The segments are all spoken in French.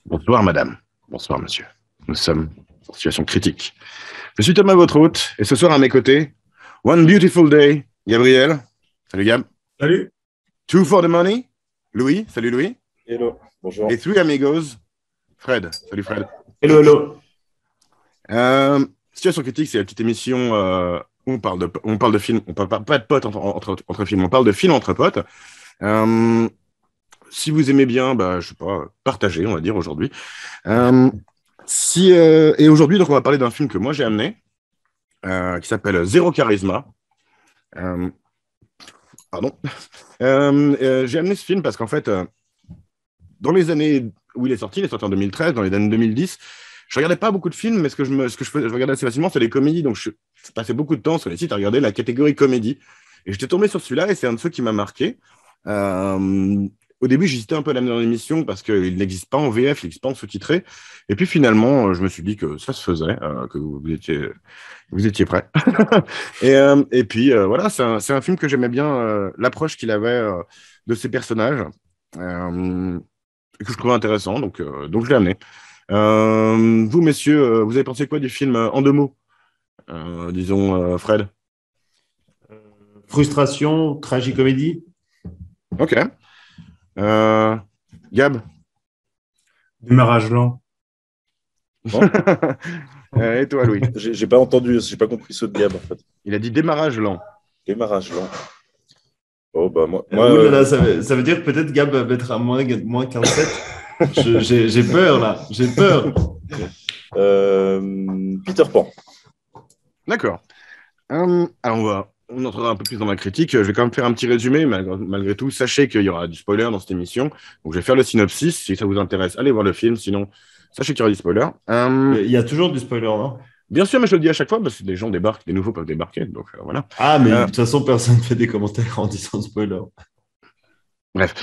Bonsoir madame, bonsoir monsieur. Nous sommes en situation critique. Je suis Thomas, votre hôte, et ce soir à mes côtés, One Beautiful Day, Gabriel. Salut Gab. Salut. Two for the Money, Louis. Salut Louis. Hello, bonjour. Et Three Amigos, Fred. Salut Fred. Hello, hello. Situation critique, c'est la petite émission où on parle de films, on parle pas de potes entre films, on parle de films entre potes. Si vous aimez bien, je sais pas, partagez, on va dire aujourd'hui. Et aujourd'hui, donc, on va parler d'un film que moi j'ai amené, qui s'appelle Zéro Charisme. Pardon. J'ai amené ce film parce qu'en fait, dans les années où il est sorti en 2013, dans les années 2010, je regardais pas beaucoup de films, mais ce que je regardais assez facilement, c'est les comédies. Donc, je passais beaucoup de temps sur les sites à regarder la catégorie comédie. Et j'étais tombé sur celui-là, et c'est un de ceux qui m'a marqué. Au début, j'hésitais un peu à l'amener dans l'émission parce qu'il n'existe pas en VF, il n'existe pas en sous-titré. Et puis finalement, je me suis dit que ça se faisait, que vous étiez prêts. et puis voilà, c'est un film que j'aimais bien, l'approche qu'il avait de ses personnages, et que je trouvais intéressant, donc je l'ai amené. Vous, messieurs, vous avez pensé quoi du film en deux mots, disons, Fred? Frustration, tragicomédie. Ok. Gab? Démarrage lent. Et toi, Louis? J'ai pas entendu, j'ai pas compris ce de Gab en fait. Il a dit démarrage lent. Démarrage lent. Oh moi Ouh là là, ça veut dire que peut-être Gab va mettre à moins 15,7. J'ai peur là, j'ai peur. Peter Pan. D'accord. Alors on entrera un peu plus dans ma critique. Je vais quand même faire un petit résumé, malgré tout. Sachez qu'il y aura du spoiler dans cette émission. Donc je vais faire le synopsis. Si ça vous intéresse, allez voir le film. Sinon, sachez qu'il y aura du spoiler. Il y a toujours du spoiler, non? Bien sûr, mais je le dis à chaque fois parce que des gens débarquent, des nouveaux peuvent débarquer. Donc voilà. Ah, mais de toute façon, personne ne fait des commentaires en disant spoiler. Bref.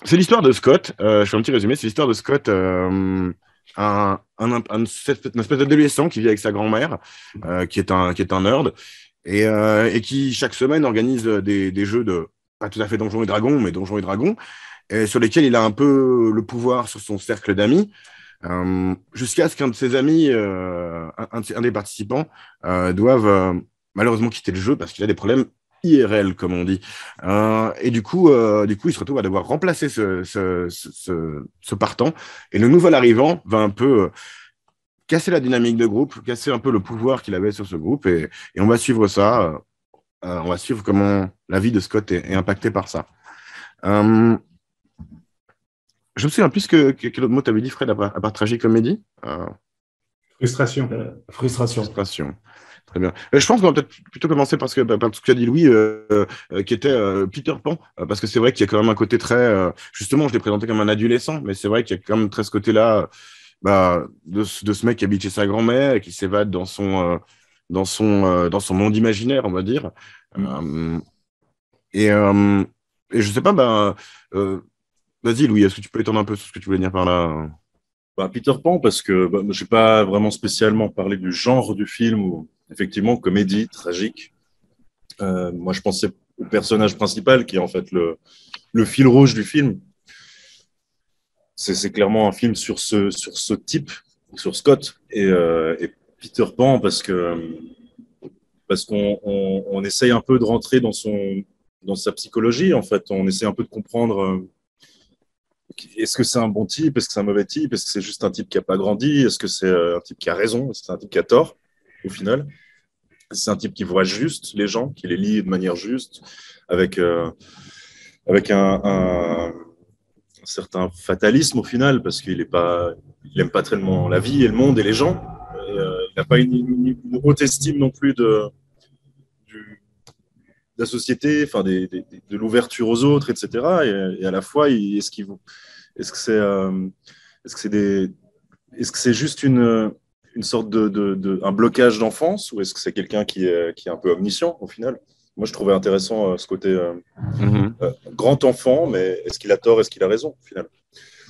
C'est l'histoire de Scott. Je fais un petit résumé. C'est l'histoire de Scott, un espèce d'adolescent qui vit avec sa grand-mère, qui est un nerd, et qui, chaque semaine, organise des jeux de, pas tout à fait Donjons et Dragons, mais Donjons et Dragons, et sur lesquels il a un peu le pouvoir sur son cercle d'amis, jusqu'à ce qu'un de ses amis, un des participants, doive malheureusement quitter le jeu parce qu'il a des problèmes IRL, comme on dit. Et du coup, il se retrouve à devoir remplacer ce partant. Et le nouvel arrivant va un peu casser la dynamique de groupe, casser un peu le pouvoir qu'il avait sur ce groupe. Et on va suivre ça. On va suivre comment la vie de Scott est impactée par ça. Je me souviens plus quel autre mot tu avais dit, Fred, à part tragicomédie. Frustration. Frustration. Très bien. Je pense qu'on va peut-être plutôt commencer par ce que a dit Louis, qui était Peter Pan, parce que c'est vrai qu'il y a quand même un côté très... justement, je l'ai présenté comme un adolescent, mais c'est vrai qu'il y a quand même très ce côté-là de ce mec qui habite chez sa grand-mère et qui s'évade dans son monde imaginaire, on va dire. Et je sais pas, vas-y Louis, est-ce que tu peux étendre un peu sur ce que tu voulais dire par là? Peter Pan, parce que je n'ai pas vraiment spécialement parlé du genre du film, ou effectivement comédie, tragique. Moi, je pensais au personnage principal, qui est en fait le fil rouge du film. C'est clairement un film sur ce type, sur Scott et Peter Pan, parce qu'on essaye un peu de rentrer dans sa psychologie, en fait. On essaie un peu de comprendre... est-ce que c'est un bon type? Est-ce que c'est un mauvais type? Est-ce que c'est juste un type qui n'a pas grandi? Est-ce que c'est un type qui a raison? Est-ce que c'est un type qui a tort, au final? C'est un type qui voit juste les gens, qui les lit de manière juste, avec un certain fatalisme, au final, parce qu'il n'aime pas tellement la vie et le monde et les gens. Il n'a pas une haute estime non plus de la société, enfin de l'ouverture aux autres, etc. Et à la fois, est-ce que c'est juste une sorte un blocage d'enfance, ou est-ce que c'est quelqu'un qui est un peu omniscient au final? Moi, je trouvais intéressant ce côté grand enfant, mais est-ce qu'il a tort, est-ce qu'il a raison au final?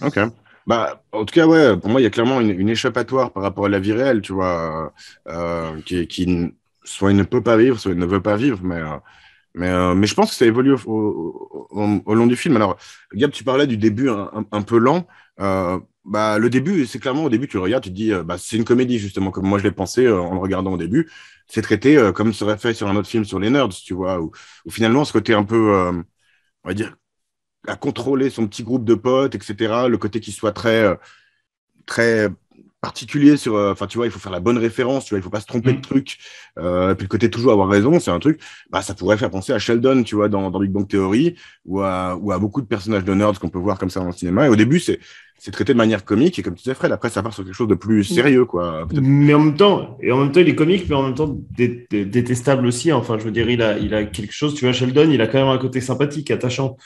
Ok. En tout cas, ouais, pour moi, il y a clairement une échappatoire par rapport à la vie réelle, tu vois, qui soit il ne peut pas vivre, soit il ne veut pas vivre, mais je pense que ça évolue au long du film. Alors, Gab, tu parlais du début un peu lent. Bah, le début, c'est clairement au début, tu le regardes, tu te dis, bah, c'est une comédie, justement, comme moi je l'ai pensé en le regardant au début. C'est traité comme serait fait sur un autre film sur les nerds, tu vois, où finalement, ce côté un peu, on va dire, à contrôler son petit groupe de potes, etc., le côté qui soit très particulier sur, enfin, tu vois, il faut faire la bonne référence, tu vois, il faut pas se tromper de truc. Et puis le côté toujours avoir raison, c'est un truc, bah, ça pourrait faire penser à Sheldon, tu vois, dans Big Bang Theory, ou à beaucoup de personnages de nerds qu'on peut voir comme ça dans le cinéma. Et au début, c'est traité de manière comique, et comme tu disais, Fred, après, ça part sur quelque chose de plus sérieux, quoi. Mais en même temps, il est comique, mais en même temps détestable aussi. Enfin, je veux dire, il a quelque chose, tu vois, Sheldon, il a quand même un côté sympathique, attachant.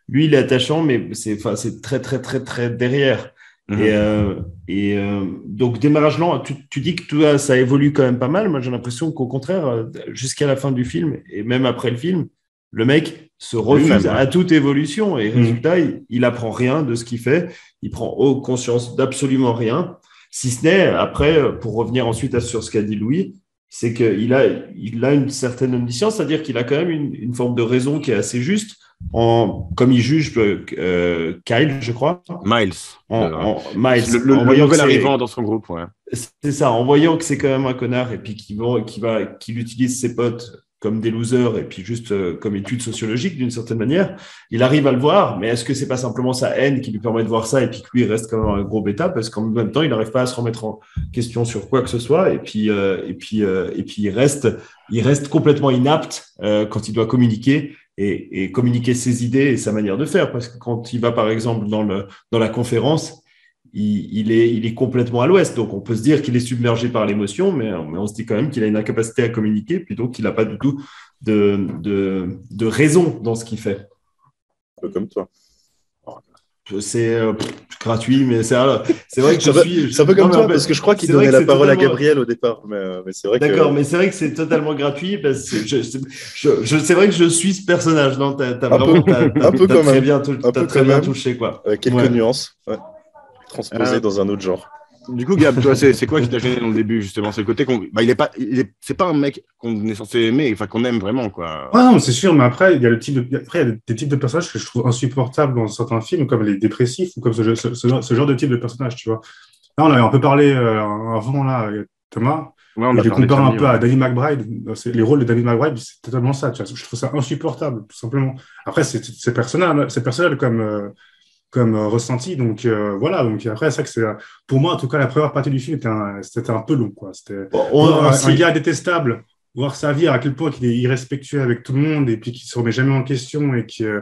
Lui, il est attachant, mais c'est très, très, très, très derrière. Donc, démarrage lent, tu dis que tout ça évolue quand même pas mal. Moi, j'ai l'impression qu'au contraire, jusqu'à la fin du film, et même après le film, le mec se refuse à toute évolution. Et résultat, il apprend rien de ce qu'il fait. Il prend conscience d'absolument rien. Si ce n'est, après, pour revenir ensuite sur ce qu'a dit Louis, c'est qu'il a une certaine omniscience, c'est-à-dire qu'il a quand même une forme de raison qui est assez juste. Comme il juge Kyle, je crois. Miles. Miles. Le nouvel arrivant dans son groupe, ouais. C'est ça, en voyant que c'est quand même un connard et puis qu'il utilise ses potes comme des losers et puis juste comme étude sociologique d'une certaine manière, il arrive à le voir, mais est-ce que c'est pas simplement sa haine qui lui permet de voir ça et puis que lui il reste quand même un gros bêta parce qu'en même temps il n'arrive pas à se remettre en question sur quoi que ce soit et puis il reste complètement inapte quand il doit communiquer et communiquer ses idées et sa manière de faire parce que quand il va par exemple dans la conférence il est complètement à l'ouest. Donc, on peut se dire qu'il est submergé par l'émotion, mais on se dit quand même qu'il a une incapacité à communiquer, puis donc qu'il n'a pas du tout de raison dans ce qu'il fait. Un peu comme toi. C'est gratuit, mais c'est vrai que c'est un peu comme toi, parce que je crois qu'il donnait la parole à Gabriel au départ. Mais c'est vrai D'accord, mais c'est vrai que c'est totalement gratuit. Parce que c'est vrai que je suis ce personnage. T'as très bien touché. Quoi. Avec quelques nuances. Ouais. Transposé dans un autre genre. Du coup, Gab, toi, c'est quoi qui t'a gêné dans le début, justement? C'est le côté c'est pas un mec qu'on est censé aimer, enfin qu'on aime vraiment, quoi. Ouais, non, c'est sûr, mais après, il y a des types de personnages que je trouve insupportables dans certains films, comme les dépressifs ou comme ce genre de type de personnage, tu vois. Là, on avait un peu parlé avant, là, Thomas. Ouais, on a comparé un peu à Danny McBride. Les rôles de Danny McBride, c'est totalement ça, tu vois. Je trouve ça insupportable, tout simplement. Après, c'est personnel comme ressenti. Donc voilà, donc après, c'est ça que pour moi, en tout cas, la première partie du film c'était un peu long, quoi. C'était un gars détestable, voir sa vie, à quel point il est irrespectueux avec tout le monde et puis qu'il se remet jamais en question et qu'il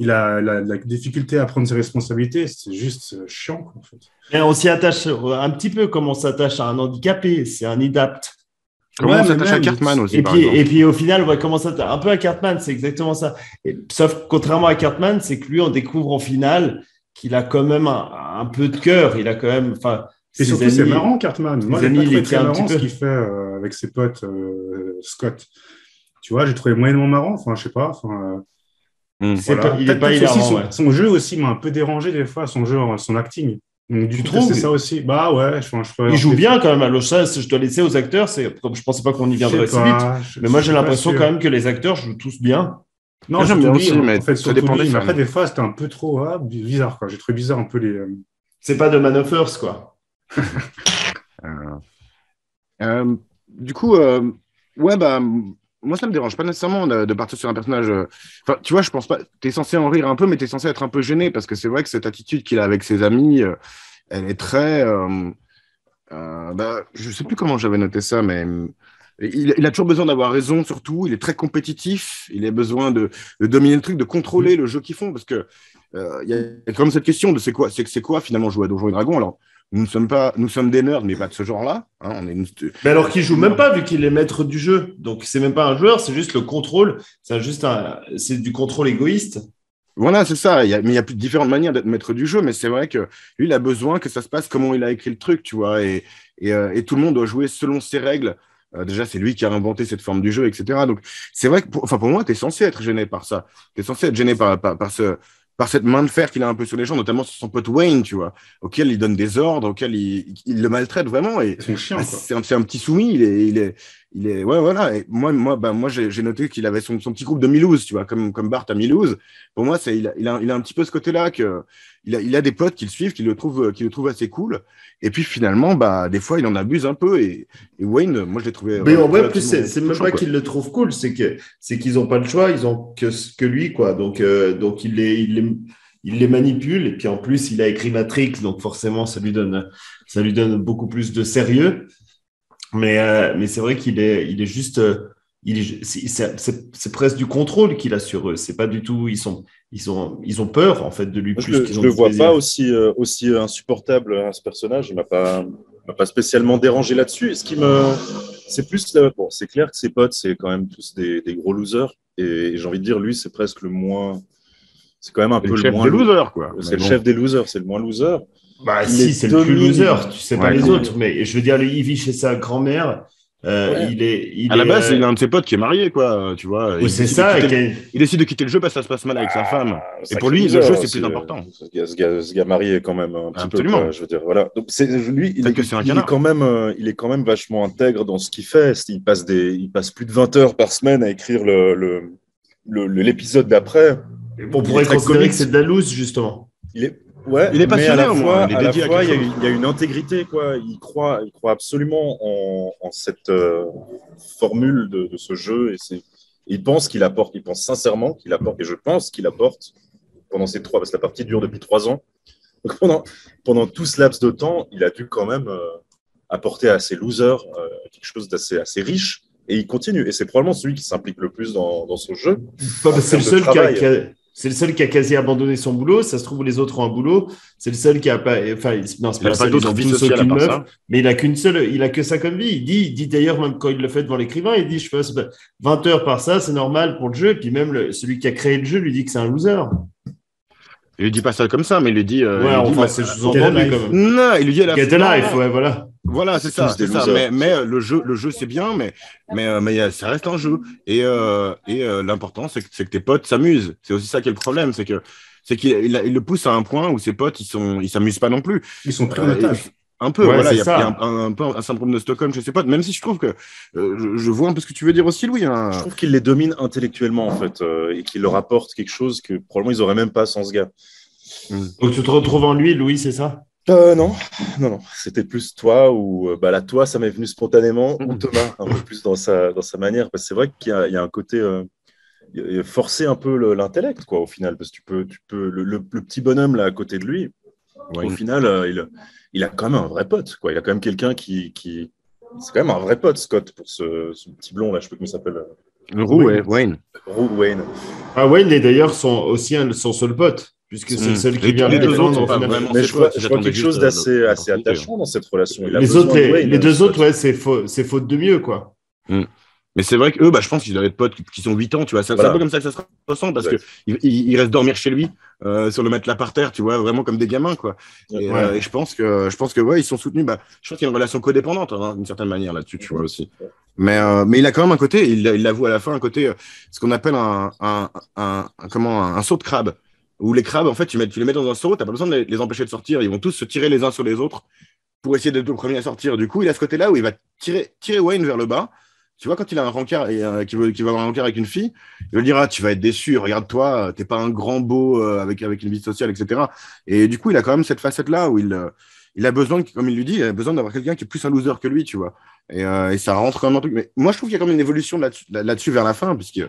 a la difficulté à prendre ses responsabilités. C'est juste chiant, quoi, en fait. Et on s'y attache un petit peu comme on s'attache à un handicapé, c'est un inapte. Comment on s'attache à Cartman aussi, et puis au final, ouais, comment ça un peu à Cartman, c'est exactement ça. Sauf contrairement à Cartman, c'est que lui, on découvre en finale qu'il a quand même un peu de cœur. Il a quand même, et surtout, c'est marrant, Cartman. Moi, j'ai trouvé très marrant ce qu'il fait avec ses potes, Scott. Tu vois, j'ai trouvé moyennement marrant. Enfin, je sais pas. Voilà. Il est pas hilarant. Son jeu aussi m'a un peu dérangé des fois, son acting. Donc, du coup, c'est ça aussi. Bah ouais, il joue bien quand même. Alors ça, je dois laisser aux acteurs. Comme je pensais pas qu'on y viendrait si vite. Mais moi, j'ai l'impression quand même que les acteurs jouent tous bien. Non, j'aime bien aussi, mais ça dépend des films. Après, des fois, c'était un peu trop bizarre, quoi. J'ai trouvé bizarre un peu les. C'est pas de Man of Earth, quoi. Du coup, ouais, bah, moi, ça me dérange pas nécessairement de partir sur un personnage. Enfin, tu vois, je pense pas. T'es censé en rire un peu, mais t'es censé être un peu gêné parce que c'est vrai que cette attitude qu'il a avec ses amis, elle est très. Je sais plus comment j'avais noté ça, mais. Il a toujours besoin d'avoir raison sur tout, il est très compétitif, il a besoin de dominer le truc, de contrôler le jeu qu'ils font, parce que il y a quand même cette question de c'est quoi finalement jouer à Donjons et Dragons. Alors, nous sommes des nerds, mais pas de ce genre-là. Hein, mais alors qu'il joue même pas, vu qu'il est maître du jeu. Donc, c'est même pas un joueur, c'est juste le contrôle, c'est du contrôle égoïste. Voilà, c'est ça. Mais il y a différentes manières d'être maître du jeu, mais c'est vrai que lui, il a besoin que ça se passe comment il a écrit le truc, tu vois, et tout le monde doit jouer selon ses règles. Déjà, c'est lui qui a inventé cette forme du jeu, etc. Donc, c'est vrai que pour moi, tu es censé être gêné par ça. Tu es censé être gêné par cette main de fer qu'il a un peu sur les gens, notamment sur son pote Wayne, tu vois, auquel il donne des ordres, auquel il le maltraite vraiment. Et c'est chiant, quoi. C'est un petit soumis, il Ouais, voilà. Et moi j'ai noté qu'il avait son petit groupe de Milouz, tu vois, comme Bart à Milouz. Pour moi, il a un petit peu ce côté-là que il a des potes qui le suivent, qui le trouvent assez cool. Et puis finalement, des fois, il en abuse un peu. Et Wayne, moi, je l'ai trouvé. Mais en vrai, plus, relativement c'est même touchant, pas quoi. qu'ils le trouvent cool, c'est qu'ils n'ont pas le choix, ils ont que lui, quoi. Donc il les manipule. Et puis en plus, il a écrit Matrix, donc forcément, ça lui donne beaucoup plus de sérieux. Mais c'est vrai il est juste, c'est presque du contrôle qu'il a sur eux. C'est pas du tout, ils ont peur en fait de lui Moi, plus qu'ils je ont le du vois plaisir. pas aussi insupportable à ce personnage. Il m'a pas spécialement dérangé là-dessus. C'est plus, bon, c'est clair que ses potes, c'est quand même tous des gros losers. Et j'ai envie de dire, lui, c'est presque le moins, c'est quand même un C'est peu le le chef moins, des losers, quoi. c'est Mais le bon. chef des losers, c'est le moins loser. Bah Il si, les c'est le plus domine. loser, tu sais pas Ouais, les quand même. autres. Mais je veux dire, il vit chez sa grand-mère. Ouais. À la base, il a un de ses potes qui est marié, quoi. Tu vois. oui, c'est ça. Il décide de quitter le jeu parce que ça se passe mal avec sa femme. Et Sacré pour lui, loser le jeu, c'est aussi, plus important. Ce gars marié quand même un petit peu, Absolument. quoi, je veux dire, voilà. Donc lui, Peut-être que c'est un il est canard. quand même, il est quand même vachement intègre dans ce qu'il fait. Il passe plus de 20 heures par semaine à écrire l'épisode d'après. On Il est pourrait très considérer comics. que c'est de la loose, justement. Ouais, Il est mais passionné, au moins. Il est à la dédié à fois, quelque chose. il y a une intégrité, quoi. Il croit absolument en cette formule de ce jeu il pense il pense sincèrement qu'il apporte, et je pense qu'il apporte parce que la partie dure depuis 3 ans. Donc pendant tout ce laps de temps, il a dû quand même apporter à ses losers quelque chose assez riche, et il continue. Et c'est probablement celui qui s'implique le plus dans ce jeu. C'est le termes de seul travail. c'est le seul qui a quasi abandonné son boulot. Ça se trouve, les autres ont un boulot. C'est le seul qui a pas. Enfin, non, c'est Il pas n'a le pas seul. Ils d'autre ont vie tous sociale à aucune part meuf. ça. Mais il a que ça comme vie. Il dit d'ailleurs, même quand il le fait devant l'écrivain, il dit je fais 20 heures par ça, c'est normal pour le jeu. Et puis même celui qui a créé le jeu lui dit que c'est un loser. Il lui dit pas ça comme ça, mais il lui dit. Ouais, enfin, c'est sous-entendu quand même. Non, il lui dit à la Get a life, ouais, voilà. Voilà, c'est ça. Tous des C'est ça. losers. Mais le jeu c'est bien, mais ça reste un jeu. Et l'important, c'est que tes potes s'amusent. C'est aussi ça qui est le problème, c'est qu'il le pousse à un point où ses potes, ils s'amusent pas non plus. Ils sont pris en otage. Un peu, Ouais, voilà, c'est il y ça. a un peu un syndrome de Stockholm chez ses potes, même si je trouve que je vois un peu ce que tu veux dire aussi, Louis. Hein. Je trouve qu'il les domine intellectuellement, en fait, et qu'il leur apporte quelque chose que probablement ils n'auraient même pas sans ce gars. Donc tu te retrouves en lui, Louis, c'est ça? Non. C'était plus toi, ou là, toi, ça m'est venu spontanément, ou Thomas, un peu plus dans sa manière. Parce que c'est vrai qu'il y a un côté forcer un peu l'intellect, quoi, au final. Parce que tu peux le petit bonhomme là à côté de lui, Ouais. au final, il a quand même un vrai pote, quoi. Il a quand même quelqu'un qui... C'est quand même un vrai pote, Scott, pour ce petit blond là, je sais pas comment il s'appelle. Le roux, ouais, Wayne. Wayne. Ah, Wayne est d'ailleurs aussi son seul pote, puisque c'est le seul qui vient les le deux autres défendre sont au pas final. vraiment Mais ses je vois potes, ils quelque attendaient chose juste d'assez l'opportunité. attachant dans cette relation. Il a Les besoin autres, de Wayne, les deux Scott. autres, ouais, c'est faute de mieux, quoi. Mais c'est vrai qu'eux, je pense qu'ils doivent être potes qui sont 8 ans, tu vois. C'est Voilà. un peu comme ça que ça se ressent parce Exact. qu'ils restent dormir chez lui sur le matelas par terre, tu vois, vraiment comme des gamins, quoi. Et, Ouais. et je pense que ouais, ils sont soutenus. Je pense qu'il y a une relation codépendante, hein, d'une certaine manière là-dessus, tu vois aussi. Mais il a quand même un côté, il l'avoue à la fin, un côté, ce qu'on appelle un saut de crabe. Où les crabes, en fait, tu les mets dans un seau, tu n'as pas besoin de les empêcher de sortir, ils vont tous se tirer les uns sur les autres pour essayer d'être le premier à sortir. Du coup, il a ce côté-là où il va tirer Wayne vers le bas. Tu vois, quand il a un rencard et qu'il va avoir un rencard avec une fille, il va lui dire ah, tu vas être déçu, regarde-toi, t'es pas un grand beau avec une vie sociale, etc. Et du coup, il a quand même cette facette-là où il a besoin, comme il lui dit, il a besoin d'avoir quelqu'un qui est plus un loser que lui, tu vois. Et ça rentre quand même un truc. Mais moi, je trouve qu'il y a quand même une évolution là-dessus vers la fin, puisque Il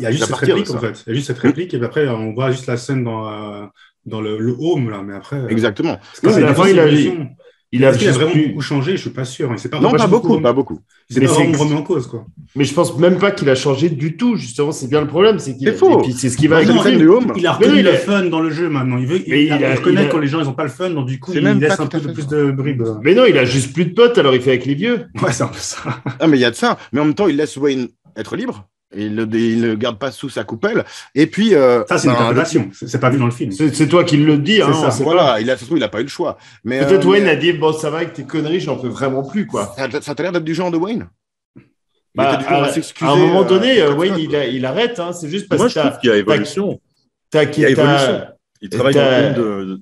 y a juste à cette partir de réplique, ça. en fait. Il y a juste cette réplique, et puis après, on voit juste la scène dans le home, là. Mais après. Exactement. Parce que Non, c'est à la une fin, grosse il a évolution. Il a Est-ce qu'il a juste vraiment plus- beaucoup changé? Je suis pas sûr. Il s'est pas Non, pas beaucoup, remis- pas beaucoup. Il s'est Mais pas c'est- vraiment remis en cause, quoi. Mais je pense même pas qu'il a changé du tout, justement. C'est bien le problème. C'est qu'il C'est faux. Et puis c'est ce qui va Dans avec une le scène film. du home, Il a Mais reconnu il le a- fun dans le jeu maintenant. Mais il reconnaît a- quand les gens ils ont pas le fun, donc du coup C'est il même laisse pas un tout à peu fait plus ça. de bribes. Mais non, il a juste plus de potes, alors il fait avec les vieux. Ouais, c'est un peu ça. Ah, mais il y a de ça. Mais en même temps, il laisse Wayne être libre. Et il le garde pas sous sa coupelle. Et puis, Ça, c'est une interprétation. C'est pas vu dans le film. C'est toi qui le dis, hein. C'est ça. On sait voilà, pas. ça se trouve, il a pas eu le choix. Mais Peut-être Wayne mais a dit bon, ça va avec tes conneries, j'en peux vraiment plus, quoi. ça t'a l'air d'être du genre de Wayne. Il Bah, était du genre à à s'excuser, un moment donné, comme Wayne, ça, il arrête. Hein. C'est juste parce Moi, que je trouve qu'il y a évolution. t'as Il y a évolution. Il travaille dans le monde de...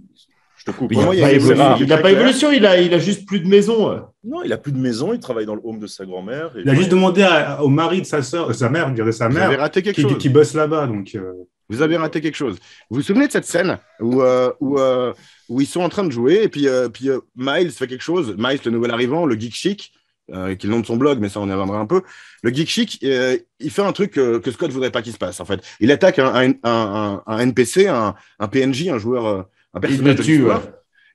Je te coupe. Pour moi, il y a pas une évolué. évolution Il n'a très pas claire. évolution, il a juste plus de maison. Non, il a plus de maison, il travaille dans le home de sa grand-mère. Et Il a juste demandé au mari de sa sœur, sa mère, de sa Vous avez mère, raté quelque chose. qui bosse là-bas. Donc, Vous avez raté quelque chose. Vous vous souvenez de cette scène où ils sont en train de jouer et puis Miles fait quelque chose. Miles, le nouvel arrivant, le geek chic, qui est le nom de son blog, mais ça on y reviendra un peu. Le geek chic, il fait un truc que Scott voudrait pas qu'il se passe en fait. Il attaque un NPC, un PNJ, un joueur, un Il personnage le de tue. l'histoire.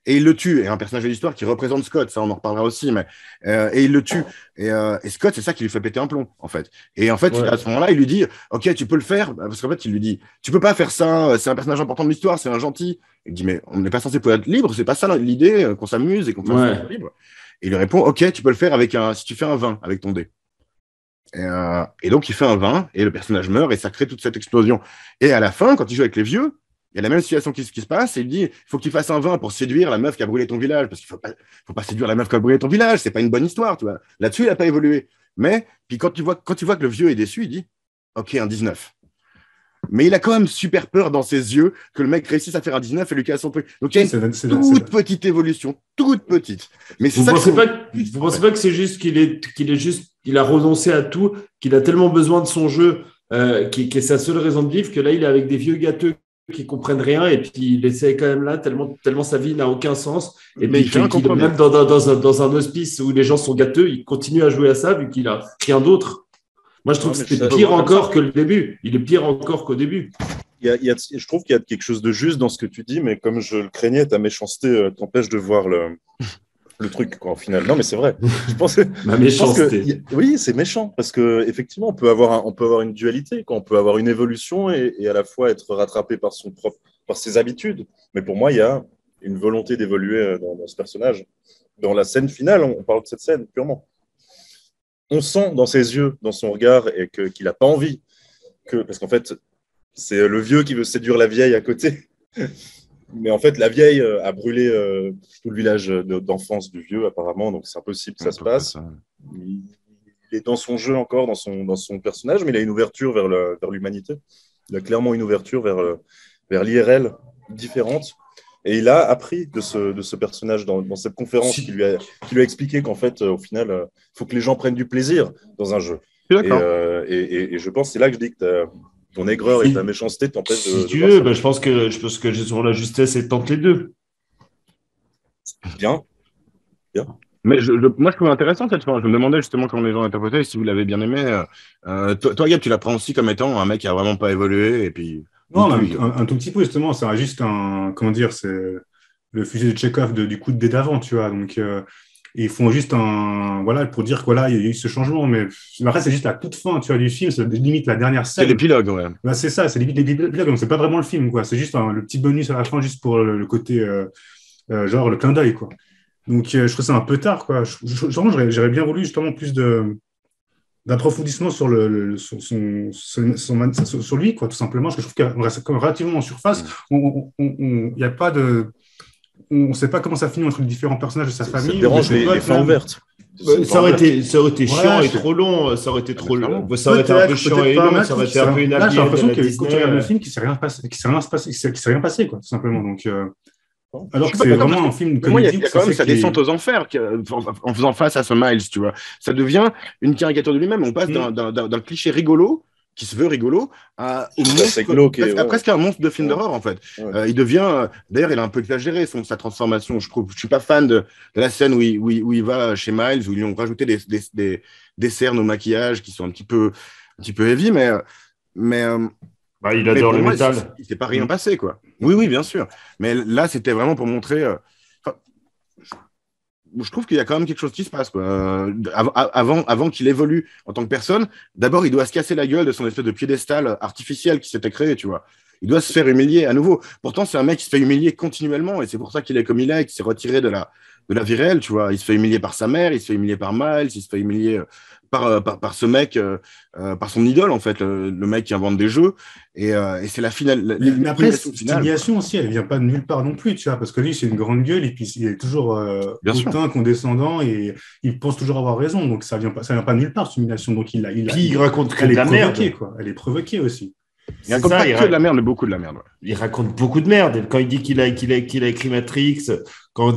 Et il le tue, et un personnage de l'histoire qui représente Scott, ça on en reparlera aussi, mais et il le tue. Et Scott, c'est ça qui lui fait péter un plomb, en fait. Et en fait, Ouais. à ce moment-là, il lui dit, ok, tu peux le faire, parce qu'en fait, il lui dit, tu peux pas faire ça, c'est un personnage important de l'histoire, c'est un gentil. Il dit, mais on n'est pas censé pouvoir être libre, c'est pas ça l'idée, qu'on s'amuse et qu'on fasse Ouais. ça libre. Et il lui répond, ok, tu peux le faire si tu fais un 20 avec ton dé. Et donc, il fait un 20, et le personnage meurt, et ça crée toute cette explosion. Et à la fin, quand il joue avec les vieux, il y a la même situation qui se passe, et il dit, il faut que tu fasses un 20 pour séduire la meuf qui a brûlé ton village, parce qu'il faut pas séduire la meuf qui a brûlé ton village, c'est pas une bonne histoire, tu vois. Là-dessus, il n'a pas évolué. Mais, puis quand tu vois que le vieux est déçu, il dit, ok, un 19. Mais il a quand même super peur dans ses yeux que le mec réussisse à faire un 19 et lui casse son truc. Donc il y a une toute petite évolution, toute petite. Mais c'est Vous ça pensez pas que c'est juste qu'il a renoncé à tout, qu'il a tellement besoin de son jeu, qui est sa seule raison de vivre, que là, il est avec des vieux gâteux qui comprennent rien, et puis il essaie quand même là, tellement sa vie n'a aucun sens. Et Mais puis il fait un compromis. même dans un hospice où les gens sont gâteux, il continue à jouer à ça, vu qu'il a rien d'autre. Moi, je trouve Non, que mais c'est je pire vois comme encore que le début. Il est pire encore qu'au début. Je trouve qu'il y a quelque chose de juste dans ce que tu dis, mais comme je le craignais, ta méchanceté t'empêche de voir le truc, quoi, au final. Non, mais c'est vrai. Ma Je pense méchanceté. oui, c'est méchant, parce qu'effectivement, on peut avoir une dualité, quoi. On peut avoir une évolution et à la fois être rattrapé par ses habitudes. Mais pour moi, il y a une volonté d'évoluer dans ce personnage. Dans la scène finale, on parle de cette scène purement. On sent dans ses yeux, dans son regard, et qu'il n'a pas envie. Parce qu'en fait, c'est le vieux qui veut séduire la vieille à côté. Mais en fait, la vieille a brûlé tout le village d'enfance du vieux, apparemment. Donc, c'est impossible que ça se passe. Il est dans son jeu encore, dans son personnage, mais il a une ouverture vers l'humanité. Il a clairement une ouverture vers l'IRL différente. Et il a appris de ce personnage dans cette conférence qui lui a expliqué qu'en fait, au final, il faut que les gens prennent du plaisir dans un jeu. Et je pense que c'est là que je dis que ton aigreur et ta méchanceté t'empêchent de. Si tu veux, je pense que j'ai sur la justesse et tente les deux. Bien. Mais moi, je trouve intéressant cette fin. Je me demandais justement comment les gens interprétaient, si vous l'avez bien aimé. Toi, Gab, tu la prends aussi comme étant un mec qui a vraiment pas évolué, et puis. Non, un tout petit peu, justement, ça a juste comment dire, c'est le fusil de Tchekhov du coup de dé d'avant, tu vois. Donc, ils font juste voilà, pour dire que voilà, il y a eu ce changement, mais après, c'est juste la toute fin, tu vois, du film, c'est limite la dernière scène. C'est l'épilogue, ouais. Bah, c'est ça, c'est limite l'épilogue, donc c'est pas vraiment le film, quoi. C'est juste le petit bonus à la fin, juste pour le côté, genre, le clin d'œil, quoi. Donc, je trouve ça un peu tard, quoi. J'aurais bien voulu, justement, plus d'approfondissement sur sur lui, quoi, tout simplement, parce que je trouve qu'on reste relativement en surface. Il y a pas de... On ne sait pas comment ça finit entre les différents personnages de sa famille. Ça dérange les fins ouvertes. Ça aurait été chiant Ouais, et trop long. Ça aurait été trop long. clairement. Ça aurait été un peu chiant et long. Ça aurait été un peu Là, j'ai l'impression que Disney. quand tu regardes le film, qu'il ne s'est rien passé, quoi, tout simplement. Donc, alors que Je suis c'est pas d'accord, vraiment un parce film Pour moi, il y comédie. a quand même sa descente aux enfers en faisant face à ce Miles, tu vois. Ça devient une caricature de lui-même. On passe d'un cliché rigolo, qui se veut rigolo, au monstre, à presque un monstre de film d'horreur, en fait. Ouais. Il devient... D'ailleurs, il a un peu exagéré sa transformation, je trouve. Je ne suis pas fan de la scène où il va chez Miles, où ils lui ont rajouté des cernes au maquillage qui sont un petit peu heavy, mais il adore le moi, métal. Il ne s'est pas rien passé, quoi. Oui, bien sûr. Mais là, c'était vraiment pour montrer... je trouve qu'il y a quand même quelque chose qui se passe, quoi. Avant qu'il évolue en tant que personne, d'abord, il doit se casser la gueule de son espèce de piédestal artificiel qui s'était créé, tu vois. Il doit se faire humilier à nouveau. Pourtant, c'est un mec qui se fait humilier continuellement, et c'est pour ça qu'il est comme il est, qu'il s'est retiré de la vie réelle, tu vois. Il se fait humilier par sa mère, il se fait humilier par Miles, il se fait humilier par ce mec, par son idole, en fait, le mec qui invente des jeux. Et c'est la finale. Mais après, cette humiliation aussi, elle ne vient pas de nulle part non plus, tu vois, parce que lui, c'est une grande gueule, et puis il est toujours hautain, condescendant, et il pense toujours avoir raison. Donc, ça vient pas de nulle part, cette humiliation. Donc, Puis il raconte que elle de la est merde. provoquée, quoi. Elle est provoquée aussi. Il raconte pas que de la merde, mais beaucoup de la merde. Ouais. Il raconte beaucoup de merde. Et quand il dit qu'il a écrit Matrix,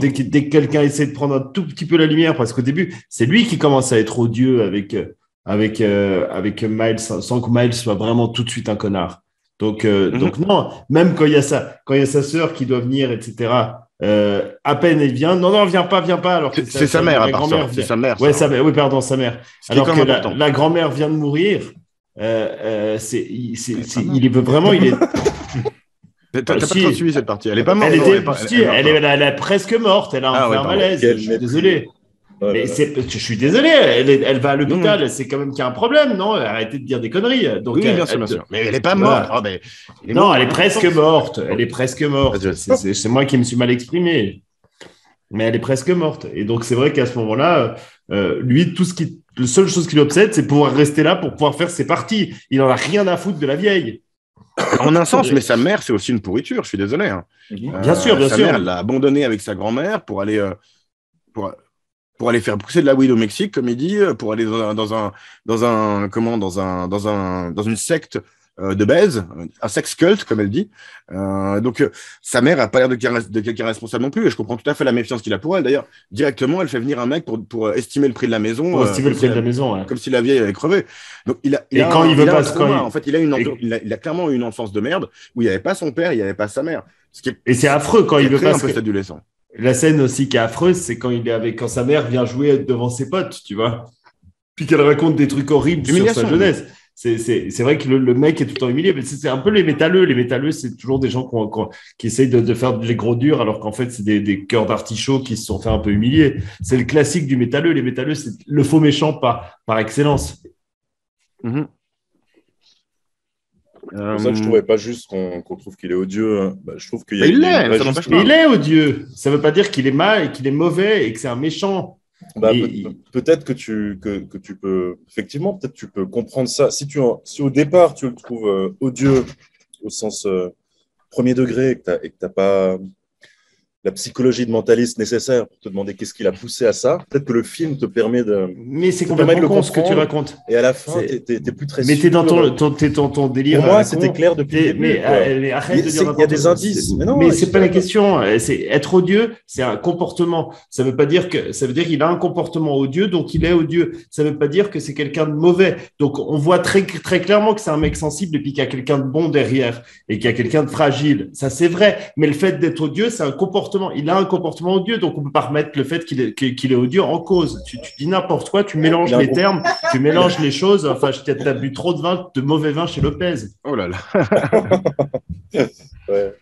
dès que quelqu'un essaie de prendre un tout petit peu la lumière, parce qu'au début, c'est lui qui commence à être odieux avec Miles, sans que Miles soit vraiment tout de suite un connard. Donc non, même quand il y a sa sœur qui doit venir, etc. À peine elle vient, non, viens pas, alors que c'est sa mère, à part ça. C'est sa mère. Ouais, oui, pardon, sa mère. Alors que la grand-mère vient de mourir. Il est vraiment, il est. T'as pas trop suivi cette partie. Elle est pas morte. Elle est presque morte. Elle a un malaise. Je suis désolé. Mais je suis désolé. Elle va à l'hôpital. C'est quand même qu'il y a un problème, non? Arrêtez de dire des conneries. Donc, oui, bien sûr. Mais elle est pas morte. Non, elle est presque morte. Elle est presque morte. C'est moi qui me suis mal exprimé. Mais elle est presque morte. Et donc, c'est vrai qu'à ce moment-là, lui, la seule chose qui l'obsède, c'est pouvoir rester là pour pouvoir faire ses parties. Il n'en a rien à foutre de la vieille. En un sens, mais sa mère, c'est aussi une pourriture, je suis désolé. Hein. Bien sûr. Sa mère, elle l'a abandonné avec sa grand-mère pour aller faire pousser de la weed au Mexique, comme il dit, pour aller dans une secte de baise, un sex cult, comme elle dit. Donc, sa mère n'a pas l'air de quelqu'un responsable non plus, et je comprends tout à fait la méfiance qu'il a pour elle. D'ailleurs, directement, elle fait venir un mec pour estimer le prix de la maison. Pour estimer le prix de la maison, ouais. Comme si la vieille avait crevé. Donc, en fait, il a clairement eu une enfance de merde, où il n'y avait pas son père, il n'y avait pas sa mère. Et c'est affreux quand il veut pas. Un peu adolescent. La scène aussi qui est affreuse, c'est quand sa mère vient jouer devant ses potes, tu vois. Puis qu'elle raconte des trucs horribles sur sa jeunesse. C'est vrai que le mec est tout le temps humilié, mais c'est un peu les métalleux. Les métalleux, c'est toujours des gens qui essayent de faire les gros durs, alors qu'en fait, c'est des cœurs d'artichaut qui se sont fait un peu humilier. C'est le classique du métalleux. Les métalleux, c'est le faux méchant par excellence. C'est pour ça que je ne trouvais pas juste qu'on trouve qu'il est odieux. Je trouve qu'il y a il est odieux. Ça ne veut pas dire qu'il est mal et qu'il est mauvais et que c'est un méchant. Peut-être que tu peux effectivement, peut-être tu peux comprendre ça. Si au départ tu le trouves odieux au sens premier degré et que tu n'as pas la psychologie de mentaliste nécessaire pour te demander qu'est-ce qui l'a poussé à ça, peut-être que le film te permet de. Mais c'est complètement con ce que tu racontes. Et à la fin, t'es plus très. Mais t'es dans ton délire. Pour moi, c'était clair depuis le début. Mais arrête de dire. Il y a des indices. Mais c'est pas la question. C'est être odieux, c'est un comportement. Ça veut dire qu'il a un comportement odieux, donc il est odieux. Ça veut pas dire que c'est quelqu'un de mauvais. Donc on voit très très clairement que c'est un mec sensible et puis qu'il y a quelqu'un de bon derrière et qu'il y a quelqu'un de fragile. Ça c'est vrai. Mais le fait d'être odieux, c'est un comportement. Il a un comportement odieux, donc on ne peut pas remettre le fait qu'il est odieux en cause. Tu dis n'importe quoi, tu mélanges les termes, tu mélanges les choses. Enfin, tu as bu trop de mauvais vin chez Lopez. Oh là là.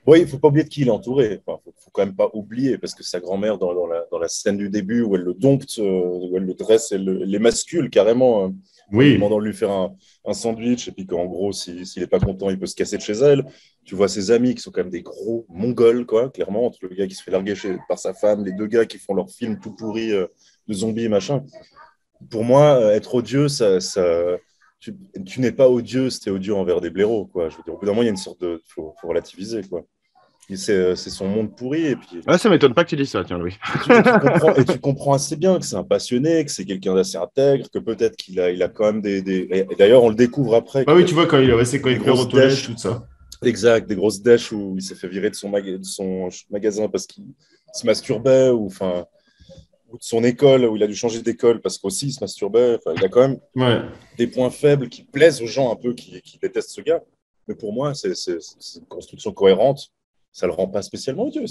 Oui, il ne faut pas oublier de qui il est entouré. Enfin, faut quand même pas oublier, parce que sa grand-mère, dans la scène du début, où elle le dompte, où elle le dresse, elle l'émascule carrément. Oui. En demandant de lui faire un sandwich, et puis qu'en gros, s'il n'est pas content, il peut se casser de chez elle. Tu vois ses amis qui sont quand même des gros mongols, quoi, clairement, entre le gars qui se fait larguer par sa femme, les deux gars qui font leur film tout pourri de zombies et machin. Pour moi, être odieux, tu n'es pas odieux si tu es odieux envers des blaireaux, quoi. Je veux dire, au bout d'un moment, il y a une sorte de. Faut relativiser, quoi. C'est son monde pourri. Et puis, ça m'étonne pas que tu dis ça, tiens, Louis. Et tu comprends assez bien que c'est un passionné, que c'est quelqu'un d'assez intègre, que peut-être qu'il a quand même des. Et d'ailleurs, on le découvre après. Oui, tu vois, quand il pleure aux toilettes, tout ça. Exact, des grosses dèches où il s'est fait virer de son magasin parce qu'il se masturbait, ou de son école où il a dû changer d'école parce qu'aussi il se masturbait. Enfin, il a quand même des points faibles qui plaisent aux gens un peu qui détestent ce gars. Mais pour moi, c'est une construction cohérente. Ça le rend pas spécialement odieux.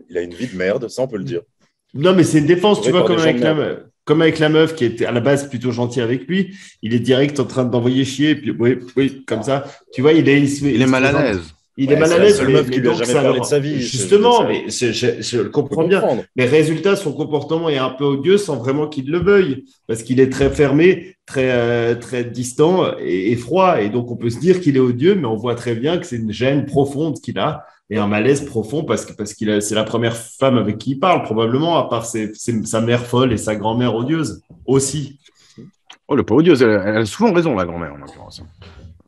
Il a une vie de merde, ça on peut le dire. Non, mais c'est une défense, tu vois, comme avec la meuf qui était à la base plutôt gentille avec lui. Il est direct en train d'envoyer chier. Et puis, oui, comme ça. Tu vois, il est mal à l'aise. Il est mal à l'aise. C'est la meuf qui lui a jamais parlé de sa vie. Justement, mais je le comprends bien. Mais résultat, son comportement est un peu odieux sans vraiment qu'il le veuille. Parce qu'il est très fermé, très, très distant et froid. Et donc, on peut se dire qu'il est odieux, mais on voit très bien que c'est une gêne profonde qu'il a. Et un malaise profond parce que c'est la première femme avec qui il parle, probablement, à part c'est sa mère folle et sa grand-mère odieuse aussi. Oh, le pas odieuse, elle a souvent raison, la grand-mère, en l'occurrence.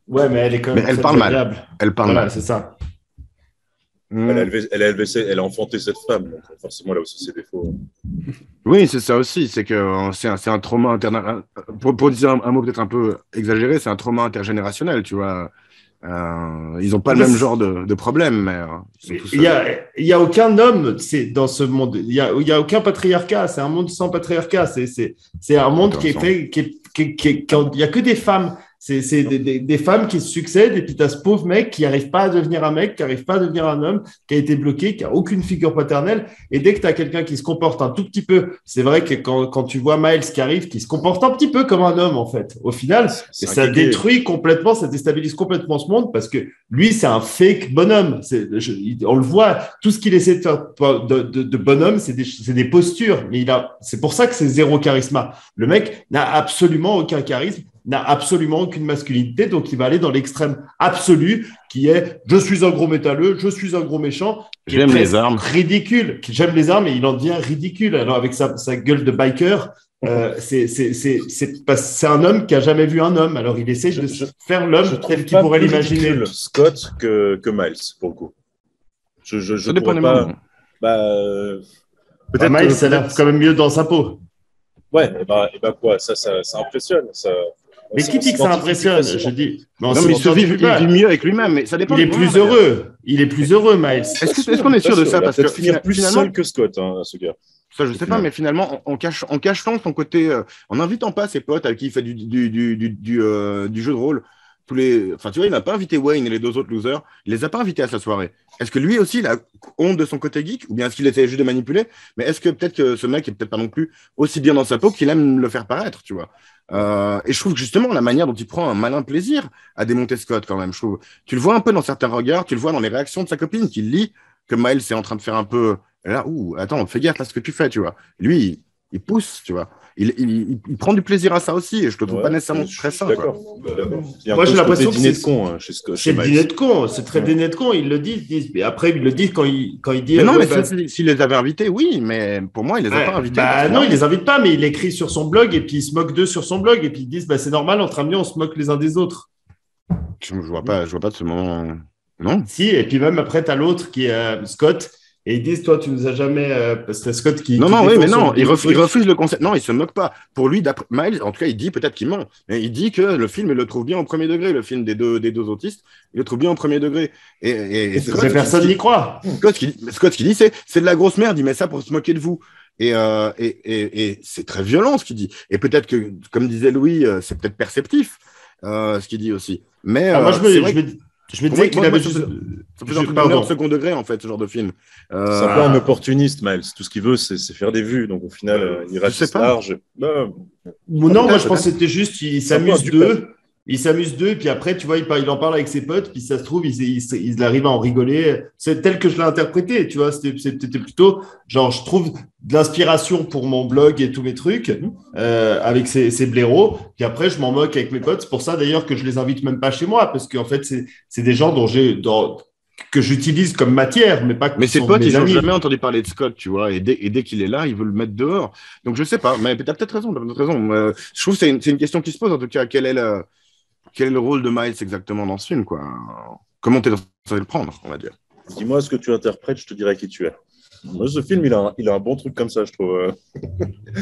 Ouais, mais elle est quand même. Mais elle parle mal. Elle parle mal. C'est ça. Elle a enfanté cette femme, donc forcément, elle a aussi ses défauts. Oui, c'est ça aussi. C'est que c'est un trauma pour dire un mot peut-être un peu exagéré, c'est un trauma intergénérationnel, tu vois. Ils n'ont pas le même genre de problème, mais ils sont tous il y a aucun homme dans ce monde. Il y a aucun patriarcat. C'est un monde sans patriarcat. C'est un monde qui est fait. Il n'y a que des femmes. C'est des femmes qui se succèdent, et puis tu as ce pauvre mec qui n'arrive pas à devenir un mec, qui n'arrive pas à devenir un homme, qui a été bloqué, qui n'a aucune figure paternelle. Et dès que tu as quelqu'un qui se comporte un tout petit peu, c'est vrai que quand tu vois Miles qui arrive, qui se comporte un petit peu comme un homme, en fait, au final, ça détruit complètement, ça déstabilise complètement ce monde, parce que lui, c'est un fake bonhomme. On le voit, tout ce qu'il essaie de faire de bonhomme, c'est des postures. Mais c'est pour ça que c'est zéro charisme. Le mec n'a absolument aucun charisme, n'a absolument aucune masculinité, donc il va aller dans l'extrême absolu, qui est « je suis un gros métalleux, je suis un gros méchant ». J'aime les armes. Ridicule. J'aime les armes, et il en devient ridicule. Alors avec sa gueule de biker, c'est un homme qui a jamais vu un homme. Alors il essaie de faire l'homme tel qu'il pourrait l'imaginer. Scott que Miles, pour le coup. Ça dépend des moments. Peut-être Miles, ça a l'air quand même mieux dans sa peau. Ouais, et bah quoi, ça impressionne. Mais qui dit que ça impressionne? Je dis. Non, mais il vit mieux avec lui-même, mais ça dépend. Il est plus heureux. Il est plus heureux, Miles. Est-ce qu'on est sûr de ça? Parce que finir plus seul que Scott, ce gars. Ça, je sais pas, mais finalement, en cachant son côté, en n'invitant pas ses potes avec qui il fait du jeu de rôle, enfin, tu vois, il n'a pas invité Wayne et les deux autres losers, il les a pas invités à sa soirée. Est-ce que lui aussi, il a honte de son côté geek, ou bien est-ce qu'il essaie juste de manipuler? Mais est-ce que peut-être que ce mec est peut-être pas non plus aussi bien dans sa peau qu'il aime le faire paraître, tu vois? Et je trouve que justement, la manière dont il prend un malin plaisir à démonter Scott, quand même, je trouve, tu le vois un peu dans certains regards, tu le vois dans les réactions de sa copine qui lit que Miles est en train de faire un peu. Là, attends, fais gaffe à ce que tu fais, tu vois. Lui, il pousse, tu vois. Il prend du plaisir à ça aussi, et je le trouve pas nécessairement très sain. D'accord. Moi, j'ai l'impression que c'est dîner de con chez Scott. C'est dîner de con, c'est très dîner de con. Ils le disent, mais après, ils le disent quand il dit. Mais non, mais s'il les avait invités, oui, mais pour moi, il les a pas invités. Non, il les invite pas, mais il écrit sur son blog, et puis il se moque d'eux sur son blog, et puis ils disent, c'est normal, entre amis, on se moque les uns des autres. Je vois pas de ce moment. Non. Si, et puis même après, tu as l'autre qui est Scott. Et ils disent, toi, tu nous as jamais. Parce que Scott qui. Non, oui, mais non, il refuse le concept. Non, il se moque pas. Pour lui, d'après Miles, en tout cas, il dit, peut-être qu'il ment, mais il dit que le film, il le trouve bien au premier degré. Le film des deux autistes, il le trouve bien au premier degré. Et Scott, personne n'y croit. Scott qui dit, c'est de la grosse merde, il met ça pour se moquer de vous. Et c'est très violent ce qu'il dit. Et peut-être que, comme disait Louis, c'est peut-être perceptif ce qu'il dit aussi. Mais moi, je me disais qu'il avait juste. Ça faisait un truc de second degré, en fait, ce genre de film. C'est un peu un opportuniste, Miles. Tout ce qu'il veut, c'est faire des vues. Donc, au final, il reste large. Non, moi, je pense que c'était juste, il s'amuse d'eux. Il s'amuse d'eux, et puis après, tu vois, il en parle avec ses potes, puis ça se trouve, il arrive à en rigoler. C'est tel que je l'ai interprété, tu vois. C'était plutôt, genre, je trouve de l'inspiration pour mon blog et tous mes trucs, avec ces blaireaux. Puis après, je m'en moque avec mes potes. C'est pour ça, d'ailleurs, que je les invite même pas chez moi, parce qu'en fait, c'est des gens que j'utilise comme matière, mais pas que. Mais ses potes, ils n'ont jamais entendu parler de Scott, tu vois, et dès qu'il est là, ils veulent le mettre dehors. Donc, je sais pas, mais tu as peut-être raison. Je trouve que c'est une question qui se pose, en tout cas, quel est le rôle de Miles exactement dans ce film, quoi? Comment tu es censé le prendre, on va dire? Dis-moi ce que tu interprètes, je te dirai qui tu es. Moi, ce film, il a un bon truc comme ça, je trouve.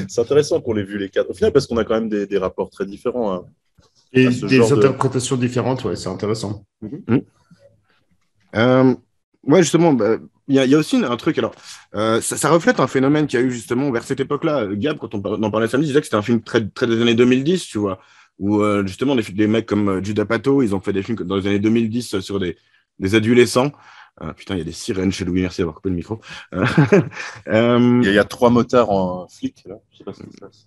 C'est intéressant qu'on l'ait vu les quatre. Au final, parce qu'on a quand même des rapports très différents. Hein, et des interprétations différentes, ouais, c'est intéressant. Ouais, justement, il y a aussi un truc. Alors, ça reflète un phénomène qu'il y a eu justement vers cette époque-là. Gab, quand on en parlait samedi, disait que c'était un film très, très des années 2010, tu vois, où justement des mecs comme Judd Apatow, ils ont fait des films dans les années 2010 sur des adolescents. Putain, il y a des sirènes chez Louis, merci d'avoir coupé le micro. Il y a 3 motards en flic, là. Je sais pas ce qui se passe.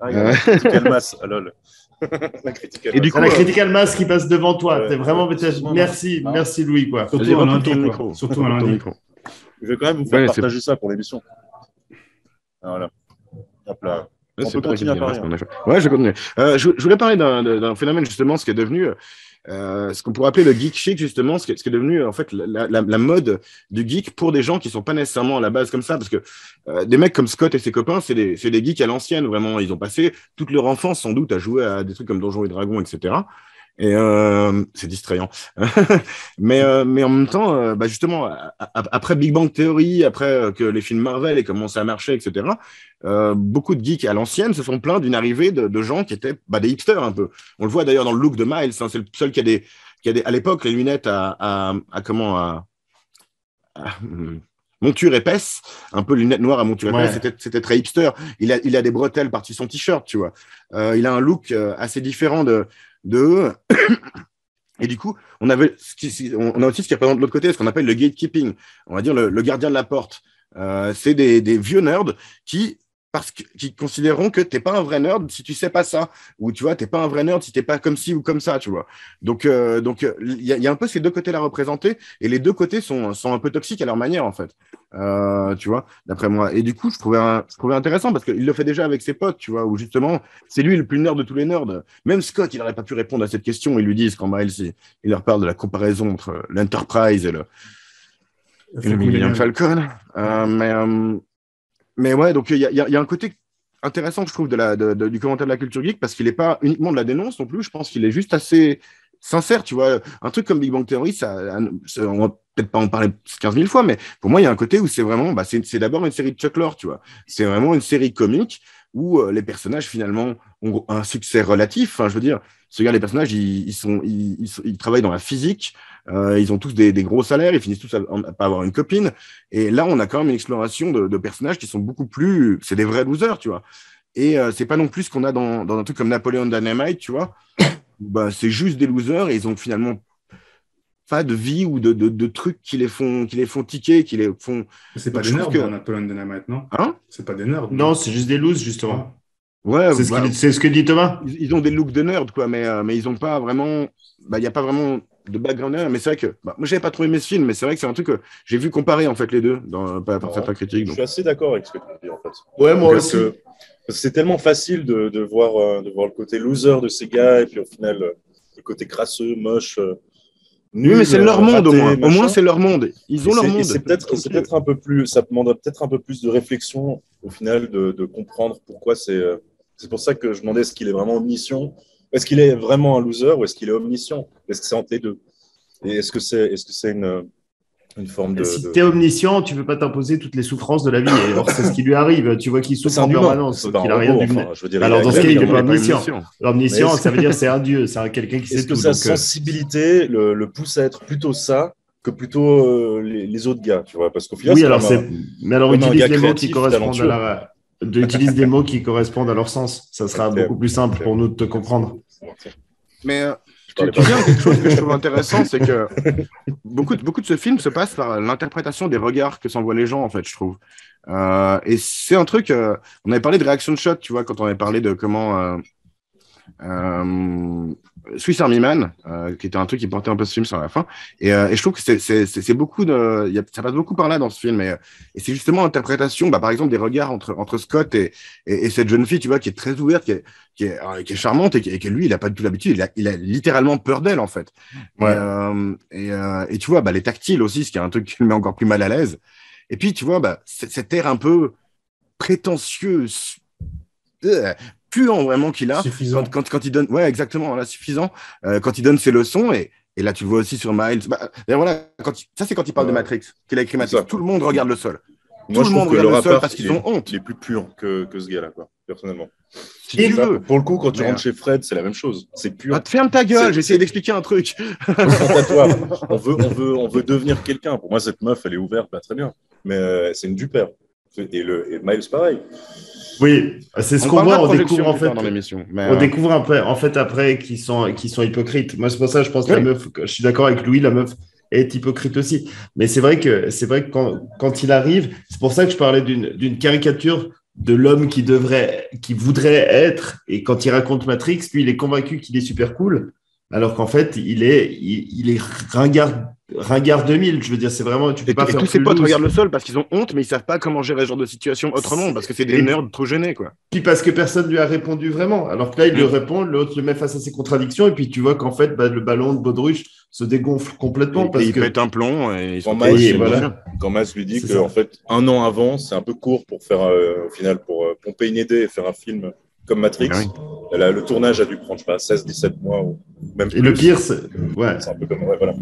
Il y a Critical Mass, lol. La Critical Mass qui passe devant toi. T'es vraiment. Merci Louis, quoi. Surtout un lundi. Je vais quand même vous faire partager ça pour l'émission. Voilà. Hop là. On peut continuer à parler. Ouais, je vais continuer. Je voulais parler d'un phénomène, justement, ce qui est devenu ce qu'on pourrait appeler le geek chic, justement, ce qui est devenu, en fait, la mode du geek pour des gens qui ne sont pas nécessairement à la base comme ça, parce que des mecs comme Scott et ses copains, c'est des geeks à l'ancienne, vraiment. Ils ont passé toute leur enfance, sans doute, à jouer à des trucs comme Donjons et Dragons, etc. Et c'est distrayant. Mais en même temps, justement, après Big Bang Theory, après que les films Marvel aient commencé à marcher, etc., beaucoup de geeks à l'ancienne se sont plaints d'une arrivée de gens qui étaient des hipsters un peu. On le voit d'ailleurs dans le look de Miles, hein, c'est le seul qui a des, à l'époque, les lunettes à monture épaisse, un peu lunettes noires à monture épaisse, c'était très hipster. Il a des bretelles par-dessus son t-shirt, tu vois. Il a un look assez différent de eux. Et du coup, on a aussi ce qui représente l'autre côté, ce qu'on appelle le gatekeeping, on va dire le gardien de la porte. C'est des vieux nerds qui considéreront que t'es pas un vrai nerd si tu sais pas ça, ou tu vois, t'es pas un vrai nerd si t'es pas comme ci ou comme ça, tu vois. Donc il y a un peu ces deux côtés là représentés, et les deux côtés sont un peu toxiques à leur manière en fait, tu vois, d'après moi. Et du coup, je trouvais intéressant parce qu'il le fait déjà avec ses potes, tu vois, où justement c'est lui le plus nerd de tous les nerds. Même Scott, il n'aurait pas pu répondre à cette question. Ils lui disent quand Miles il leur parle de la comparaison entre l'Enterprise et le Millennium Falcon, mais ouais, donc il y a un côté intéressant, je trouve, du commentaire de la culture geek, parce qu'il n'est pas uniquement de la dénonce non plus. Je pense qu'il est juste assez sincère, tu vois. Un truc comme Big Bang Theory, on va peut-être pas en parler 15 000 fois, mais pour moi, il y a un côté où c'est vraiment, c'est d'abord une série de Chuck Lorre, tu vois. C'est vraiment une série comique où les personnages, finalement, ont un succès relatif. Enfin, je veux dire, les personnages, ils travaillent dans la physique, ils ont tous des gros salaires, ils finissent tous à pas avoir une copine. Et là, on a quand même une exploration de personnages qui sont beaucoup plus... C'est des vrais losers, tu vois. Et c'est pas non plus ce qu'on a dans un truc comme Napoleon Dynamite, tu vois. C'est juste des losers et ils ont finalement pas de vie ou de trucs qui les font tiquer, qui les font... C'est pas des nerds dans Napoleon Dynamite, non? Hein? C'est pas des nerds. Non, c'est juste des looses, justement. Ouais, c'est ce que dit Thomas. Ils ont des looks de nerd, quoi, mais ils ont pas vraiment... Il n'y a pas vraiment de background nerd, mais c'est vrai que... moi, j'avais pas trouvé mes films, mais c'est vrai que c'est un truc que j'ai vu comparer, en fait, les deux, par certains critiques. Je suis assez d'accord avec ce que tu dis, en fait. Ouais, moi aussi. Parce que c'est tellement facile de voir le côté loser de ces gars, et puis au final, le côté crasseux, moche... Nul, oui, mais c'est leur monde, raté, au moins. Au moins, c'est leur monde. Ils ont leur monde. C'est peut-être un peu plus... Ça demanderait peut-être un peu plus de réflexion, au final, de comprendre pourquoi c'est... C'est pour ça que je demandais, est-ce qu'il est vraiment omniscient? Est-ce qu'il est vraiment un loser ou est-ce qu'il est omniscient? Est-ce que c'est entre les deux? Et est-ce que c'est une forme de... Si tu es omniscient, tu ne peux pas t'imposer toutes les souffrances de la vie. Et alors, c'est ce qui lui arrive. Tu vois qu'il souffre en permanence. Il a rien du... Alors, dans ce cas, il n'est pas omniscient. L'omniscient, ça veut dire c'est un dieu. C'est quelqu'un qui sait tout. Est-ce que sa sensibilité le pousse à être plutôt ça que plutôt les autres gars, tu vois? Parce qu'au final, oui, alors mais alors utilise les mots qui correspondent utilise des mots qui correspondent à leur sens. Ça sera beaucoup plus simple pour nous de te comprendre. Mais tu viens quelque chose que je trouve intéressant, c'est que beaucoup de ce film se passe par l'interprétation des regards que s'envoient les gens, en fait, je trouve. Et c'est un truc... on avait parlé de reaction shot, tu vois, quand on avait parlé de comment... Swiss Army Man, qui était un truc qui portait un peu ce film sur la fin, et je trouve que c'est beaucoup ça passe beaucoup par là dans ce film, et c'est justement l'interprétation, par exemple, des regards entre Scott et cette jeune fille, tu vois, qui est très ouverte, qui est charmante, et que lui, il a pas du tout l'habitude, il a littéralement peur d'elle, en fait. Ouais. Et tu vois, les tactiles aussi, ce qui est un truc qui le met encore plus mal à l'aise. Et puis, tu vois, cet air un peu prétentieux, puant vraiment qu'il a quand il donne, ouais, exactement, là, suffisant, quand il donne ses leçons, et là tu le vois aussi sur Miles, voilà, ça c'est quand il parle de Matrix, qu'il a écrit Matrix, tout le monde regarde le sol. Moi, tout le monde regarde le sol parce qu'ils ont honte. Il est plus pur que ce gars-là, quoi, personnellement. Si ça, pour le coup, quand tu rentres chez Fred, c'est la même chose. C'est pur. Ferme ta gueule, j'ai essayé d'expliquer un truc. on veut devenir quelqu'un. Pour moi, cette meuf, elle est ouverte, très bien. Mais c'est une dupère. Et Miles, pareil. Oui, c'est ce qu'on voit. On découvre en fait dans l'émission. On découvre après qu'ils sont hypocrites. Moi, c'est pour ça que je pense que la meuf. Je suis d'accord avec Louis, la meuf est hypocrite aussi. Mais c'est vrai que quand il arrive, c'est pour ça que je parlais d'une caricature de l'homme qui voudrait être. Et quand il raconte Matrix, lui, il est convaincu qu'il est super cool, alors qu'en fait, il est ringard 2000, je veux dire, c'est vraiment... Tu peux pas faire tous ses potes regardent le sol parce qu'ils ont honte, mais ils savent pas comment gérer ce genre de situation autrement, parce que c'est des nerds trop gênés, quoi. Puis parce que personne lui a répondu vraiment. Alors que là, il lui répond, l'autre le met face à ses contradictions, et puis tu vois qu'en fait, le ballon de Baudruche se dégonfle complètement. Il pète un plomb, et ils sont quand Mas lui dit qu'en fait, 1 an avant, c'est un peu court pour faire, au final, pour pomper une idée et faire un film comme Matrix. Le tournage a dû prendre, 16-17 mois ou Même Et le plus. pire, c'est ouais. C'est un peu comme voilà.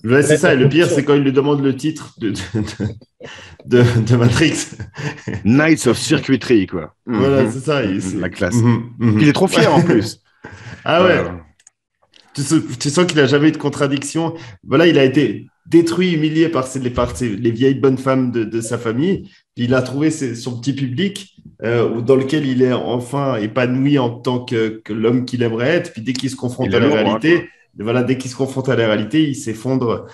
Ouais, c'est ça. Et le pire, c'est quand il lui demande le titre de Matrix. Knights of Circuitry, quoi. Voilà, c'est ça. La classe. Il est trop fier en plus. Ah ouais. Tu sens qu'il n'a jamais eu de contradiction. Voilà, il a été détruit, humilié par les vieilles bonnes femmes de sa famille. Puis il a trouvé son petit public dans lequel il est enfin épanoui en tant que l'homme qu'il aimerait être. Puis dès qu'il se confronte à la réalité, voilà, dès qu'il se confronte à la réalité, il s'effondre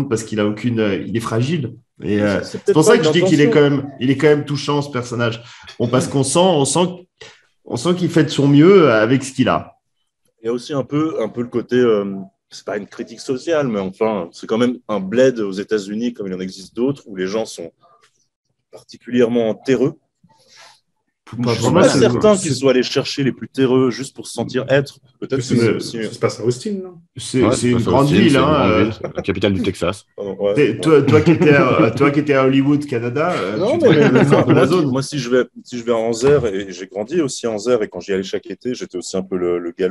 parce qu'il a il est fragile. Et c'est pour ça que je dis qu'il est quand même touchant, ce personnage. Bon, parce qu'on sent qu'il fait de son mieux avec ce qu'il a. Il y a aussi un peu le côté, c'est pas une critique sociale, mais enfin, c'est quand même un bled aux États-Unis, comme il en existe d'autres, où les gens sont particulièrement terreux. Je ne suis pas certain qu'ils soient allés chercher les plus terreux juste pour se sentir être. Peut-être que c'est aussi. Ça se passe à Austin, non? C'est une grande ville, la capitale du Texas. Ouais. Toi qui étais à Hollywood, Canada, non, moi, si je vais à Anzère, et j'ai grandi aussi à Anzère, et quand j'y allais chaque été, j'étais aussi un peu le gars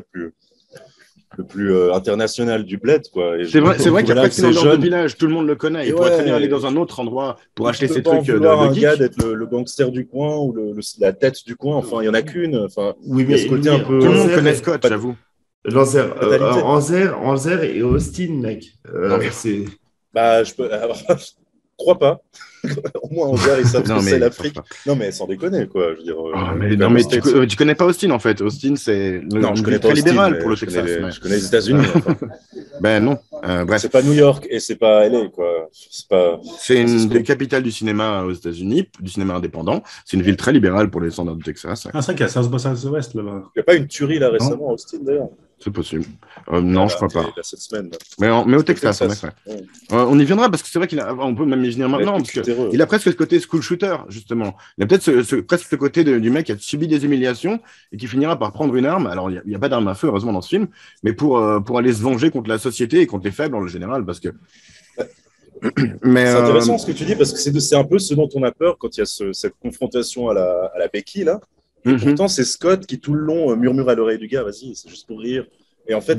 le plus international du bled, quoi. C'est vrai qu'il n'y a pas que dans le village, tout le monde le connaît. Il pourrait très bien aller dans un autre endroit pour acheter ses trucs de un gars d'être le gangster du coin ou la tête du coin. Enfin, il n'y en a qu'une. Enfin, oui, mais ce côté un peu. Tout le monde connaît Scott, j'avoue. Anzère et Austin, mec. C'est. Bah, je crois pas. Au moins, Anzère, ils savent ce que c'est l'Afrique. Non, mais sans déconner, quoi. Je veux dire. Mais tu connais pas Austin, en fait. Austin, c'est très libéral pour le Texas. Je connais les États-Unis. Ben non. Bref. C'est pas New York et c'est pas LA, quoi. C'est une des capitales du cinéma aux États-Unis, du cinéma indépendant. C'est une ville très libérale pour les standards du Texas. Ah, c'est vrai qu'il y a South by Southwest là-bas. Il n'y a pas une tuerie là récemment à Austin, d'ailleurs? C'est possible. Non, je crois pas. Cette semaine. Mais au Texas, en effet. Ouais. On y viendra parce que c'est vrai on peut même y venir maintenant. Parce qu'il a presque ce côté school shooter, justement. Il a peut-être presque ce côté du mec qui a subi des humiliations et qui finira par prendre une arme. Alors, il n'y a pas d'arme à feu, heureusement, dans ce film, mais pour aller se venger contre la société et contre les faibles en général. Parce que. Mais, c'est intéressant ce que tu dis parce que c'est un peu ce dont on a peur quand il y a cette confrontation à la béquille, là. Et pourtant, c'est Scott qui, tout le long, murmure à l'oreille du gars, vas-y, c'est juste pour rire. Et en fait,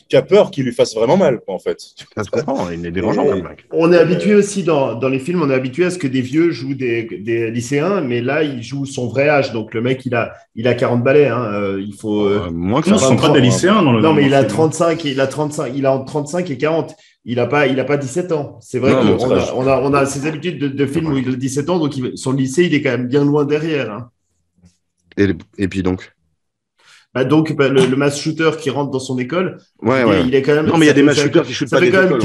tu as peur qu'il lui fasse vraiment mal, quoi, en fait. Ça se comprend, il est dérangeant, comme mec. On est habitué aussi, dans les films, on est habitué à ce que des vieux jouent des lycéens, mais là, il joue son vrai âge. Donc, le mec, il a 40 balais. Hein. Il faut. Moins que ça. Ce ne sont pas des lycéens dans le. Non, mais il a 35, il a entre 35 et 40. Il n'a pas 17 ans. C'est vrai qu'on a ces habitudes de films où il a 17 ans, donc son lycée, il est quand même bien loin derrière. Hein. Et puis donc le mass shooter qui rentre dans son école, il est quand même. Non, mais il y a des mass shooters qui shootent pas des écoles.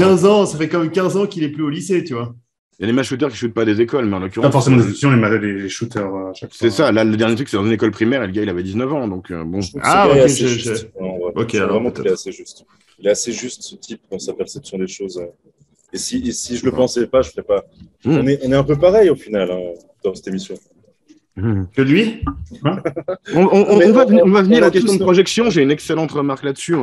Ça fait quand même 15 ans qu'il est plus au lycée, tu vois. Il y a des mass shooters qui shootent pas des écoles, mais en l'occurrence. Pas forcément des institutions, les shooters à chaque fois. C'est ça. Là, le dernier truc, c'est dans une école primaire et le gars, il avait 19 ans, donc bon. Ah, ok. Vraiment, il est assez juste. Il est assez juste, ce type, dans sa perception des choses. Et si je le pensais pas, je ferais pas. On est un peu pareil au final dans cette émission. Que lui. On va venir à la question de projection. J'ai une excellente remarque là-dessus.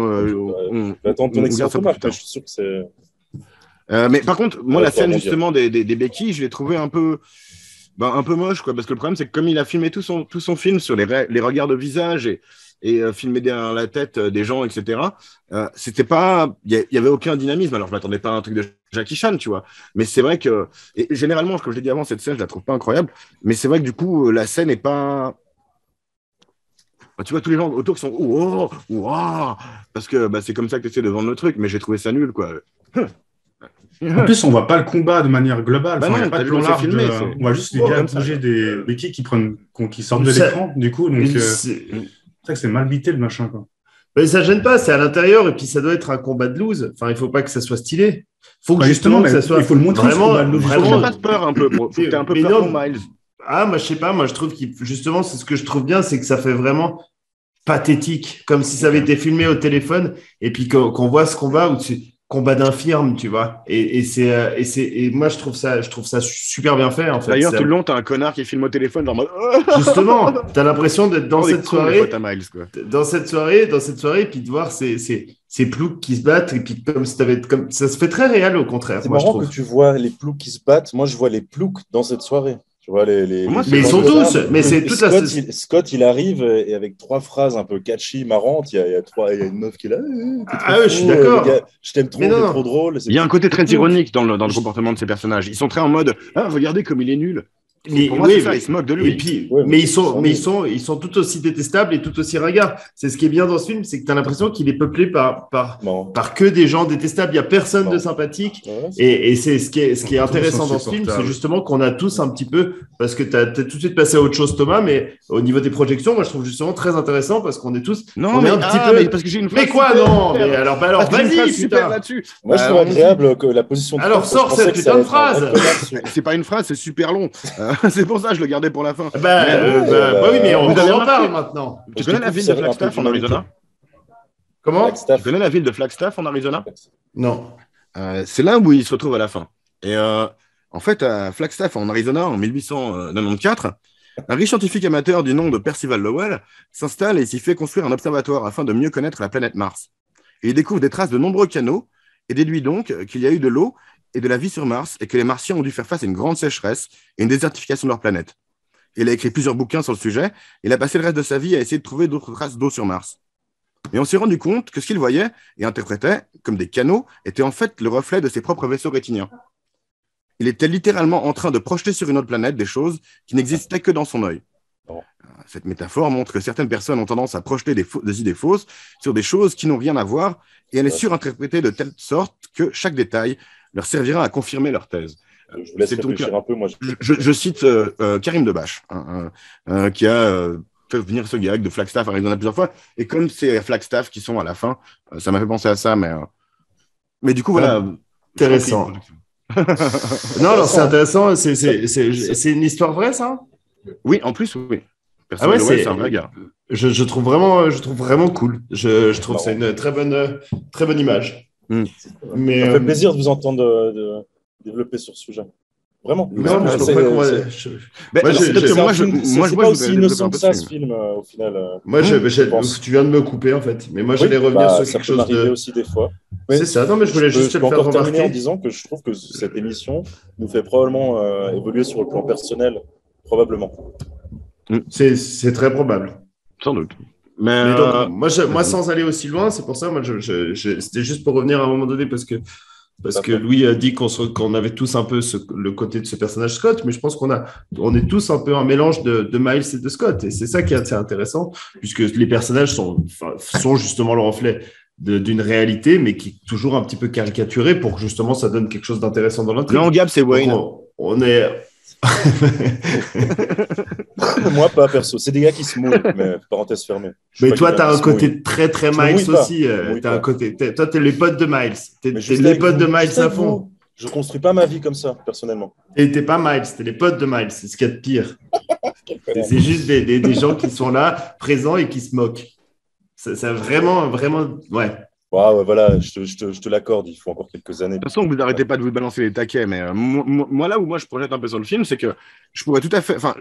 Attends ton excellente remarque. Je suis sûr que c'est. Mais par contre, moi, la scène justement des béquilles, je l'ai trouvée un peu moche, quoi. Parce que le problème, c'est que comme il a filmé tout son film sur les regards de visage et filmer derrière la tête des gens, etc. C'était pas, il y avait aucun dynamisme. Alors je m'attendais pas à un truc de Jackie Chan, tu vois. Mais c'est vrai que, et généralement, comme je l'ai dit avant, cette scène, je la trouve pas incroyable. Mais c'est vrai que du coup, la scène est pas. Tu vois tous les gens autour qui sont parce que c'est comme ça que tu essaies de vendre le truc. Mais j'ai trouvé ça nul, quoi. En plus, on voit pas le combat de manière globale. Non, il n'y a pas de plan large. On voit juste les gars bouger des béquilles qui sortent de l'écran. Du coup, donc. C'est vrai que c'est mal bité le machin, quoi. Mais ça gêne pas, c'est à l'intérieur et puis ça doit être un combat de loose. Enfin, il faut pas que ça soit stylé. Faut que justement que ça soit. Il faut le montrer. Vraiment pas de peur un peu. Faut que t'aies un peu peur pour Miles. Ah, moi je sais pas. Moi je trouve justement c'est ce que je trouve bien, c'est que ça fait vraiment pathétique, comme si ça avait été filmé au téléphone et puis qu'on voit ce combat où combat d'infirme, tu vois. Et moi, je trouve ça super bien fait, en fait. D'ailleurs, tout le long, t'as un connard qui filme au téléphone, genre mode... Justement, t'as l'impression d'être dans cette soirée, dans cette soirée, et puis de voir ces ploucs qui se battent, et puis comme ça se fait très réel, au contraire. C'est marrant que tu vois les ploucs qui se battent. Moi, je vois les ploucs dans cette soirée. Tu vois, les Moi, Mais ils sont tous, mais c'est toute la. Scott, il arrive et avec 3 phrases un peu catchy, marrantes. Il y a une meuf qui est là. Ah ouais, je suis d'accord. Les gars, je t'aime trop, Mais t'es non. trop drôle. Il y a un côté très ironique dans le comportement de ces personnages. Ils sont très en mode regardez comme il est nul. Mais, Pour moi, c'est ça, ils se moquent de lui. Et puis, Ouais, mais ils sont tout aussi détestables et tout aussi ringards. C'est ce qui est bien dans ce film, c'est que tu as l'impression qu'il est peuplé par que des gens détestables. Il n'y a personne de sympathique. Ouais, Et c'est ce qui est intéressant dans ce film, c'est justement qu'on a tous un petit peu, parce que tu as tout de suite passé à autre chose, Thomas, mais au niveau des projections, moi je trouve justement très intéressant parce qu'on est tous. Non, on mais est un petit peu. mais parce que j'ai une phrase Mais quoi, super. non mais alors vas-y, super putain. là-dessus. Moi, je trouve agréable que la position de Alors, Scott, sors je pensais cette que ça putain de allait être un phrase. vrai connard. C'est pas une phrase, c'est super long. C'est pour ça que je le gardais pour la fin. Oui, mais on Vous avez en remarqué- parle maintenant. Tu connais la ville de Flagstaff en Arizona? Comment? Flagstaff. Tu connais la ville de Flagstaff en Arizona? Non. C'est là où il se retrouve à la fin. Et en fait, à Flagstaff, en Arizona, en 1894, un riche scientifique amateur du nom de Percival Lowell s'installe et s'y fait construire un observatoire afin de mieux connaître la planète Mars. Et il découvre des traces de nombreux canaux et déduit donc qu'il y a eu de l'eau et de la vie sur Mars et que les Martiens ont dû faire face à une grande sécheresse et une désertification de leur planète. Il a écrit plusieurs bouquins sur le sujet et il a passé le reste de sa vie à essayer de trouver d'autres traces d'eau sur Mars. Et on s'est rendu compte que ce qu'il voyait et interprétait comme des canaux était en fait le reflet de ses propres vaisseaux rétiniens. Il était littéralement en train de projeter sur une autre planète des choses qui n'existaient que dans son œil. Cette métaphore montre que certaines personnes ont tendance à projeter des idées fausses sur des choses qui n'ont rien à voir et elle est surinterprétée de telle sorte que chaque détail leur servira à confirmer leur thèse. Je vous laisse réfléchir un peu. Moi, je cite Karim Debache, qui a fait venir ce gag de Flagstaff à Arizona plusieurs fois. Et comme c'est Flagstaff qui sont à la fin, ça m'a fait penser à ça. Mais du coup, voilà. Intéressant. Non, c'est intéressant. C'est une histoire vraie, ça? Oui, en plus, oui. Ah ouais, c'est un vrai gars. Je trouve vraiment cool. Je trouve que c'est une très bonne image. Mais, ça fait plaisir de vous entendre de développer sur ce sujet. Vraiment. Non, je c'est pas aussi innocent que ça, ce film, au final. Moi, tu viens de me couper, en fait. Mais moi, j'allais revenir sur quelque chose de... aussi des fois. C'est ça. Non, mais je voulais juste te le faire encore terminer remarquer. en disant que je trouve que cette émission nous fait probablement évoluer sur le plan personnel, probablement. C'est très probable. Sans doute. Mais donc, moi, sans aller aussi loin, c'est pour ça, moi, c'était juste pour revenir à un moment donné, parce que Louis a dit qu'on avait tous un peu le côté de ce personnage Scott, mais je pense qu'on est tous un peu un mélange de Miles et de Scott. Et c'est ça qui est assez intéressant, puisque les personnages sont justement le reflet d'une réalité, mais qui est toujours un petit peu caricaturée pour que justement ça donne quelque chose d'intéressant dans l'intrigue. Non, Gab, c'est Wayne. On est... Moi, pas perso. C'est des gars qui se mouillent, mais parenthèse fermée. Mais toi, tu as un côté très, très Miles aussi. Toi, tu es les potes de Miles. Tu es les potes de Miles à fond. Je construis pas ma vie comme ça, personnellement. Et t'es pas Miles, t'es les potes de Miles. C'est ce qu'il y a de pire. C'est juste des gens qui sont là, présents et qui se moquent. C'est vraiment, ouais. Ouais, voilà, je te l'accorde, il faut encore quelques années. De toute façon, vous n'arrêtez pas de vous balancer les taquets, mais moi, là où moi je projette un peu sur le film, c'est que je pourrais tout à fait. Enfin,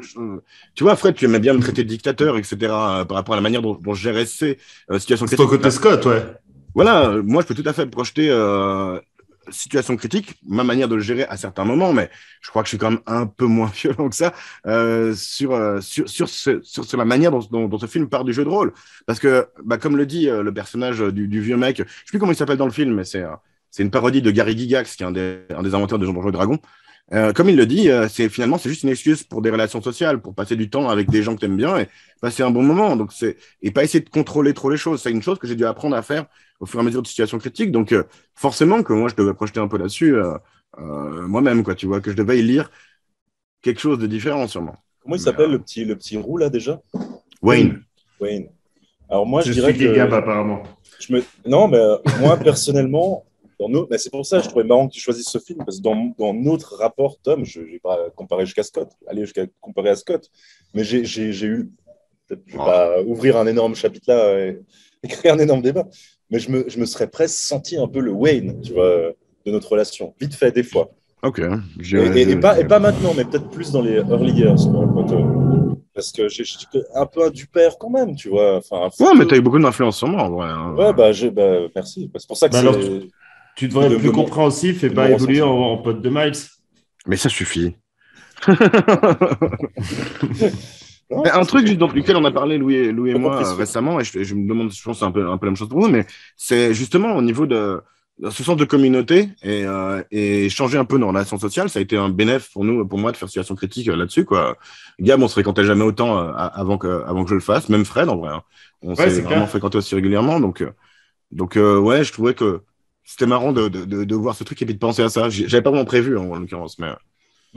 tu vois, Fred, tu aimais bien me traiter de dictateur, etc., par rapport à la manière dont je gérais ces situations critiques. C'est ton côté Scott, ouais. Voilà, moi, je peux tout à fait projeter situation critique, ma manière de le gérer à certains moments, mais je crois que je suis quand même un peu moins violent que ça sur la manière dont ce film part du jeu de rôle. Parce que, comme le dit le personnage du vieux mec, je ne sais plus comment il s'appelle dans le film, mais c'est une parodie de Gary Gygax, qui est un des inventeurs de Donjons et Dragons. Comme il le dit, c'est juste une excuse pour des relations sociales, pour passer du temps avec des gens que tu aimes bien et passer un bon moment. Donc et pas essayer de contrôler trop les choses. C'est une chose que j'ai dû apprendre à faire au fur et à mesure de situations critiques. Donc, forcément que moi, je devais projeter un peu là-dessus moi-même, quoi. Tu vois, que je devais y lire quelque chose de différent, sûrement. Comment il s'appelle le petit roux, là, déjà? Wayne. Alors, moi, je dirais que... Gab, apparemment. Non, mais moi, personnellement... Mais c'est pour ça que je trouvais marrant que tu choisisses ce film, parce que dans notre rapport, Tom, je ne vais pas comparer jusqu'à Scott, aller jusqu'à comparer à Scott, mais j'ai eu, peut-être je ne vais pas ouvrir un énorme chapitre là et créer un énorme débat, mais je me serais presque senti un peu le Wayne, tu vois, de notre relation, vite fait des fois. Ok. Et pas maintenant, mais peut-être plus dans les early years, parce que j'ai un peu du père quand même, tu vois. Enfin, ouais, mais tu as eu beaucoup d'influence sur moi, en vrai. Ouais, merci. C'est pour ça que alors, tu devrais être plus compréhensif et pas évoluer en pote de Miles. Mais ça suffit. Mais un truc juste dans lequel on a parlé, Louis et Pas moi, compris, récemment, et je me demande, je pense que c'est un peu la même chose pour vous, mais c'est justement au niveau de ce sens de communauté et changer un peu nos relations sociales. Ça a été un bénéfice pour nous, pour moi, de faire situation critique là-dessus, quoi. Gab, on se fréquentait jamais autant avant que je le fasse, même Fred, en vrai, hein. On Ouais, s'est c'est vraiment clair. fréquenté aussi régulièrement, donc ouais, je trouvais que c'était marrant de voir ce truc et puis de penser à ça. J'avais pas vraiment prévu, en l'occurrence, mais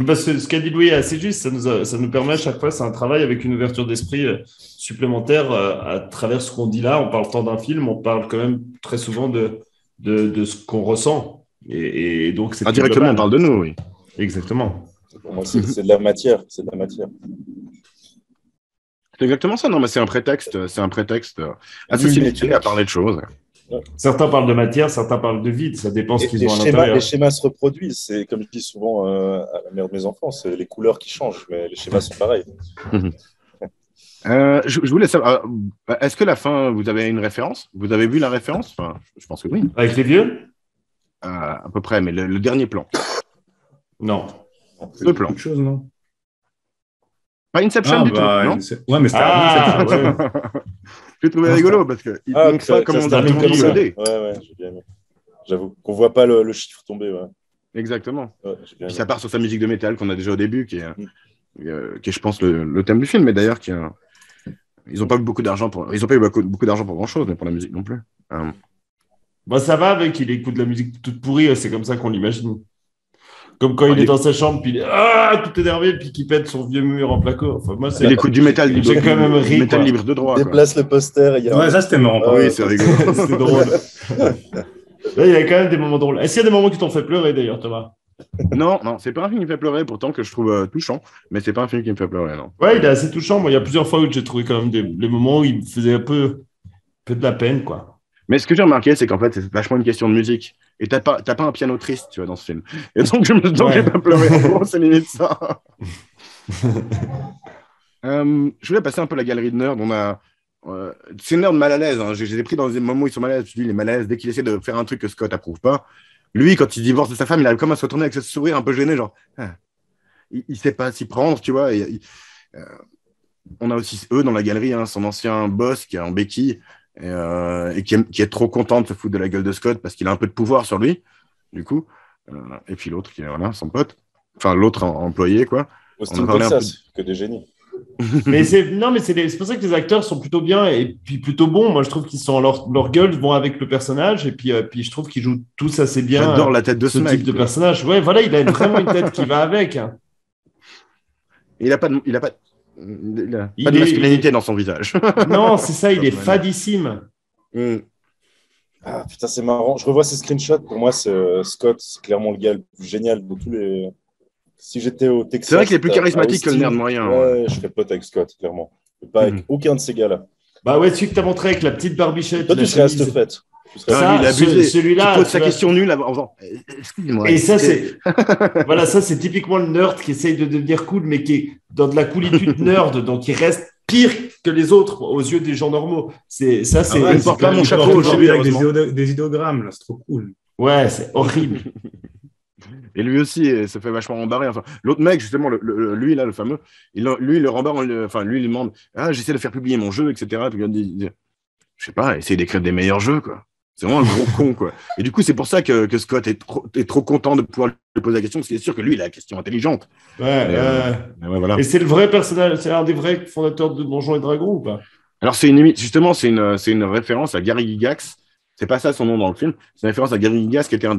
Parce que ce qu'a dit Louis est assez juste, ça nous permet à chaque fois, c'est un travail avec une ouverture d'esprit supplémentaire à travers ce qu'on dit là. On parle tant d'un film, on parle quand même très souvent de ce qu'on ressent. Et donc, c'est plus indirectement, on global. parle de nous, oui. Exactement. Pour moi, c'est de la matière. C'est de la matière. C'est exactement ça, non, mais c'est un prétexte à Oui, socialiser, à parler de choses. Certains parlent de matière, certains parlent de vide. Ça dépend ce Et qu'ils ont à l'intérieur. les schémas se reproduisent. C'est comme je dis souvent à la mère de mes enfants, c'est les couleurs qui changent, mais les schémas sont pareils. Je voulais savoir, est-ce que la fin, vous avez une référence? Vous avez vu la référence? Enfin, je pense que oui, Avec les vieux? à peu près, mais le dernier plan. Non. Le plan. Quelque chose, non? Pas Inception Ah, du tout, bah, non? ouais, mais c'était Ah, avant Inception. ouais. J'ai trouvé Ah, rigolo parce qu'il ne Ah, montre pas comment ça on se a termine tout comme mis ça. au dé. Ouais, j'ai bien aimé. J'avoue qu'on voit pas le chiffre tomber. Ouais. Exactement. Ouais, j'ai bien Puis aimé. ça part sur sa musique de métal qu'on a déjà au début, qui est, je pense, le thème du film, mais d'ailleurs, ils n'ont pas eu beaucoup d'argent ils ont pas eu beaucoup d'argent pour grand-chose, mais pour la musique non plus. Bah, ça va avec, il écoute de la musique toute pourrie, c'est comme ça qu'on l'imagine. Comme quand il il est dans sa chambre, puis il est tout énervé, puis qu'il pète son vieux mur en placo. Enfin, moi, Il écoute du métal libre, j'ai quand même ri, du métal quoi. libre de droit. Quoi. Déplace le poster. Et il y a Ouais, ça, c'était marrant. Ah, Oui, c'est rigolo. C'était drôle. Là, il y a quand même des moments drôles. Est-ce qu'il y a des moments qui t'ont fait pleurer, d'ailleurs, Thomas? Non, c'est pas un film qui me fait pleurer, pourtant que je trouve touchant, mais c'est pas un film qui me fait pleurer, non. Ouais, il est assez touchant. Moi, il y a plusieurs fois où j'ai trouvé quand même les moments où il me faisait un peu de la peine, quoi. Mais ce que j'ai remarqué, c'est qu'en fait, c'est vachement une question de musique. Et t'as pas un piano triste, tu vois, dans ce film. Et donc, j'ai pas pleuré. En gros, c'est limite ça. Je voulais passer un peu la galerie de nerds. C'est nerd mal à l'aise. Hein. Je les ai pris dans des moments où ils sont mal à l'aise. Je dis, il est mal à l'aise dès qu'il essaie de faire un truc que Scott approuve pas. Lui, quand il divorce de sa femme, il arrive comme à se retourner avec ce sourire un peu gêné, genre, il sait pas s'y prendre, tu vois. On a aussi eux dans la galerie, hein, son ancien boss qui est en béquille et qui est trop content de se foutre de la gueule de Scott parce qu'il a un peu de pouvoir sur lui, du coup. Et puis l'autre qui est voilà, son pote, enfin l'autre employé, quoi. Austin, Texas, que des génies. Mais c'est pour ça que les acteurs sont plutôt bien et puis plutôt bons. Moi, je trouve qu'ils sont leur gueule vont avec le personnage et puis je trouve qu'ils jouent tous assez bien. J'adore la tête de ce mec, type de quoi. personnage. Ouais, voilà, il a vraiment une tête qui va avec. Il a pas de masculinité dans son visage. Non, c'est ça, il est fadissime. Ah putain, c'est marrant. Je revois ces screenshots. Pour moi, Scott, c'est clairement le gars le plus génial de tous les. Si j'étais au Texas. C'est vrai qu'il est plus charismatique que le nerd moyen. Ouais, je serais pote avec Scott, clairement. Pas avec aucun de ces gars-là. Bah ouais, celui que t'as montré avec la petite barbichette. Toi, tu serais à cette fête. Ça, il a abusé. Celui-là. Il pose sa question nulle en faisant excusez-moi. Et ça, voilà, ça, c'est typiquement le nerd qui essaye de devenir cool, mais qui est dans de la coolitude nerd, donc il reste pire que les autres aux yeux des gens normaux. C'est. Je ne porte pas mon chapeau aujourd'hui avec des idéogrammes, là, c'est trop cool. Ouais, c'est horrible. Et lui aussi se fait vachement rembarrer. Enfin, l'autre mec, justement, lui, là, le fameux, il le rembarre, enfin, lui, il demande j'essaie de faire publier mon jeu, etc. Puis il dit je sais pas, essayer d'écrire des meilleurs jeux, quoi. C'est vraiment un gros con, quoi. Et du coup, c'est pour ça que Scott est trop content de pouvoir lui poser la question, parce qu'il est sûr que lui, il a la question intelligente. Ouais, voilà. Et c'est le vrai personnage, c'est un des vrais fondateurs de Donjons et Dragons ou pas? Alors, c'est une référence à Gary Gygax. C'est pas ça son nom dans le film. C'est une référence à Gary Gygax, qui était un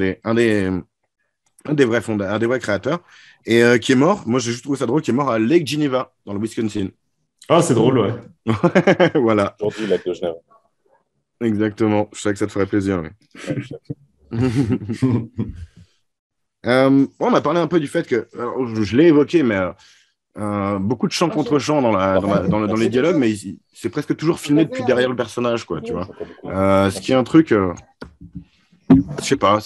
des vrais créateurs, et qui est mort. Moi, j'ai juste trouvé ça drôle, qui est mort à Lake Geneva, dans le Wisconsin. Ah, c'est drôle, ouais. Voilà. Aujourd'hui, lac de Genève. Exactement. Je sais que ça te ferait plaisir. On a parlé un peu du fait que, alors, je l'ai évoqué, mais beaucoup de chants contre chants dans les dialogues, mais c'est presque toujours filmé depuis derrière le personnage, quoi, tu vois. Ce qui est un truc. Je sais pas.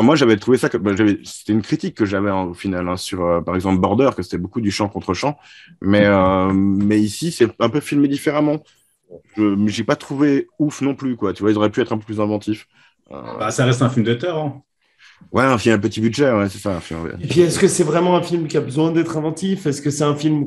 Moi, j'avais trouvé ça c'était une critique que j'avais au final hein, sur, par exemple, Border, que c'était beaucoup du chant contre chant, mais ici, c'est un peu filmé différemment. J'ai pas trouvé ouf non plus, quoi. Tu vois, ils auraient pu être un peu plus inventifs. Ça reste un film d'auteur. Hein. Ouais, un film à petit budget, ouais, c'est ça. Un film... Et puis, est-ce que c'est vraiment un film qui a besoin d'être inventif? Est-ce que c'est un film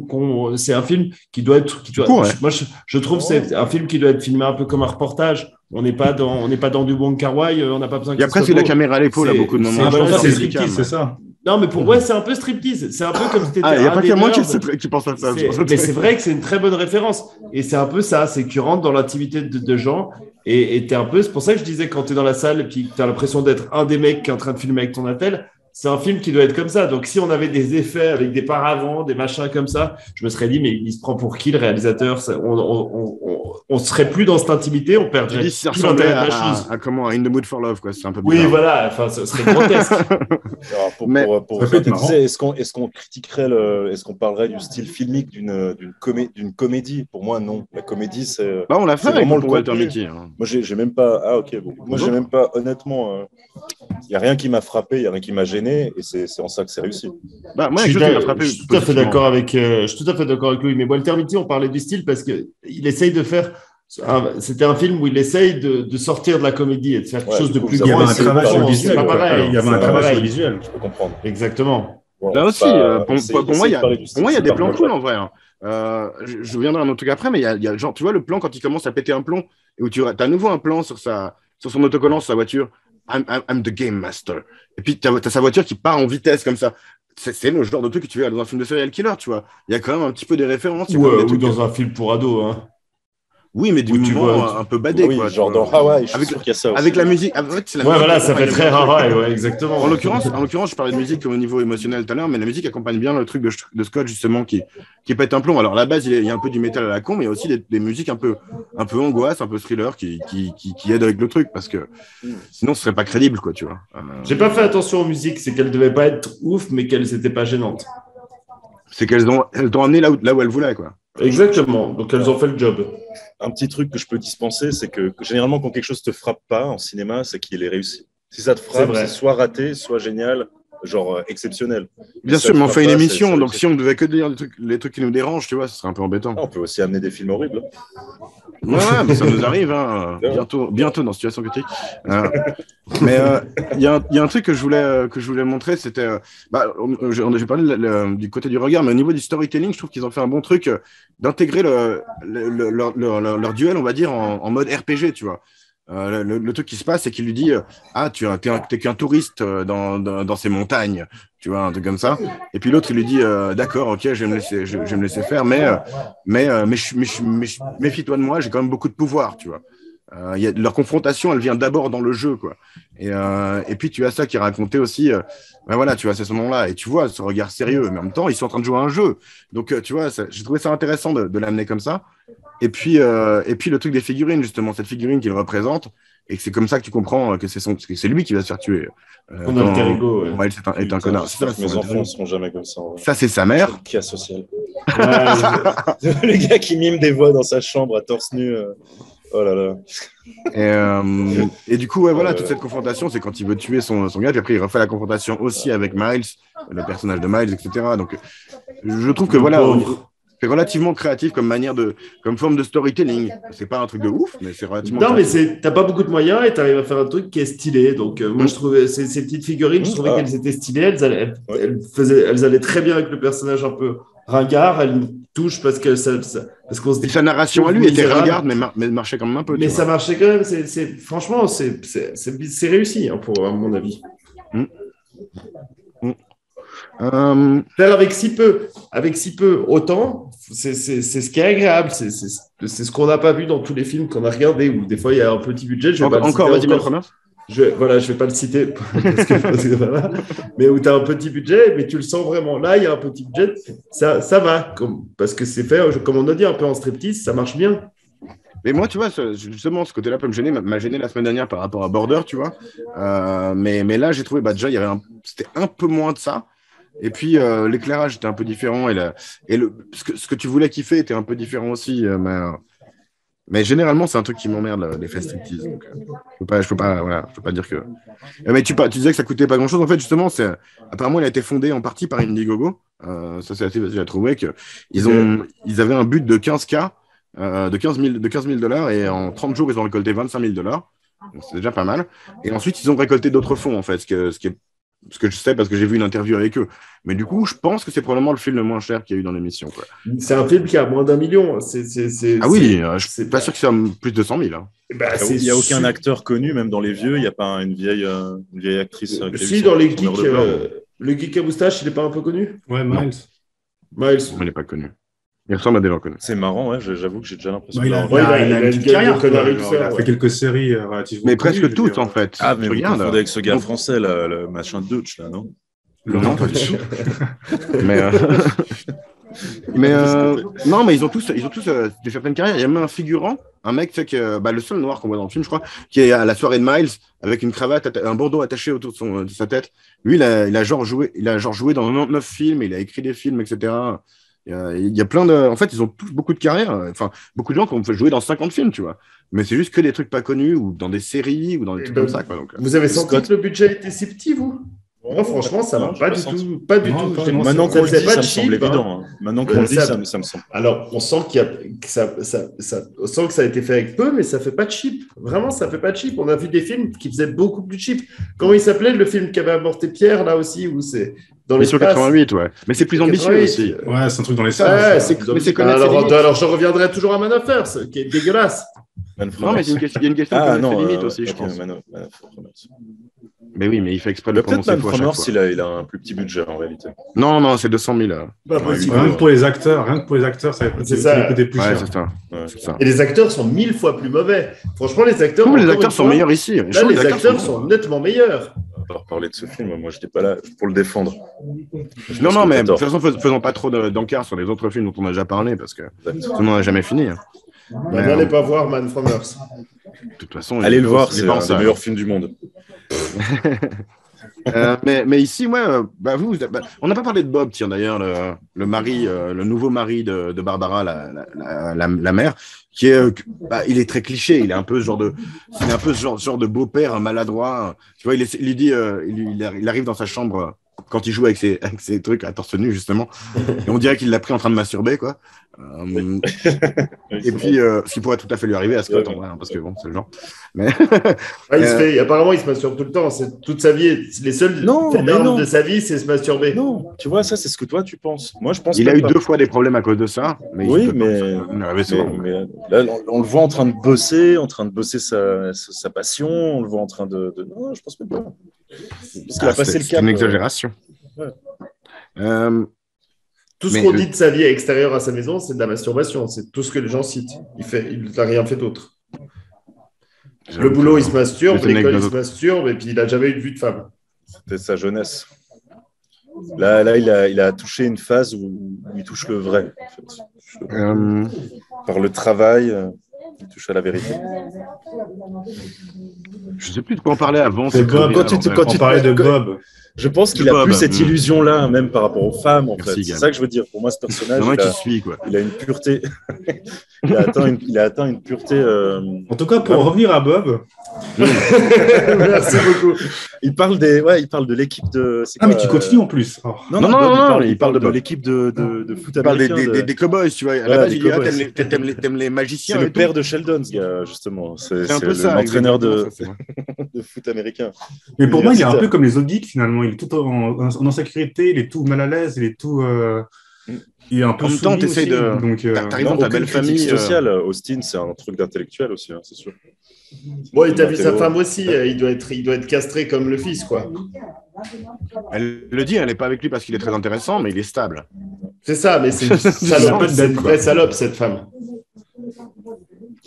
c'est un film qui doit être, court, ouais. moi, je trouve que c'est un film qui doit être filmé un peu comme un reportage. On n'est pas dans du Wong Kar-wai, on n'a pas besoin. Il y a presque la caméra à l'épaule à beaucoup de moments. C'est striptease, c'est ça. Non, mais pour moi, c'est un peu striptease. C'est un peu comme si t'étais il n'y a pas qu'à moi qui pense à ça. Mais c'est vrai que c'est une très bonne référence. Et c'est un peu ça, c'est que tu rentres dans l'intimité de gens et t'es un peu. C'est pour ça que je disais, quand tu es dans la salle et puis que tu as l'impression d'être un des mecs qui est en train de filmer avec ton attel, c'est un film qui doit être comme ça. Donc, si on avait des effets avec des paravents, des machins comme ça, je me serais dit, mais il se prend pour qui le réalisateur? On serait plus dans cette intimité, on perdrait ça tout l'intérêt de la ressemblait chose. à comment, In the Mood for Love, quoi. C'est un peu Oui, bizarre. voilà, enfin, ce serait grotesque. Alors, pour ça peut être marrant. synthétiser, est-ce qu'on critiquerait est-ce qu'on parlerait du style filmique d'une comédie? Pour moi, non. La comédie, c'est. Bah, on l'a fait c'est avec vraiment le Walter contenu. Mitty. Hein. Moi, j'ai même pas. Ah, ok. Bon. Moi, j'ai même pas. Honnêtement, il y a rien qui m'a frappé, il y a rien qui m'a gêné, et c'est en ça que c'est réussi. Bah, moi, Je quelque chose qui m'a frappé. suis tout à fait d'accord avec lui. Mais Walter Mitty, on parlait du style parce que il essaye de faire. C'était un film où il essaye de sortir de la comédie et de faire quelque chose de plus il y grand. avait un travail sur le C'est pas pareil. Il y avait un travail sur le visuel. Je peux comprendre. Exactement. Bon, Là aussi, pour moi, il y a des plans cool cool en vrai. Hein. Je viendrai à un autre truc après, mais il y a genre, tu vois, le plan quand il commence à péter un plomb et où tu as à nouveau un plan sur son autocollant, sur sa voiture. I'm the game master. Et puis, tu as sa voiture qui part en vitesse comme ça. C'est le genre de truc que tu verras dans un film de serial killer, tu vois. Il y a quand même un petit peu des références. Ou dans un film pour ados. Hein. Oui, mais du moment un peu badé. Oui, quoi, genre dans Hawaï, je suis sûr qu'il y a ça aussi. Avec la musique. C'est la musique voilà, ça fait très Hawaï, ouais, exactement. En l'occurrence, je parlais de musique au niveau émotionnel tout à l'heure, mais la musique accompagne bien le truc de Scott, justement, qui pète un plomb. Alors, à la base, il y a un peu du métal à la con, mais il y a aussi des musiques un peu angoisse, un peu thriller qui aident avec le truc, parce que sinon, ce serait pas crédible, quoi, tu vois. J'ai pas fait attention aux musiques, c'est qu'elles devaient pas être ouf, mais qu'elles n'étaient pas gênantes. C'est qu'elles t'ont amené là où elles voulaient, quoi. Exactement, donc elles ont fait le job. Un petit truc que je peux dispenser, c'est que généralement, quand quelque chose te frappe pas en cinéma, c'est qu'il est réussi. Si ça te frappe, c'est soit raté, soit génial, genre exceptionnel. Bien sûr, mais on fait une émission, donc si on devait que dire les trucs qui nous dérangent, tu vois, ce serait un peu embêtant. On peut aussi amener des films horribles. Ouais, mais ça nous arrive, hein, bientôt dans Situation critique. Mais il y a un truc que je voulais montrer, c'était, j'ai parlé du côté du regard, mais au niveau du storytelling, je trouve qu'ils ont fait un bon truc d'intégrer leur duel, on va dire, en mode RPG, tu vois. Le truc qui se passe, c'est qu'il lui dit t'es qu'un touriste dans ces montagnes, tu vois, un truc comme ça. Et puis l'autre, il lui dit d'accord, ok, je vais me laisser faire, mais méfie-toi de moi, j'ai quand même beaucoup de pouvoir, tu vois. Leur confrontation, elle vient d'abord dans le jeu, quoi. Et puis tu as ça qui est raconté aussi. Voilà, tu vois, c'est ce moment-là, et tu vois ce regard sérieux, mais en même temps, ils sont en train de jouer à un jeu. Donc, tu vois, j'ai trouvé ça intéressant de l'amener comme ça. Et puis le truc des figurines, justement, cette figurine qu'il représente, et que c'est comme ça que tu comprends que c'est lui qui va se faire tuer. On a le Terrigo. Ouais, est un connard. Mes enfants ne seront jamais comme ça. Ça, c'est sa mère. Qui asocial. Le gars qui mime des voix dans sa chambre à torse nu. Oh là là. Et du coup, voilà, toute cette confrontation, c'est quand il veut tuer son gars, puis après il refait la confrontation aussi avec Miles, le personnage de Miles, etc. Donc, je trouve que voilà, c'est relativement créatif comme forme de storytelling. C'est pas un truc de ouf, mais c'est relativement. Non, créatif. Mais t'as pas beaucoup de moyens et t'arrives à faire un truc qui est stylé. Donc, moi, je trouvais ces petites figurines, je trouvais qu'elles étaient stylées. Elles allaient très bien avec le personnage un peu ringard. Elles nous touchent parce qu'on se dit. Et sa narration à lui était ringarde, mais marchait quand même un peu. Mais ça marchait quand même. Franchement, c'est réussi, hein, à mon avis. Faire avec si peu, autant, c'est ce qui est agréable. C'est ce qu'on n'a pas vu dans tous les films qu'on a regardés, où des fois il y a un petit budget. Vas-y, je vais pas le citer, parce que voilà, mais où tu as un petit budget, mais tu le sens vraiment. Là, il y a un petit budget, ça va, parce que c'est fait, comme on a dit, un peu en striptease, ça marche bien. Mais moi, tu vois, justement, ce côté-là m'a gêné la semaine dernière par rapport à Border, tu vois. Mais là, j'ai trouvé, déjà, c'était un peu moins de ça. Et puis, l'éclairage était un peu différent. Ce que tu voulais kiffer était un peu différent aussi. Mais généralement, c'est un truc qui m'emmerde, l'effet striptease. Donc, je peux pas dire que. Mais tu disais que ça coûtait pas grand-chose. En fait, justement, apparemment, il a été fondé en partie par Indiegogo. Ça, c'est assez facile à trouver. Ils avaient un but de 15K. De 15 000 $, et en 30 jours, ils ont récolté 25 000 $. Donc, c'est déjà pas mal. Et ensuite, ils ont récolté d'autres fonds, en fait, ce que je sais parce que j'ai vu une interview avec eux. Mais du coup, je pense que c'est probablement le film le moins cher qu'il y a eu dans l'émission, quoi. C'est un film qui a moins $1 million. Ah oui, je suis pas sûr que c'est plus de 100 000. Hein. Bah, Il n'y a aucun acteur connu, même dans les vieux. Il n'y a pas une vieille actrice. Si, dans les geeks, le geek à moustache, il n'est pas un peu connu? Ouais, Miles. Miles. Il n'est pas connu. Il ressemble à des gens connus. C'est marrant, ouais, j'avoue que j'ai déjà l'impression. Il a une petite carrière. Il a fait quelques séries relativement. Mais presque toutes, en fait. Ah, mais regarde. vous confondez avec ce gars français, là, le machin Deutsch, là, non? Non, pas du tout. Non, mais ils ont tous des certaines carrières. Il y a même un figurant, un mec, le seul noir qu'on voit dans le film, je crois, qui est à la soirée de Miles avec une cravate, un bandeau attaché autour de sa tête. Lui, il a genre joué dans 99 films, il a écrit des films, etc. Il y a plein de. En fait, ils ont tous beaucoup de carrières. Enfin, beaucoup de gens qui ont fait jouer dans 50 films, tu vois. Mais c'est juste que des trucs pas connus ou dans des séries ou dans des trucs comme ça, quoi. Donc, vous avez senti que le budget était si petit, vous? Moi, franchement, ça va pas du tout. Pas du tout. Maintenant qu'on le dit, ça me semble évident. Maintenant qu'on le dit, ça me semble. Alors, on sent on sent que ça a été fait avec peu, mais ça fait pas cheap. Vraiment, ça fait pas cheap. On a vu des films qui faisaient beaucoup plus cheap. Comment il s'appelait le film qui avait aborté Pierre, là aussi, où c'est dans les sur 88, ouais. Mais c'est plus ambitieux aussi. Ouais, c'est un truc dans les salles. Alors, je reviendrai toujours à Man of Earth, qui est dégueulasse. Non, mais il y a une question de limite aussi, je pense. Mais oui, mais il fait exprès de le prononcer fois à chaque fois. Il a un plus petit budget en réalité. Non, c'est 200 000. Rien que pour les acteurs, ça va coûter plus cher. C'est ça. Et les acteurs sont 1000 fois plus mauvais. Franchement, les acteurs sont meilleurs ici. Là, les acteurs sont nettement meilleurs. On va reparler de ce film. Moi, je n'étais pas là pour le défendre. Non, mais de toute façon, faisons pas trop d'encart sur les autres films dont on a déjà parlé parce que sinon on n'a jamais fini. N'allez pas voir Man from Earth. De toute façon, allez le voir, c'est un des meilleurs films du monde. mais ici, on n'a pas parlé de Bob, tiens d'ailleurs, le nouveau mari de Barbara, la mère, qui est, il est très cliché. Il est un peu ce genre de beau-père maladroit. Tu vois, il dit, il arrive dans sa chambre quand il joue avec ses trucs à torse nu justement, et on dirait qu'il l'a pris en train de masturber, quoi. Et puis, ce qui pourrait tout à fait lui arriver à Scott, en vrai, parce que bon, c'est le genre. Mais apparemment, il se masturbe tout le temps. C'est toute sa vie. Les seuls normes de sa vie, c'est se masturber. Non, tu vois, ça, c'est ce que toi tu penses. Moi, je pense. Il a eu 2 fois des problèmes à cause de ça. Mais mais là, on le voit en train de bosser sa passion. On le voit en train de. Non, je pense pas. Parce qu'il a passé le cap. C'est une exagération. Ouais. Tout ce qu'on dit de sa vie extérieure à sa maison, c'est de la masturbation. C'est tout ce que les gens citent. Il n'a rien fait d'autre. Le boulot, il se masturbe, l'école, il se masturbe, et puis il n'a jamais eu de vue de femme. C'était sa jeunesse. Là, il a touché une phase où il touche le vrai. En fait. Par le travail, il touche à la vérité. Je ne sais plus de quoi on parlait avant. Quand tu parlais de Bob. Je pense qu'il a plus cette illusion-là, même par rapport aux femmes, en fait. C'est ça que je veux dire. Pour moi, ce personnage, il a une pureté. il a atteint une pureté. En tout cas, pour revenir à Bob. Merci beaucoup. Il parle de l'équipe de. Mais tu continues en plus. Oh. Non, il parle de l'équipe de foot américain. Il parle des cowboys, tu vois. À la base, il dit t'aimes les magiciens. C'est le père de Sheldon, ce gars, justement. C'est l'entraîneur de foot américain. Mais pour moi, il est un peu comme les autres geeks, finalement. Il est tout en insécurité, il est tout mal à l'aise, il est tout. Il est un peu en même temps, tu essaies de. Donc, t'arrives dans ta belle famille sociale. Austin, c'est un truc d'intellectuel aussi, c'est sûr. Bon, et t'as vu sa femme aussi, il doit être castré comme le fils, quoi. Elle le dit, elle n'est pas avec lui parce qu'il est très intéressant, mais il est stable. C'est ça, mais c'est une salope, c'est une vraie salope, cette femme.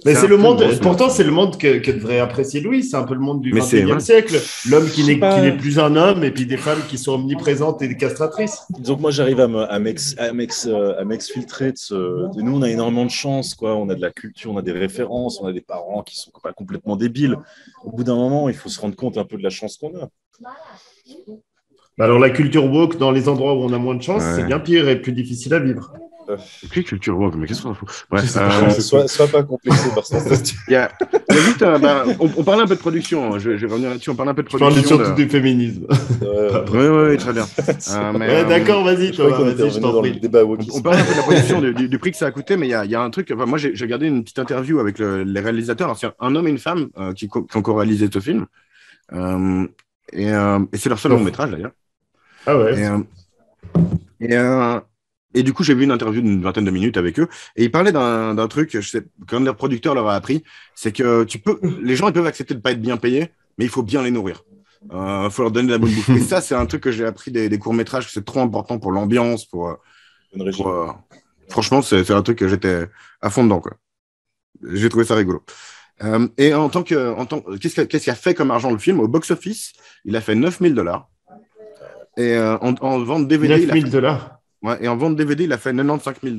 Mais c'est le monde, pourtant c'est le monde que devrait apprécier Louis, c'est un peu le monde du XXIe siècle, l'homme qui n'est plus un homme et puis des femmes qui sont omniprésentes et castratrices. Donc moi j'arrive à m'exfiltrer de nous, on a énormément de chance, quoi. On a de la culture, on a des références, on a des parents qui sont pas complètement débiles. Au bout d'un moment, il faut se rendre compte un peu de la chance qu'on a. Alors la culture woke dans les endroits où on a moins de chance, c'est bien pire et plus difficile à vivre. Quelle culture woke, mais qu'est-ce qu'on fout? Je Bref, sais pas. Sois pas complexé par son statut. il y a juste, on parlait un peu de production. Je vais revenir là-dessus. On parlait un peu de Je parlais production. surtout du féminisme. Oui, très bien. Ouais, d'accord, vas-y, Je crois Thomas, qu'on était vas-y, je revenu t'en dans le prie. débat wokisme. On parlait un peu de la production, du prix que ça a coûté, mais il y a un truc. Enfin, moi, j'ai regardé une petite interview avec les réalisateurs. Alors, c'est un homme et une femme qui ont co-réalisé ce film. Et c'est leur seul long métrage d'ailleurs. Ah ouais. Et, et du coup, j'ai vu une interview d'une vingtaine de minutes avec eux. Et ils parlaient d'un truc, je sais, qu'un de leurs producteurs leur a appris, c'est que les gens ils peuvent accepter de ne pas être bien payés, mais il faut bien les nourrir. Il faut leur donner de la bonne bouffe. Et ça, c'est un truc que j'ai appris des courts-métrages, que c'est trop important pour l'ambiance, Une régie. franchement, c'est un truc que j'étais à fond dedans, quoi. J'ai trouvé ça rigolo. Et qu'est-ce qu'il a fait comme argent le film? Au box-office, il a fait $9 000. Et en vente DVD, 9 000 $. Ouais, et en vente DVD, il a fait $95 000.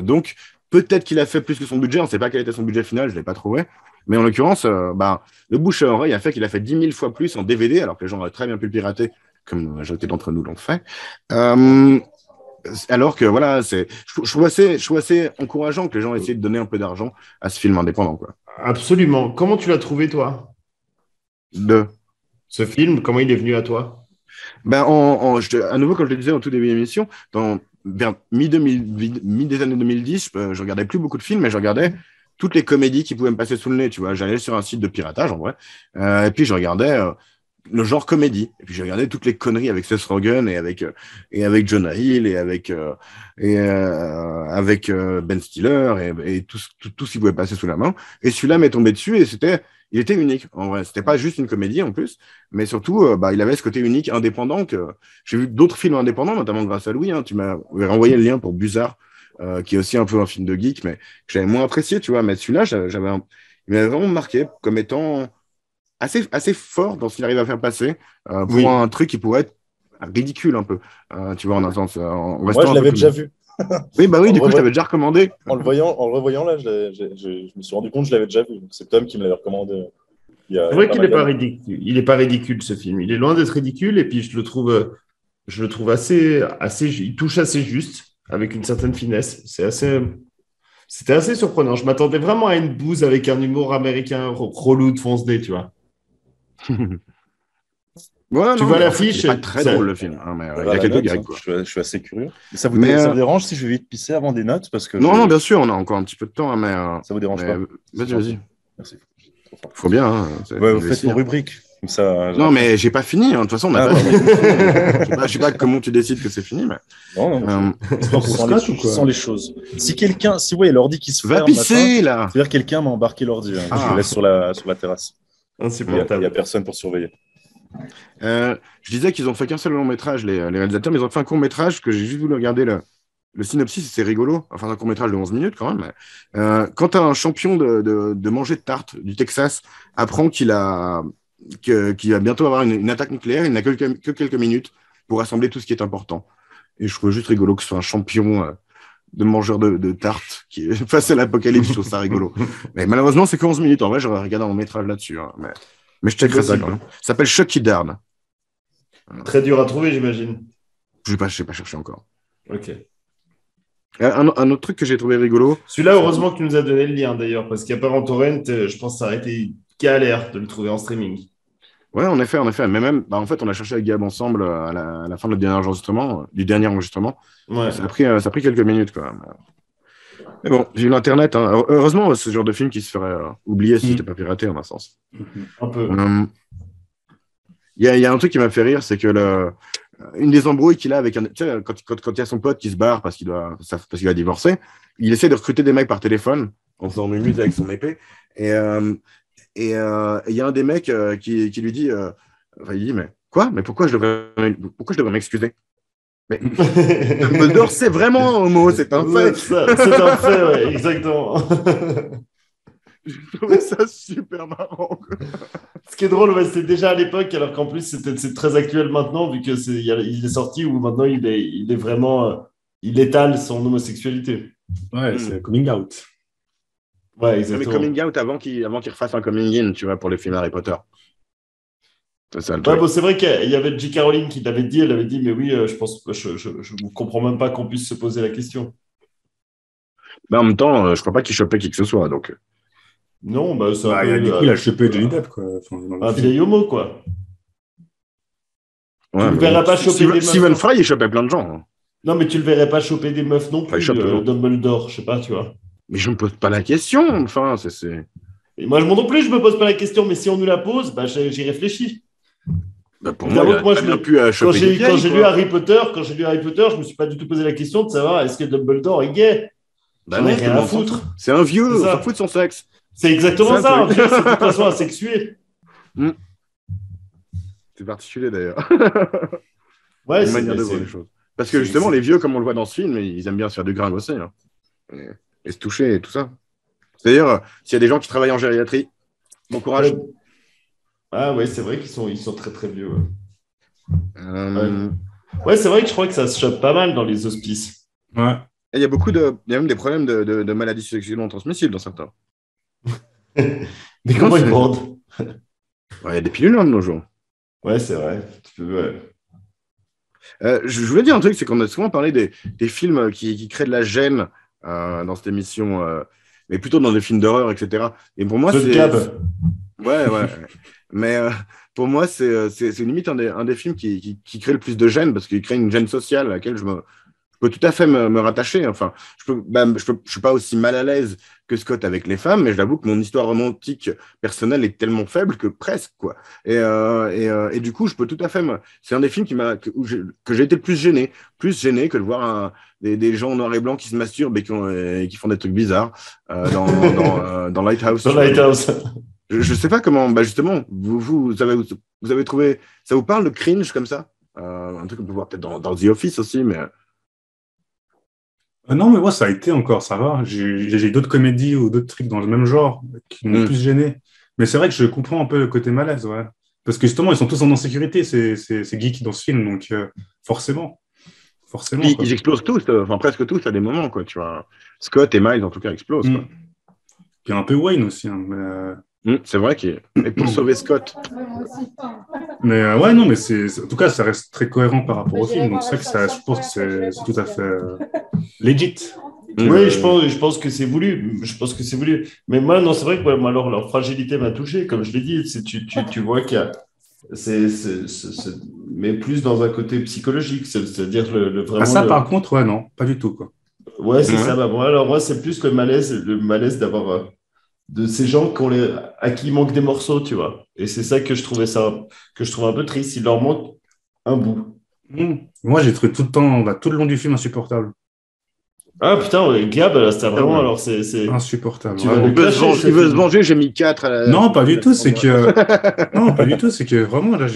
Donc, peut-être qu'il a fait plus que son budget. On ne sait pas quel était son budget final, je ne l'ai pas trouvé. Mais en l'occurrence, le bouche à oreille a fait qu'il a fait 10 000 fois plus en DVD, alors que les gens auraient très bien pu le pirater, comme la majorité d'entre nous l'ont fait. Alors que voilà, je trouve assez encourageant que les gens essaient de donner un peu d'argent à ce film indépendant, quoi. Absolument. Comment tu l'as trouvé, toi? Ce film, comment il est venu à toi? À nouveau, comme je le disais au tout début de l'émission, vers mi des années 2010, je regardais plus beaucoup de films, mais je regardais toutes les comédies qui pouvaient me passer sous le nez. Tu vois, j'allais sur un site de piratage, en vrai, et puis je regardais le genre comédie. Et puis je regardais toutes les conneries avec Seth Rogen et avec Jonah Hill avec Ben Stiller et tout ce qui pouvait passer sous la main. Et celui-là m'est tombé dessus et il était unique. En vrai, c'était pas juste une comédie en plus, mais surtout, il avait ce côté unique, indépendant que j'ai vu d'autres films indépendants, notamment grâce à Louis. Hein, tu m'as renvoyé le lien pour Buzzard, qui est aussi un peu un film de geek, mais que j'avais moins apprécié, tu vois. Mais celui-là, il m'avait vraiment marqué comme étant assez fort dans ce qu'il arrive à faire passer pour Oui. un truc qui pourrait être ridicule un peu, tu vois, en un sens. Moi, je l'avais déjà vu. Oui, du coup, je t'avais déjà recommandé. En le revoyant là, je me suis rendu compte que je l'avais déjà vu. C'est Tom qui me l'avait recommandé. C'est vrai qu'il n'est pas ridicule. Il n'est pas ridicule, ce film. Il est loin d'être ridicule, et puis je le trouve assez, il touche assez juste, avec une certaine finesse. C'était assez surprenant. Je m'attendais vraiment à une bouse avec un humour américain relou de fonce-dé, tu vois. Ouais, Tu non, vois mais en fait, l'affiche, il est pas très drôle le film, hein, mais il y a quelques gags, quoi. Je suis assez curieux. Ça vous dérange si je vais vite pisser avant des notes parce que Non, bien sûr, on a encore un petit peu de temps, hein, mais ça vous dérange pas? Vas-y. Merci. Faut bien. Hein, vous faites vos rubriques. Comme ça, non, mais j'ai pas fini. Hein. De toute façon, on n'a pas fini. Je sais pas comment tu décides que c'est fini, mais. Non. Sans les choses. Si vous voyez l'ordi qui se va ferme, pisser là. C'est-à-dire quelqu'un m'a embarqué l'ordi. Hein. Je le laisse sur la terrasse. Insupportable. Il n'y a personne pour surveiller. Je disais qu'ils ont fait qu'un seul long métrage, les réalisateurs, mais ils ont fait un court métrage que j'ai juste voulu regarder le synopsis, c'est rigolo. Enfin, un court métrage de 11 minutes quand même. Mais, quand un champion de manger de tarte du Texas apprend qu'il va bientôt avoir une attaque nucléaire, il n'a que quelques minutes pour rassembler tout ce qui est important. Et je trouve juste rigolo que ce soit un champion de mangeur de tarte qui est face à l'apocalypse. Je trouve ça rigolo. Mais malheureusement, c'est que 11 minutes. En vrai, j'aurais regardé un long métrage là-dessus. Hein, mais je checkerai ça quand même. Ça s'appelle Chucky Darn. Très dur à trouver, j'imagine. Je n'ai pas cherché encore. Ok. Un autre truc que j'ai trouvé rigolo. Celui-là, heureusement que tu nous as donné le lien d'ailleurs, parce qu'il n'y a pas en torrent, je pense que ça aurait été galère de le trouver en streaming. Ouais, en effet. Mais même, en fait, on a cherché avec Gab ensemble à la fin de du dernier enregistrement. Ouais. Ça a pris quelques minutes quand même. Mais bon, j'ai eu l'Internet. Hein. Heureusement, c'est ce genre de film qui se ferait oublier si c'était pas piraté, en un sens. Un peu. Il y a un truc qui m'a fait rire, c'est que une des embrouilles qu'il a avec tu sais, quand il y a son pote qui se barre parce qu'il a divorcé, il essaie de recruter des mecs par téléphone en faisant une muse avec son épée. Et il y a un des mecs qui lui dit, il dit, mais quoi? Mais pourquoi je devrais m'excuser? Mais Dumbledore, c'est vraiment un mot, c'est un fait. C'est un fait, ouais, exactement. Je trouvais ça super marrant. Ce qui est drôle, c'est déjà à l'époque, alors qu'en plus c'est très actuel maintenant, vu il est sorti où maintenant il est vraiment, il étale son homosexualité. Ouais, c'est coming out. Ouais, exactement. Mais coming out avant qu'il refasse un coming in, tu vois, pour les films Harry Potter. C'est ça le Ouais, truc. bon, c'est vrai qu'il y avait J. Caroline qui l'avait dit. Elle avait dit, mais oui, je ne comprends même pas qu'on puisse se poser la question. Mais en même temps, je crois pas qu'il chopait qui que ce soit. Donc, Non, bah, c'est un Bah, peu du coup, il a chopé Johnny Depp, quoi. Enfin, dans le un film. vieil homo, quoi. Tu ouais, le mais verras bon. pas choper des meufs. Steven Fry, il chopait plein de gens, hein. Non, mais tu le verrais pas choper des meufs non Enfin, il plus, chope toujours. Dumbledore, je sais pas, tu vois. Mais je me pose pas la question. Enfin, c'est... Et moi, non plus, je me pose pas la question, mais si on nous la pose, bah, j'y réfléchis. Bah, pour moi, il Évidemment a que moi, très bien pu quand choper des j'ai vieilles, lu quoi. Harry Potter, je me suis pas du tout posé la question de savoir est-ce que Dumbledore est gay. Bah J'en ai non, tout rien le à monde s'en foutre. fout. C'est un vieux, C'est on ça. s'en fout de son sexe. C'est exactement C'est ça, un un truc. vieux, c'est de toute façon asexué. C'est particulier d'ailleurs. Ouais, Une manière de voir les choses. Parce que c'est- justement, c'est- les vieux, comme on le voit dans ce film, ils aiment bien se faire du grain aussi, hein. Et se toucher et tout ça. C'est-à-dire, s'il y a des gens qui travaillent en gériatrie, bon courage. Ah ouais, c'est vrai ils sont très très vieux. Ouais, Euh, ouais, c'est vrai que je crois que ça se chope pas mal dans les hospices. Ouais. Il y a il y a même des problèmes de maladies sexuellement transmissibles dans certains. Mais comment ils vendent? Ouais, il y a des pilules hein, de nos jours. Ouais, c'est vrai. Ouais. Je voulais dire un truc, c'est qu'on a souvent parlé des films qui créent de la gêne dans cette émission, mais plutôt dans des films d'horreur, etc. Et pour moi, The c'est... Gab. Ouais. Mais pour moi, c'est limite un des films qui crée le plus de gêne, parce qu'il crée une gêne sociale à laquelle je peux tout à fait me rattacher. Enfin, je suis pas aussi mal à l'aise que Scott avec les femmes, mais j'avoue que mon histoire romantique personnelle est tellement faible que presque, quoi. Et du coup, je peux tout à fait c'est un des films que j'ai été le plus gêné que de voir des gens en noir et blanc qui se masturbent et qui font des trucs bizarres dans Lighthouse. Dans Lighthouse. Je sais pas comment, bah justement, vous avez trouvé, ça vous parle de cringe comme ça? Un truc qu'on peut voir peut-être dans The Office aussi, mais... Non, mais moi, ça a été encore, ça va. J'ai d'autres comédies ou d'autres trucs dans le même genre qui m'ont plus gêné. Mais c'est vrai que je comprends un peu le côté malaise, ouais. Parce que justement, ils sont tous en insécurité, ces geeks dans ce film, donc forcément. Forcément, quoi. Ils explosent tous, enfin presque tous à des moments, quoi, tu vois. Scott et Miles, en tout cas, explosent, quoi. Puis un peu Wayne aussi, hein, c'est vrai qu'il est pour sauver Scott. Mais ouais, non, mais en tout cas, ça reste très cohérent par rapport au film. Donc c'est vrai que je pense que c'est tout à fait legit. Oui, je pense que c'est voulu. Je pense que c'est voulu. Mais moi, non, c'est vrai que ouais, moi, alors, leur fragilité m'a touché, comme je l'ai dit. Tu vois qu'il y a. Mais plus dans un côté psychologique, c'est-à-dire vraiment. Ah, ça, par contre, ouais, non, pas du tout, quoi. Ouais, c'est ça. Bah, moi, c'est plus le malaise d'avoir. De ces gens à qui il manque des morceaux, tu vois. Et c'est ça que je trouve un peu triste. Il leur manque un bout. Moi, j'ai trouvé tout le temps, tout le long du film, insupportable. Ah putain, ouais, Gab, là, c'était vraiment. Alors, c'est insupportable. Tu vas le Il veut se venger, j'ai mis 4 à la... Non, pas du tout. C'est que. Non, pas du tout. C'est que vraiment, là,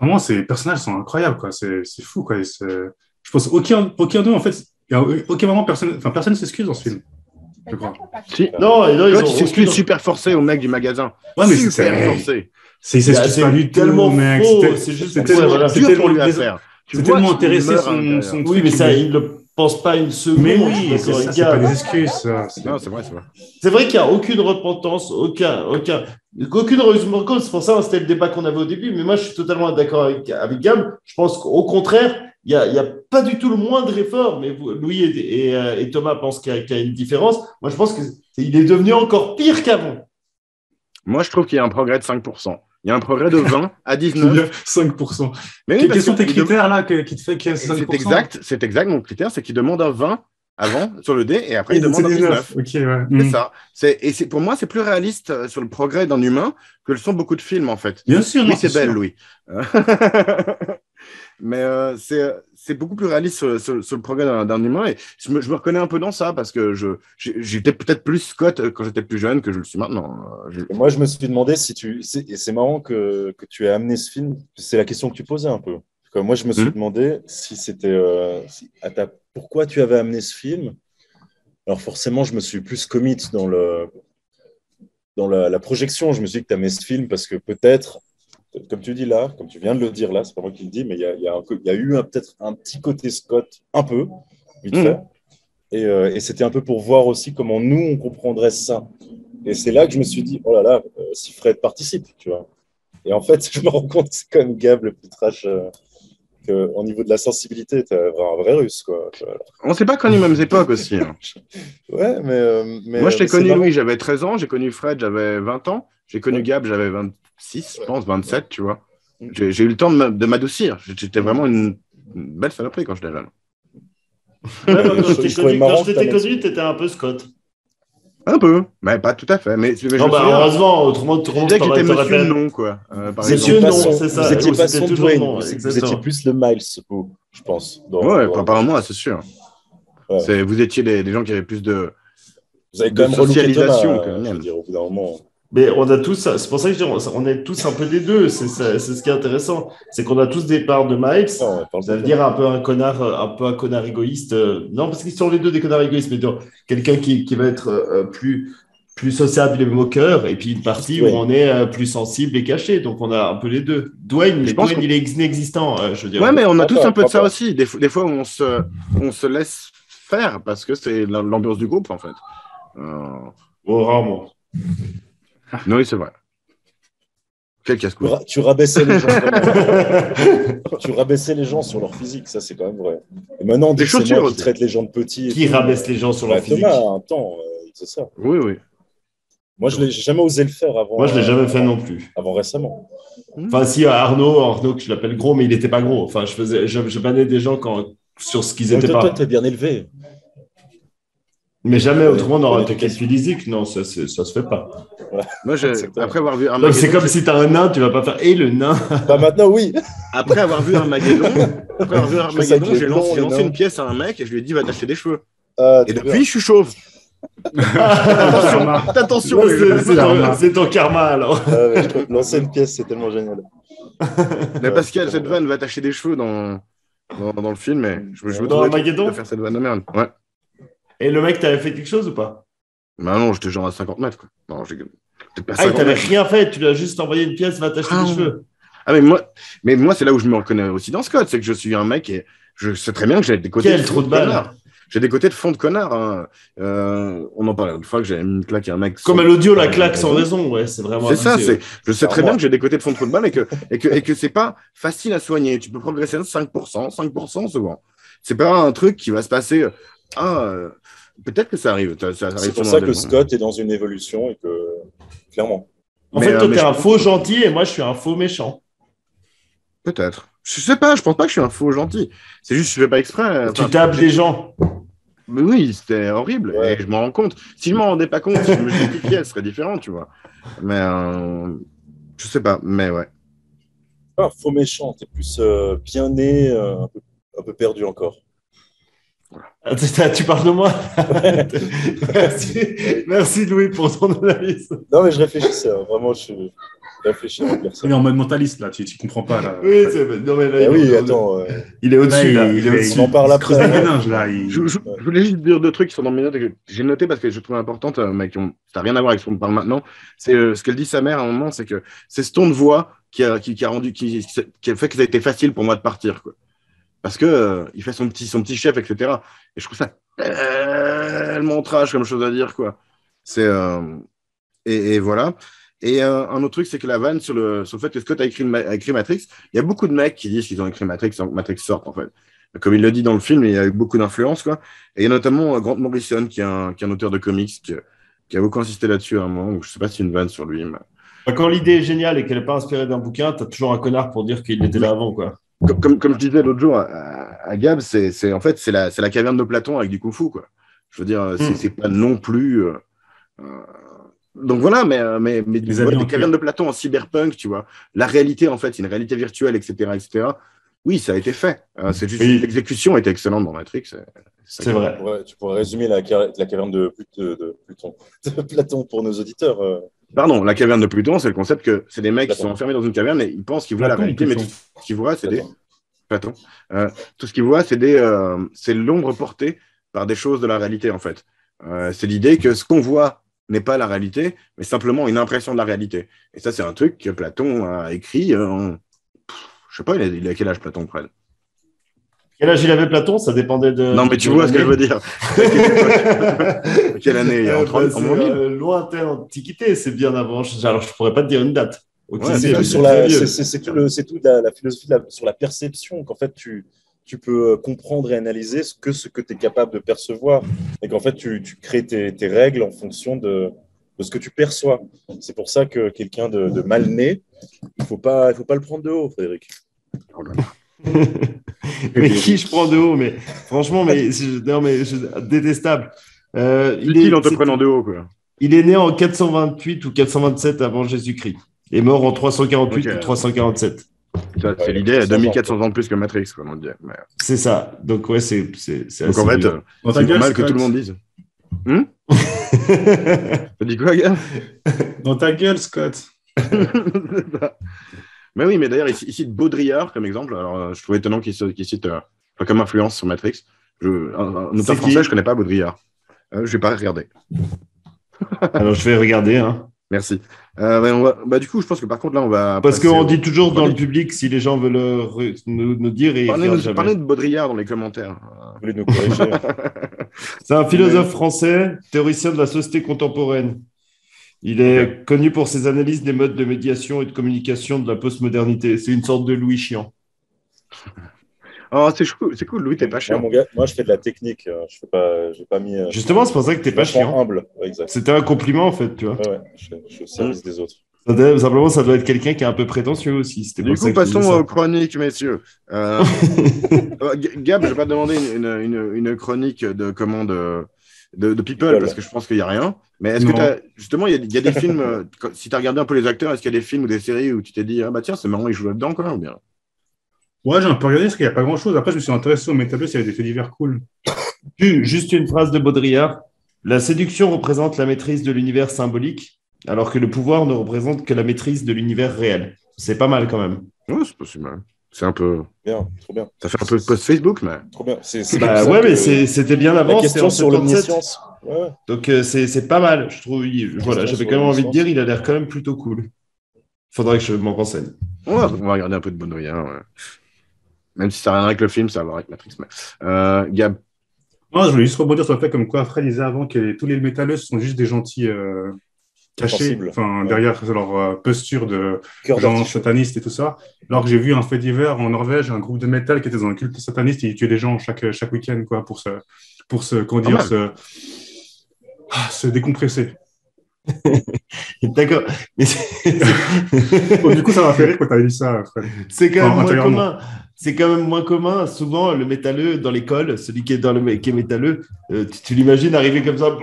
Vraiment, ces personnages sont incroyables, quoi. C'est fou, quoi. Je pense aucun d'eux, en fait, il y a aucun moment, personne ne s'excuse dans ce film. Je crois. Si. Non, ils s'excusent super forcé au mec du magasin. Ouais, mais super forcé. Il s'excuse pas du tout, tellement mec. faux, c'est juste c'est dur pour lui à faire. C'est tellement intéressé son oui, mais ça, il ne le pense pas une seconde. Mais oui, c'est pas des excuses, ça. Non, c'est vrai. C'est vrai qu'il n'y a aucune aucune reconnaissance. C'est pour ça, c'était le débat qu'on avait au début. Mais moi, je suis totalement d'accord avec Gab. Je pense qu'au contraire, il n'y a pas du tout le moindre effort. Mais Louis et Thomas pensent qu'il y a une différence. Moi, je pense qu'il est devenu encore pire qu'avant. Moi, je trouve qu'il y a un progrès de 5%. Il y a un progrès de 20 à 19. 5%. Mais oui, quels sont tes critères là qui te fait qu'il y a 5%? C'est exact. Mon critère, c'est qu'il demande un 20 avant sur le dé et après il demande un 19. Okay, ouais. C'est ça. Pour moi, c'est plus réaliste sur le progrès d'un humain que le sont beaucoup de films en fait. Bien sûr. Oui, c'est belle, Louis. Mais c'est beaucoup plus réaliste sur le progrès d'un humain et je me reconnais un peu dans ça parce que j'étais peut-être plus Scott quand j'étais plus jeune que je le suis maintenant. Moi, je me suis demandé et c'est marrant que tu aies amené ce film, c'est la question que tu posais un peu. Moi, je me suis demandé si c'était pourquoi tu avais amené ce film. Alors forcément, je me suis plus commit dans la projection. Je me suis dit que tu amenais ce film parce que peut-être, comme tu dis là, comme tu viens de le dire là, c'est pas moi qui le dis, mais il y a eu peut-être un petit côté Scott, un peu, vite fait. Et c'était un peu pour voir aussi comment nous, on comprendrait ça. Et c'est là que je me suis dit, oh là là, si Fred participe, tu vois. Et en fait, je me rends compte que c'est quand même Gab le plus trash. Au niveau de la sensibilité, t'es un vrai russe, quoi. On ne s'est pas connus aux mêmes époques aussi. Hein. Ouais, mais Moi, je t'ai c'est connu, marrant. Louis, j'avais 13 ans. J'ai connu Fred, j'avais 20 ans. J'ai connu Gab, j'avais 26, je pense, 27, tu vois. J'ai eu le temps de m'adoucir. J'étais vraiment une belle saloperie quand j'étais jeune. Ouais, moi, quand Je trouvais marrant je que t'étais t'as connu, t'étais un peu Scott. Un peu, mais pas tout à fait. Mais je me Non, bah, souviens, heureusement, autrement, je disais que j'étais monsieur non, quoi. Par Monsieur exemple. non, c'est ça. Vous étiez Oui, pas c'était son toujours Dwayne, non, vous étiez exactement. plus le Miles, vous, je pense. Ouais, par moi, c'est sûr. Ouais. Vous étiez des gens qui avaient plus de Vous avez quand même relooké socialisation Thomas, que le je veux mien. dire, au bout d'un moment. Mais on a tous, c'est pour ça que je dis, on est tous un peu des deux. C'est ce qui est intéressant. C'est qu'on a tous des parts de Miles. Non, on parle Ça de veut dire un peu un connard égoïste. Non, parce qu'ils sont les deux des connards égoïstes, mais donc, quelqu'un qui va être plus sociable et moqueur, et puis une partie où Dwayne. on est plus sensible et caché. Donc on a un peu les deux. Dwayne, Je pense il est inexistant, je veux dire. Ouais, mais on a tous un peu de ça pas. aussi. Des fois, on se laisse faire parce que c'est l'ambiance du groupe, en fait. Oh, rarement. Non, oui, c'est vrai. Quel casse-couille. Tu rabaissais les gens. Vraiment. Tu rabaissais les gens sur leur physique, ça c'est quand même vrai. Et maintenant, on dit Les que c'est chaussures moi qui aussi. traite les gens de petits. Qui rabaisse les gens sur leur physique? Thomas, un temps, c'est ça. Oui, oui. Moi, j'ai jamais osé le faire avant. Moi, je ne l'ai jamais fait non plus. Avant récemment. Enfin, si, Arnaud, que je l'appelle gros, mais il n'était pas gros. Enfin, je bannais des gens sur ce qu'ils étaient Toi, pas. t'es bien élevé. Mais jamais autrement dans un Bonne calcul physique, non, ça se fait pas. Moi, Exactement. après avoir vu un Donc, c'est Armageddon, comme si tu as un nain, tu vas pas faire et le nain. Bah maintenant, oui. après avoir vu Armageddon, Je sais que les j'ai blonds, les lancé nains. une pièce à un mec et je lui ai dit va t'acheter des cheveux. Et Trop depuis, bien. je suis chauve. Attention, C'est ton karma alors. Mais je trouve que lancer une pièce, c'est tellement génial. Mais parce qu'il y a cette vanne va t'acheter des cheveux dans le film, et je me Dans trouvais Armageddon de faire cette vanne de merde. Ouais. Et le mec, t'avais fait quelque chose ou pas? Bah non, j'étais genre à 50 mètres. Quoi. Non, j'ai peut-être pas Ah, il 50 t'avait mètres. rien fait, tu lui as juste envoyé une pièce, va t'acheter des cheveux. Ah, mais moi, c'est là où je me reconnais aussi dans Scott, c'est que je suis un mec et je sais très bien que j'ai des côtés Quel de trou fond de de balle. connard. J'ai des côtés de fond de connard. Hein. On en parlait une fois que j'avais mis une claque à un mec. Comme à l'audio, la claque sans raison, ouais, c'est vraiment. C'est ça, abusé, je sais très bien que j'ai des côtés de fond de balle et que c'est pas facile à soigner. Tu peux progresser de 5% souvent. C'est pas un truc qui va se passer. Peut-être que ça arrive. Ça arrive C'est pour sûrement ça à que des gens. Scott est dans une évolution et que, clairement. En Mais, fait, toi, mais t'es je un pense faux que- gentil et moi, je suis un faux méchant. Peut-être. Je sais pas, je pense pas que je suis un faux gentil. C'est juste que je fais pas exprès. Tu tapes des gens. Mais oui, c'était horrible. Ouais. Et je m'en rends compte. Si je m'en rendais pas compte, si je me justifiais, ce serait différent, tu vois. Mais je sais pas, mais ouais. Pas un faux méchant, t'es plus bien né, un peu perdu encore. Ah, tu parles de moi. Merci Louis pour ton analyse. Non, mais je réfléchissais, vraiment, je réfléchis à dire ça. Il est en mode mentaliste, là, tu comprends pas. Là. Oui, non, mais là, Ah oui, attends. il est au-dessus, là. il Il est au-dessus. On en parle il se creuse après. les méninges, là. Je voulais juste dire deux trucs qui sont dans mes notes et que j'ai noté parce que je trouve importante, mais ça n'a rien à voir avec ce qu'on parle maintenant. C'est ce qu'elle dit sa mère à un moment, c'est que c'est ce ton de voix qui a fait que ça a été facile pour moi de partir, quoi. Parce que il fait son petit chef, etc. Et je trouve ça tellement trash comme chose à dire, quoi. Et voilà. Et un autre truc, c'est que la vanne sur le fait que Scott a écrit Matrix, il y a beaucoup de mecs qui disent qu'ils ont écrit Matrix sans que Matrix sorte, en fait. Comme il le dit dans le film, il y a eu beaucoup d'influence, quoi. Et il y a notamment Grant Morrison, qui est un auteur de comics, qui a beaucoup insisté là-dessus à un moment. Donc, je ne sais pas si c'est une vanne sur lui. Mais... Quand l'idée est géniale et qu'elle n'est pas inspirée d'un bouquin, tu as toujours un connard pour dire qu'il était là avant, quoi. Comme je disais l'autre jour à Gab, en fait, c'est la caverne de Platon avec du kung-fu, quoi. Je veux dire, c'est pas non plus... Donc voilà, mais des cavernes de Platon en cyberpunk, tu vois. La réalité, en fait, c'est une réalité virtuelle, etc., etc. Oui, ça a été fait. C'est juste l'exécution était excellente dans Matrix. C'est vrai. Ouais, tu pourrais résumer la caverne de Pluton. De Platon pour nos auditeurs. Pardon, la caverne de Pluton, c'est le concept que c'est des mecs qui sont enfermés dans une caverne et ils pensent qu'ils voient la réalité, mais tout ce qu'ils voient, c'est Platon. Tout ce qu'ils voient, c'est l'ombre portée par des choses de la réalité, en fait. C'est l'idée que ce qu'on voit n'est pas la réalité, mais simplement une impression de la réalité. Et ça, c'est un truc que Platon a écrit je sais pas, il a quel âge, Platon, Fred? Quel âge il avait Platon? Ça dépendait de... Non, mais tu vois ce que je veux dire. Quelle année? Lointaine antiquité, c'est bien avant. Alors, je pourrais pas te dire une date. Ok, Ouais, C'est c'est tout, c'est sur très vieux. c'est tout la philosophie sur la perception, qu'en fait, tu peux comprendre et analyser ce que tu es capable de percevoir. Et qu'en fait, tu crées tes règles en fonction de ce que tu perçois. C'est pour ça que quelqu'un de mal né, il faut pas le prendre de haut, Frédéric. Oh là là. Mais qui je prends de haut, mais franchement, non, mais détestable. C'est qui en te prenant de haut, quoi. Il est né en 428 ou 427 avant Jésus-Christ. Et mort en 348 Ok. ou 347. Ça, c'est Ouais, l'idée, 400 ans, 2400 ans de plus que Matrix, quoi, on dit. Mais... C'est ça. Donc, ouais, c'est Donc, en assez fait, vieux. Dans ta c'est gueule, normal que Scott. tout le monde dise. T'as dit quoi, gars? Dans ta gueule, Scott. Mais oui, mais d'ailleurs, il cite Baudrillard comme exemple. Alors, je trouve étonnant qu'il cite comme influence sur Matrix. Un C'est auteur qui? français, je connais pas Baudrillard. Je vais pas regarder. Alors, je vais regarder. Hein. Merci. Du coup, je pense que par contre, là, on va. Parce passer qu'on au- dit toujours dans le chronique. public si les gens veulent nous dire et ils regardent jamais. Parlez de Baudrillard dans les commentaires. Vous voulez nous corriger? C'est un philosophe français, théoricien de la société contemporaine. Il est connu pour ses analyses des modes de médiation et de communication de la postmodernité. C'est une sorte de Louis Chiant. Oh, c'est cool, Louis, t'es pas Moi, chiant. mon gars, moi, je fais de la technique. J'ai pas mis. Justement, c'est pour ça que t'es pas vachement chiant. humble. Ouais, exact. C'était un compliment, en fait, tu vois. Ouais, je suis au service des autres. Simplement, ça doit être quelqu'un qui est un peu prétentieux aussi. C'était Du pour ça coup, que je disais passons ça. aux chroniques, messieurs. Gab, je vais pas te demander une chronique de People, People. parce que je pense qu'il n'y a rien. Mais est-ce que Non. justement, il y a des films, si tu as regardé un peu les acteurs, est-ce qu'il y a des films ou des séries où tu t'es dit, ah bah tiens, c'est marrant, ils jouent là-dedans, quoi, ou bien? Ouais, j'ai un peu regardé parce qu'il n'y a pas grand-chose. Après, je me suis intéressé au métaverse, il y avait des faits divers cool. Juste une phrase de Baudrillard. La séduction représente la maîtrise de l'univers symbolique, alors que le pouvoir ne représente que la maîtrise de l'univers réel. C'est pas mal quand même. Ouais, c'est possible. Ouais. C'est un peu. Bien, trop bien. Ça fait un peu post-Facebook, mais. Trop bien. C'est Bah comme ça ouais, que- mais c'était bien La avant. question c'était en sur 77. l'omniscience. Ouais. Donc c'est pas mal, je trouve. Voilà, j'avais sur quand même envie de l'omniscience. dire, il a l'air quand même plutôt cool. Faudrait que je m'en renseigne. On va regarder un peu de Baudrillard. Ouais. Même si ça n'a rien avec le film, ça va voir avec Matrix. Mais... Gab. Non, je voulais juste rebondir sur le fait, comme quoi Fred disait avant que tous les métalleux sont juste des gentils cachés, Sensibles. enfin, Ouais. derrière leur posture de Cœur gens d'artichaut. satanistes et tout ça. Alors que j'ai vu un fait divers en Norvège, un groupe de métal qui était dans un culte sataniste et ils tuaient des gens chaque week-end, quoi, pour comment dire, mal. se décompresser. D'accord. Mais Bon, du coup, ça m'a fait rire quand tu as dit ça, Fred. c'est quand même moins Intérieurement. commun. C'est quand même moins commun. Souvent, le métalleux dans l'école, celui qui est qui est métalleux, tu l'imagines arriver comme ça,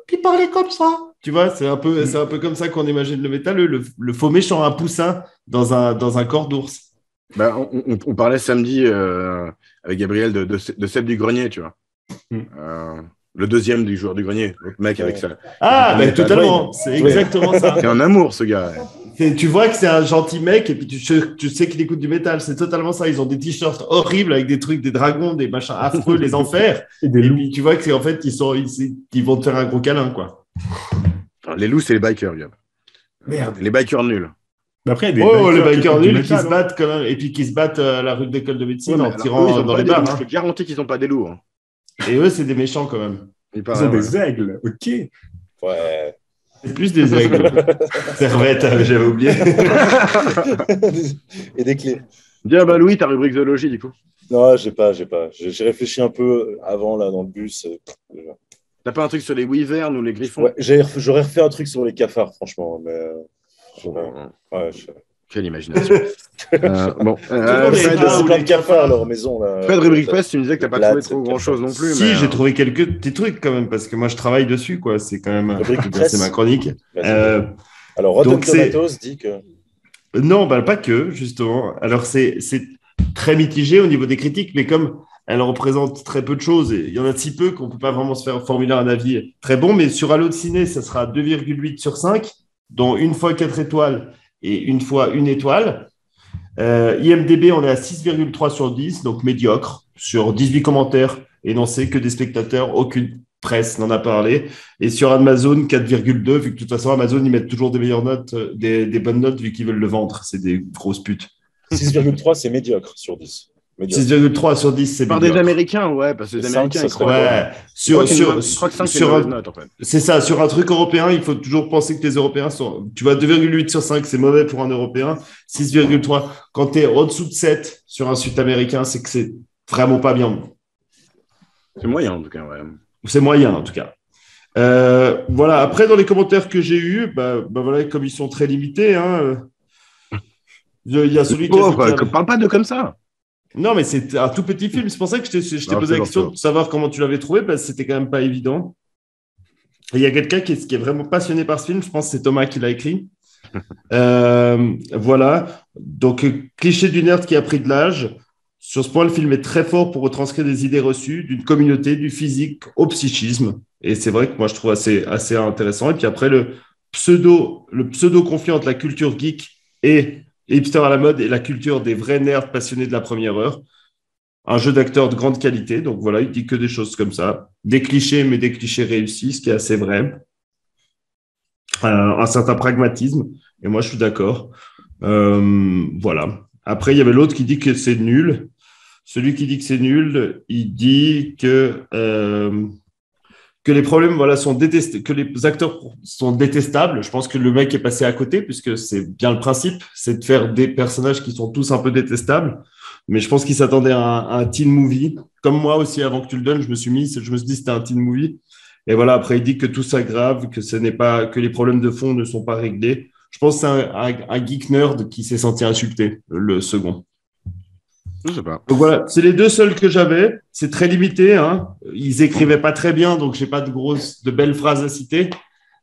puis parler comme ça. Tu vois, c'est un peu comme ça qu'on imagine le métalleux, le faux méchant, un poussin dans un corps d'ours. Bah, on parlait samedi avec Gabriel de Seb du Grenier, tu vois. Le deuxième du joueur du grenier, l'autre mec avec ça. Ah, Ouais, ben totalement. C'est exactement ça. C'est un amour, ce gars. Tu vois que c'est un gentil mec et puis tu sais qu'il écoute du métal. C'est totalement ça. Ils ont des t-shirts horribles avec des trucs, des dragons, des machins affreux, les enfers. Et des Et loups. puis tu vois que c'est en fait ils vont te faire un gros câlin, quoi. Les loups, c'est les bikers, Gab. Merde. Les bikers nuls. Mais après, il y a Oh, les qui bikers font du nuls qui métal, se battent quand même, et puis qui se battent à la rue d'école de médecine Ouais, mais en alors, tirant eux, ils sont dans pas les des bars. loups. Hein. Je te garantis qu'ils sont pas des loups. Hein. Et eux, c'est des méchants quand même. Il Ils paraît, sont ouais. des aigles, ok. Ouais. C'est plus des aigles. Servette, j'avais oublié. Et des clés. Dis, ah bah Louis, ta rubrique zoologie, du coup. Non, j'ai pas. J'ai réfléchi un peu avant, là, dans le bus. T'as pas un truc sur les wyverns ou les griffons? Ouais, j'aurais refait un truc sur les cafards, franchement. Mais, je sais pas. Ouais, Quelle imagination. Bon, monde est Fred, pas- c'est plein de cafards, leur maison. Là. Fred, rubrique presse, tu me disais que t'as pas Blatt, trouvé trop c'est grand chose non plus. Si, mais, j'ai trouvé quelques petits trucs quand même, parce que moi, je travaille dessus, quoi. C'est quand même. Rubrique presse. C'est ma chronique. Vas-y. Alors, Rotten donc c'est- Tomatoes dit que. Non, bah, pas que, justement. Alors, c'est très mitigé au niveau des critiques, mais comme elle représente très peu de choses, et il y en a si peu qu'on ne peut pas vraiment se faire formuler un avis très bon, mais sur Allociné, ça sera 2,8 sur 5, dont une fois 4 étoiles et une fois 1 étoile. IMDB, on est à 6,3 sur 10, donc médiocre, sur 18 commentaires énoncés, que des spectateurs, aucune presse n'en a parlé. Et sur Amazon, 4,2, vu que de toute façon, Amazon, ils mettent toujours des meilleures notes, des bonnes notes, vu qu'ils veulent le vendre. C'est des grosses putes. 6,3, c'est médiocre sur 10. Médiocre. 6,3 sur 10, c'est Par des médiocre. Américains, ouais, parce que les Et cinq, Américains, ça ils serait croient. Ouais, Je crois que 5, c'est une mauvaise note, en fait. c'est ça, sur un truc européen, il faut toujours penser que les Européens sont. Tu vois, 2,8 sur 5, c'est mauvais pour un Européen. 6,3. Quand tu es au-dessous de 7 sur un Sud-Américain, c'est que c'est vraiment pas bien. C'est moyen, en tout cas, ouais. C'est moyen, en tout cas. Voilà. Après, dans les commentaires que j'ai eus, voilà, comme ils sont très limités, hein, il y a celui qui a dit qu'il y avait- Parle pas de comme ça. Non, mais c'est un tout petit film. C'est pour ça que je t'ai Non, posé la c'est question bon. de savoir comment tu l'avais trouvé, parce que c'était quand même pas évident. Et il y a quelqu'un qui est vraiment passionné par ce film. Je pense que c'est Thomas qui l'a écrit. Voilà. Donc, cliché du nerd qui a pris de l'âge. Sur ce point, le film est très fort pour retranscrire des idées reçues d'une communauté, du physique au psychisme. Et c'est vrai que moi, je trouve assez intéressant. Et puis après, le pseudo-conflit entre la culture geek et hipster à la mode et la culture des vrais nerds passionnés de la première heure. Un jeu d'acteur de grande qualité. Donc voilà, il dit que des choses comme ça. Des clichés, mais des clichés réussis, ce qui est assez vrai. Un certain pragmatisme. Et moi, je suis d'accord. Voilà. Après, il y avait l'autre qui dit que c'est nul. Celui qui dit que c'est nul, il dit que les problèmes sont détestés, que les acteurs sont détestables. Je pense que le mec est passé à côté, puisque c'est bien le principe, c'est de faire des personnages qui sont tous un peu détestables. Mais je pense qu'il s'attendait à un teen movie. Comme moi aussi, avant que tu le donnes, je me suis dit que c'était un teen movie. Et voilà, après, il dit que tout ça grave, que les problèmes de fond ne sont pas réglés. Je pense que c'est un geek nerd qui s'est senti insulté, le second. Je sais pas. Donc voilà, c'est les deux seuls que j'avais. C'est très limité, hein. Ils écrivaient pas très bien, donc j'ai pas de belles phrases à citer.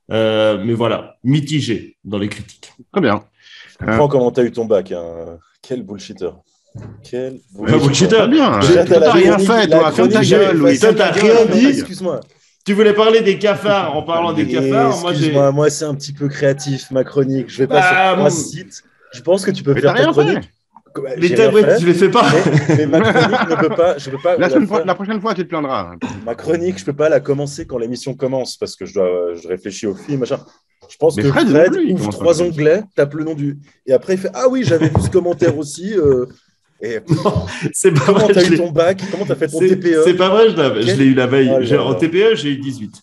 Mais voilà, mitigé dans les critiques. Très bien. Je comprends comment tu as eu ton bac. Hein. Quel bullshitter. Quel bullshitter. Très bien. J'ai T'as rien fait, toi. Ferme ta gueule, Louis. Toi, t'as rien dit. Excuse-moi. Tu voulais parler des cafards. En parlant des cafards, Excuse-moi, c'est un petit peu créatif, ma chronique. Je vais pas sur 3 sites. Je pense que tu peux Mais faire t'as ta rien fait. chronique. Mais tu les fais pas. Mais ma chronique ne peut pas. Je peux pas. La prochaine fois, tu te plaindras. Ma chronique, je peux pas la commencer quand l'émission commence parce que je réfléchis au film, machin. Je pense Mais que Fred, Fred non plus, il ouvre commence 3 pas. onglets, tape le nom du. Et après, il fait Ah oui, j'avais vu ce commentaire aussi. Et Non, c'est pas comment vrai. t'as eu ton bac? Comment t'as fait ton TPE? C'est pas vrai, je l'ai eu la veille. Oh là là. En TPE, j'ai eu 18.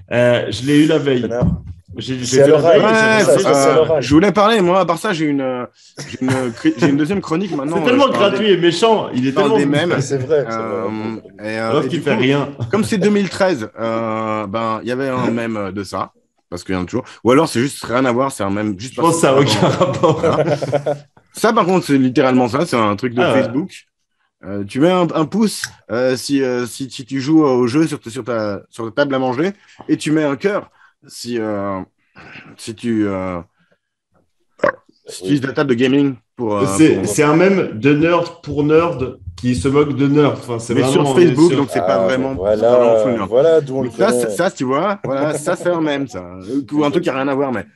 Je l'ai eu la veille. Connard. J'ai C'est fait à l'oral, c'est l'oral. Je voulais parler, moi, à part ça, j'ai une deuxième chronique maintenant. C'est tellement je parle gratuit et méchant. Il est parle tellement des mêmes. C'est vrai. Alors et qu'il du fait coup, rien. Comme c'est 2013, il y avait un mème de ça, parce qu'il y en a toujours. Ou alors c'est juste rien à voir, c'est un mème juste. Je pense que ça n'a aucun rapport. Voilà. Ça, par contre, c'est littéralement ça, c'est un truc de Facebook. Tu mets un pouce si tu joues au jeu sur ta table à manger, et tu mets un cœur si tu utilises la table de gaming pour. C'est un mème de nerd pour nerd qui se moque de nerd. Enfin, c'est mais vraiment, sur Facebook, sur... donc c'est pas vraiment. Voilà d'où on le connaît. Ça, tu vois, voilà, ça c'est un mème, ça. Ou un truc qui n'a rien à voir, mais.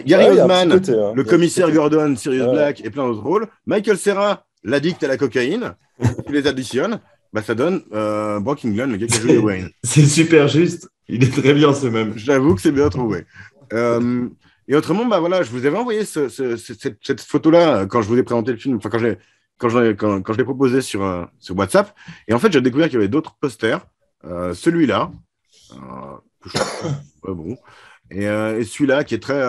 Gary Oldman, le commissaire Gordon, Sirius Black et plein d'autres rôles. Michael Cera, l'addict à la cocaïne. Tu les additionnes, ça donne Brock England, le gars qui a joué Wayne. C'est super juste. Il est très bien ce mème. J'avoue que c'est bien trouvé. Et autrement, voilà, je vous avais envoyé cette photo-là quand je vous ai présenté le film, enfin quand je l'ai proposé sur WhatsApp. Et en fait, j'ai découvert qu'il y avait d'autres posters. Celui-là, bon, et celui-là qui est très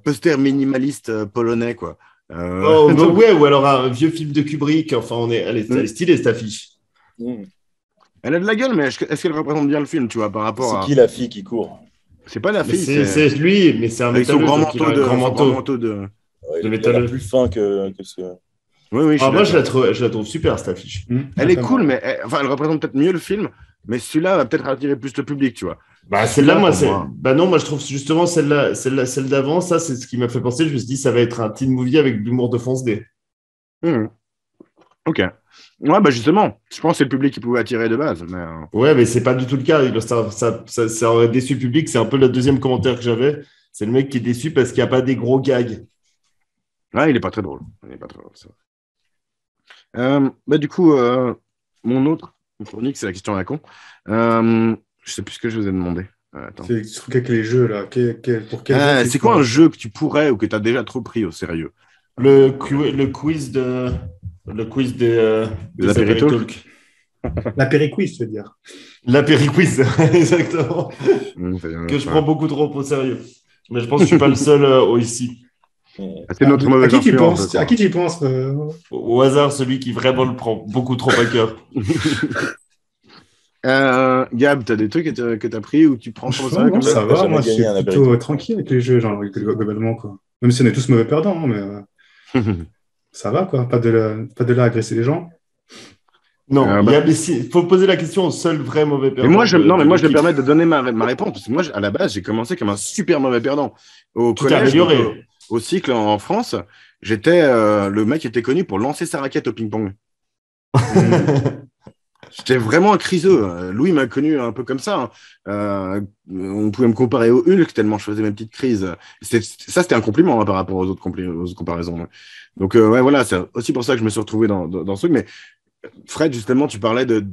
poster minimaliste polonais, quoi. Ouais, ou alors un vieux film de Kubrick. Enfin, elle est stylée cette affiche. Elle a de la gueule, mais est-ce qu'elle représente bien le film, tu vois, par rapport à... C'est qui la fille qui court? C'est pas la fille, c'est lui, mais c'est un avec son métalleux. grand manteau de... Il est plus fin que ce... Oui, moi, je la trouve super, cette affiche. Elle est cool, mais elle représente peut-être mieux le film, mais celui-là va peut-être attirer plus le public, tu vois. Celle-là, moi, je trouve justement celle d'avant, ça, c'est ce qui m'a fait penser. Je me suis dit, ça va être un teen movie avec de l'humour de fonce D. Ok. Ouais, justement, je pense que c'est le public qui pouvait attirer de base. Mais... Ouais, mais c'est pas du tout le cas. Ça aurait déçu le public. C'est un peu le deuxième commentaire que j'avais. C'est le mec qui est déçu parce qu'il n'y a pas des gros gags. Ouais, il n'est pas très drôle. Ça. Du coup, mon autre chronique, c'est la question à la con. Je sais plus ce que je vous ai demandé. C'est avec les jeux, là. Pour quel c'est quoi un jeu que tu pourrais ou que tu as déjà trop pris au sérieux? Le quiz de... Le quiz Des apéritalks. L'apériquiz, je veux dire. L'apériquiz, exactement. Que je prends beaucoup trop au sérieux. Mais je pense que je suis pas le seul ici. C'est notre mauvaise À qui tu influence, penses? quoi. À qui tu penses Au hasard, celui qui vraiment le prend beaucoup trop à cœur. Gab, t'as des trucs que t'as pris ou tu prends trop ça Non, comme ça ça? va, jamais moi je suis gagné un plutôt apéritif. tranquille avec les jeux, genre globalement, quoi. Même si on est tous mauvais perdants, hein, mais ça va, quoi. Pas de là à agresser les gens. Non, Bah, il faut poser la question au seul vrai mauvais perdant. mais moi, non, mais moi, je vais l'équipe. me permettre de donner ma réponse. Parce que moi, à la base, j'ai commencé comme un super mauvais perdant. Au Tu t'es collège, donc, amélioré. au cycle en France, j'étais le mec qui était connu pour lancer sa raquette au ping-pong. J'étais vraiment un criseux. Louis m'a connu un peu comme ça, hein. On pouvait me comparer au Hulk tellement je faisais mes petites crises. Ça, c'était un compliment, hein, par rapport aux autres comparaisons, hein. Donc, ouais, voilà, c'est aussi pour ça que je me suis retrouvé dans ce truc. Mais Fred, justement, tu parlais de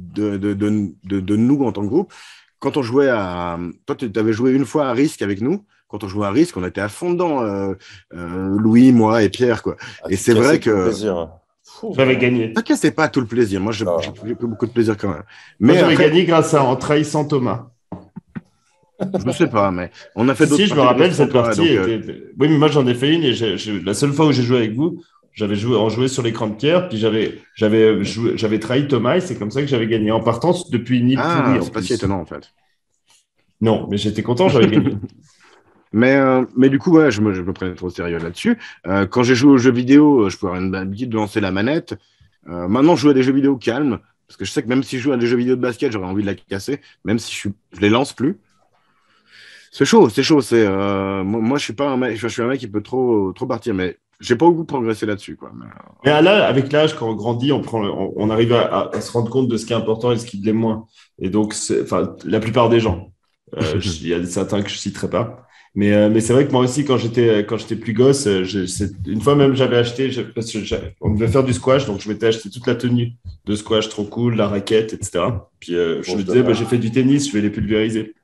nous en tant que groupe. Quand on jouait à. Toi, tu avais joué une fois à Risk avec nous. Quand on jouait à Risk, on était à fond dedans, Louis, moi et Pierre, quoi. Ah, Et tu c'est vrai cassais tout le que. plaisir. Fou. J'avais gagné. Ça cassait pas tout le plaisir. Moi, j'ai Non. pris beaucoup de plaisir quand même. Moi, Mais j'avais après, gagné grâce à en trahissant Thomas. je sais pas, mais on a fait d'autres Si, je me parties rappelle, sans cette toi, partie donc, Oui, mais moi, j'en ai fait une et la seule fois où j'ai joué avec vous, on jouait sur l'écran de Pierre, puis j'avais trahi Thomas et c'est comme ça que j'avais gagné en partant depuis une île pourrie en c'est pas si plus. étonnant en fait. Non, mais j'étais content, j'avais gagné. Mais du coup, ouais, je me prenais trop au sérieux là-dessus. Quand j'ai joué aux jeux vidéo, je pouvais avoir une habitude de lancer la manette. Maintenant, je joue à des jeux vidéo calmes, parce que je sais que même si je joue à des jeux vidéo de basket, j'aurais envie de la casser, même si je les lance plus. C'est chaud, c'est chaud. Moi, je suis pas un mec, je suis un mec qui peut trop partir, mais j'ai pas beaucoup progressé là-dessus, quoi. Mais avec l'âge, quand on grandit, on arrive à se rendre compte de ce qui est important et ce qui l'est moins. Et donc, la plupart des gens. Il y a certains que je ne citerai pas. Mais c'est vrai que moi aussi, quand j'étais plus gosse, une fois même, j'avais acheté, parce que on devait faire du squash, donc je m'étais acheté toute la tenue de squash, trop cool, la raquette, etc. Puis je me disais, j'ai fait du tennis, je vais les pulvériser.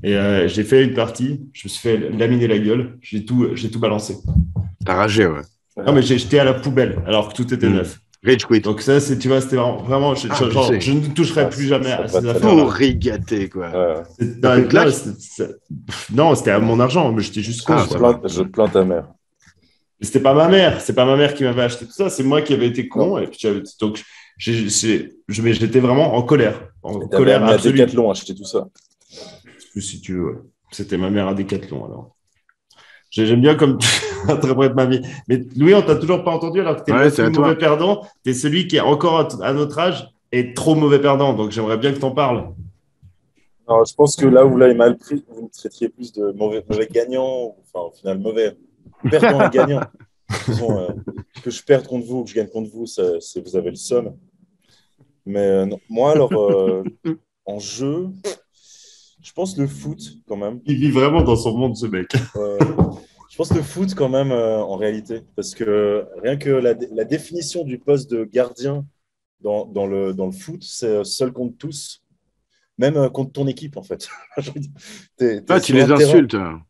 Et j'ai fait une partie, je me suis fait laminer la gueule, j'ai tout balancé. T'as ragé, ouais. Non, mais j'ai jeté à la poubelle alors que tout était neuf. Rage quit. Donc ça, tu vois, c'était vraiment je ne toucherai plus jamais à ces affaires. Pour rigater, quoi. Non, c'était à mon argent, mais j'étais juste con. Je te plains ta mère. C'était pas ma mère, c'est pas ma mère qui m'avait acheté tout ça, c'est moi qui avais été con. Et puis, donc j'étais vraiment en colère, colère absolue. À Decathlon acheter tout ça. Si tu veux, ouais. C'était ma mère à Decathlon alors. J'aime bien comme tu interprètes ma vie. Mais Louis, on t'a toujours pas entendu alors que tu es le plus mauvais perdant. Tu es celui qui est encore à notre âge est trop mauvais perdant. Donc j'aimerais bien que tu en parles. Alors, je pense que là où est mal pris, vous me traitiez plus de mauvais gagnant, enfin au final mauvais perdant et gagnant. Disons, que je perde contre vous ou que je gagne contre vous, vous avez le seum. Mais non. Moi alors, en jeu, je pense le foot quand même. Il vit vraiment dans son monde, ce mec. Je pense le foot quand même en réalité, parce que rien que la définition du poste de gardien dans le foot, c'est seul contre tous, même contre ton équipe en fait. Tu les insultes. En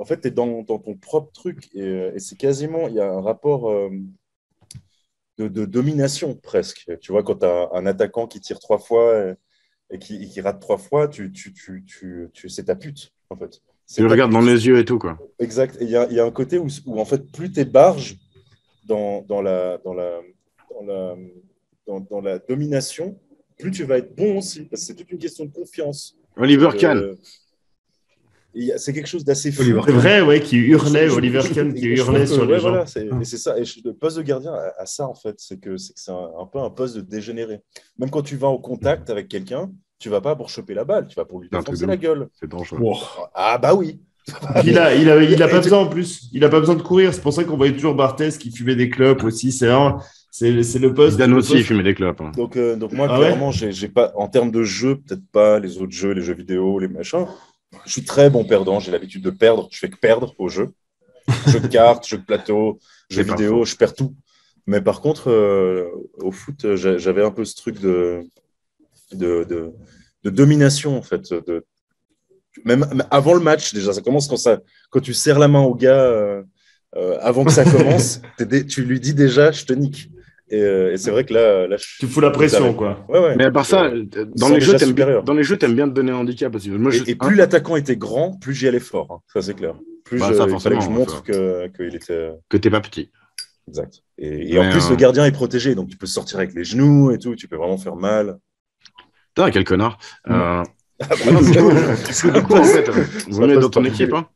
fait, tu es dans ton propre truc et c'est quasiment, il y a un rapport de domination presque. Tu vois, quand tu as un attaquant qui tire 3 fois et qui rate 3 fois, c'est ta pute en fait. Tu le regardes dans les yeux et tout, quoi. Exact. Et il y a un côté où en fait, plus tu es barge dans la domination, plus tu vas être bon aussi. Parce que c'est toute une question de confiance. Oliver Kahn. C'est quelque chose d'assez fou. C'est vrai, ouais, qui hurlait, Oliver Kahn qui hurlait sur les gens. Voilà, et c'est ça. Et le poste de gardien a ça, en fait. C'est que c'est un peu un poste de dégénéré. Même quand tu vas au contact avec quelqu'un, tu vas pas pour choper la balle, tu vas pour lui défoncer la gueule. C'est dangereux. Wow. Ah bah oui. Il a pas besoin en plus. Il a pas besoin de courir. C'est pour ça qu'on voyait toujours Barthez qui fumait des clopes aussi. C'est le poste. Dan aussi, il fumait des clopes. Hein. Donc moi, clairement, j'ai pas, en termes de jeu, peut-être pas les autres jeux, les jeux vidéo, les machins. Je suis très bon perdant. J'ai l'habitude de perdre. Je fais que perdre au jeu. Jeux de cartes, jeux de plateau, jeux vidéo, je perds tout. Mais par contre, au foot, j'avais un peu ce truc de domination, en fait. Même avant le match, déjà, ça commence quand tu serres la main au gars avant que ça commence, tu lui dis déjà, je te nique. Et c'est vrai que là Tu fous la pression, quoi. Ouais. Mais à part ça, dans les jeux, t'aimes bien te donner un handicap aussi. Moi, et plus l'attaquant était grand, plus j'y allais fort. Hein. Ça, c'est clair. Plus ça, il fallait que je montre qu'il était. Que t'es pas petit. Exact. Et en plus, le gardien est protégé, donc tu peux sortir avec les genoux et tout, tu peux vraiment faire mal. Putain, quel connard. Du coup, en fait, vous venez dans ton équipe, hein.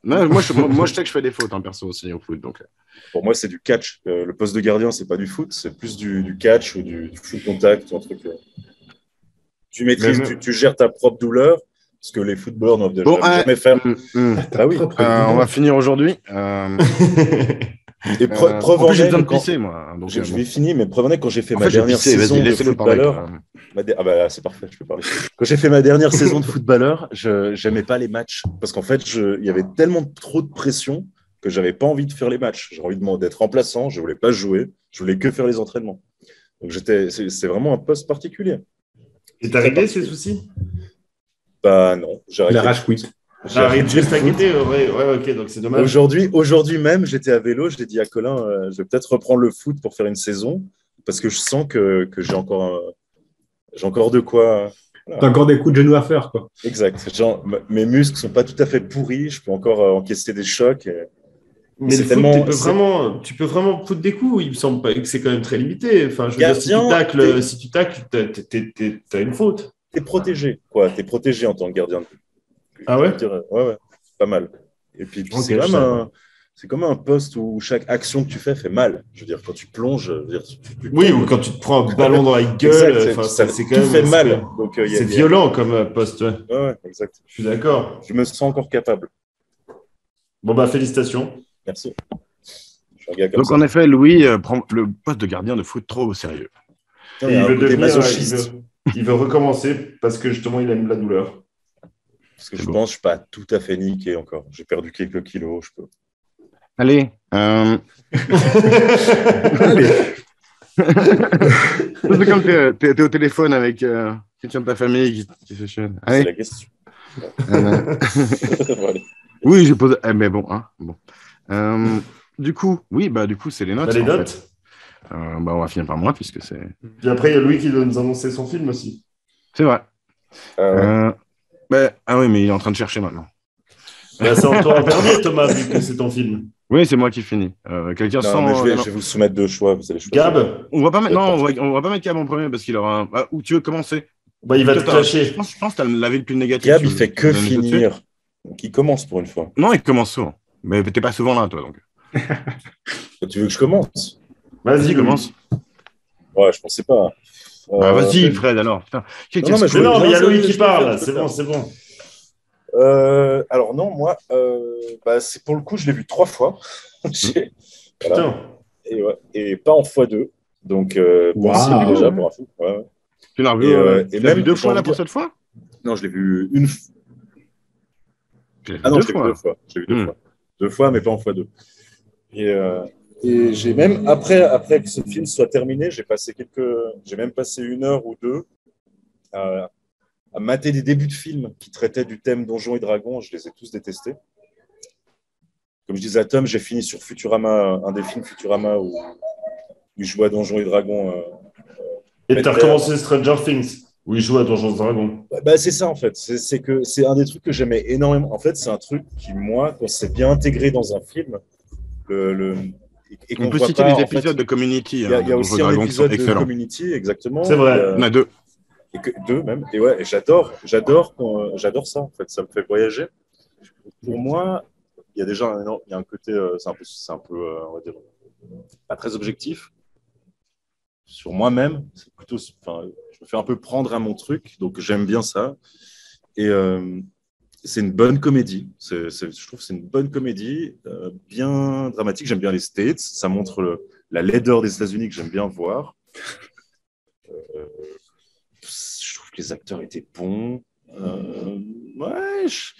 Non, moi, je sais que je fais des fautes, hein, perso, aussi, au foot. Donc... Pour moi, c'est du catch. Le poste de gardien, c'est pas du foot, c'est plus du catch ou du full contact ou un truc. Tu maîtrises, tu gères ta propre douleur, ce que les footballeurs ne doivent jamais faire. Ah oui. On va finir aujourd'hui. Et preuve en plus, j'ai besoin de pisser, moi. Donc, je vais finir, mais preuve en est, quand j'ai fait ma dernière saison de footballeur. C'est parfait, je peux parler. Quand j'ai fait ma dernière saison de footballeur, je n'aimais pas les matchs. Parce qu'en fait, il y avait tellement trop de pression que je n'avais pas envie de faire les matchs. J'ai envie d'être remplaçant, je ne voulais pas jouer, je voulais que faire les entraînements. Donc, c'est vraiment un poste particulier. Et t'as réglé ces soucis? Bah non. La rage quit. J'arrive juste à quitter, ouais, ok, donc c'est dommage. Aujourd'hui même, j'étais à vélo, je l'ai dit à Colin, je vais peut-être reprendre le foot pour faire une saison, parce que je sens que j'ai encore de quoi. Voilà. T'as encore des coups de genoux à faire, quoi. Exact. Mes muscles ne sont pas tout à fait pourris, je peux encore encaisser des chocs. Mais le foot, tu peux vraiment foutre des coups, il me semble que c'est quand même très limité. Enfin, je veux dire, si tu tacles, t'as une faute. T'es protégé, quoi. T'es protégé en tant que gardien de but. Ah ouais? Ouais, pas mal. Et puis c'est comme un poste où chaque action que tu fais fait mal. Je veux dire, quand tu plonges, ou quand tu te prends un ballon dans la gueule, c'est quand même fait mal. C'est violent comme poste. Ouais, exact. Je suis d'accord. Je me sens encore capable. Bon, bah, félicitations. Merci. Donc, en effet, Louis prend le poste de gardien de foot trop au sérieux. Et il veut devenir il veut recommencer parce que justement, il aime la douleur. Parce que je pense que je ne suis pas tout à fait niqué encore. J'ai perdu quelques kilos, je peux. Allez. Allez. C'est comme t'es au téléphone avec quelqu'un de ta famille qui se chaîne. C'est la question. Oui, j'ai posé. Mais bon, hein. Bon. Du coup, c'est les notes. Les notes. On va finir par moi puisque c'est. Puis après, il y a Louis qui doit nous annoncer son film aussi. C'est vrai. Oui, mais il est en train de chercher maintenant. C'est en dernier, Thomas, vu que c'est ton film. Oui, c'est moi qui finis. Quelqu'un je vais vous soumettre deux choix. Vous allez choisir. Gab. On va pas mettre Gab en premier parce qu'il aura. Où tu veux commencer? Il va te clasher. Je pense que tu as l'avis le plus négatif. Gab, il fait que finir. Donc, il commence pour une fois. Non, il commence souvent. Mais t'es pas souvent là, toi, donc. Tu veux que je commence? Vas-y, commence. Ouais, je pensais pas. Vas-y, Fred, alors. Putain. Mais il y a Louis qui parle. C'est bon. Alors non, moi, c'est pour le coup, je l'ai vu 3 fois. Voilà. Et pas en x2. Donc, bon signe déjà pour un fou. Ouais. Tu l'as vu, tu l'as vu 2 fois là pour cette fois? Non, je l'ai vu une fois. Ah non, je l'ai vu 2 fois. Je l'ai vu 2 fois. 2 fois, mais pas en x2. Et j'ai même, après que ce film soit terminé, j'ai même passé 1 heure ou 2 à mater des débuts de films qui traitaient du thème Donjons et Dragons. Je les ai tous détestés. Comme je disais à Tom, j'ai fini sur Futurama, un des films Futurama où il joue à Donjons et Dragons. Et tu as recommencé Stranger Things, où il joue à Donjons et Dragons. C'est ça, en fait. C'est un des trucs que j'aimais énormément. En fait, c'est un truc qui, moi, quand c'est bien intégré dans un film, on peut citer les épisodes de Community. Il y a aussi un épisode de Community, exactement. C'est vrai. Il y en a 2. Et 2 même. Et j'adore ça, en fait. Ça me fait voyager. Pour moi, il y a déjà un côté, c'est un peu on va dire, pas très objectif. Sur moi-même, c'est plutôt, je me fais un peu prendre à mon truc, donc j'aime bien ça. Et c'est une bonne comédie. Je trouve que c'est une bonne comédie, bien dramatique. J'aime bien les States. Ça montre la laideur des États-Unis que j'aime bien voir. Je trouve que les acteurs étaient bons. Je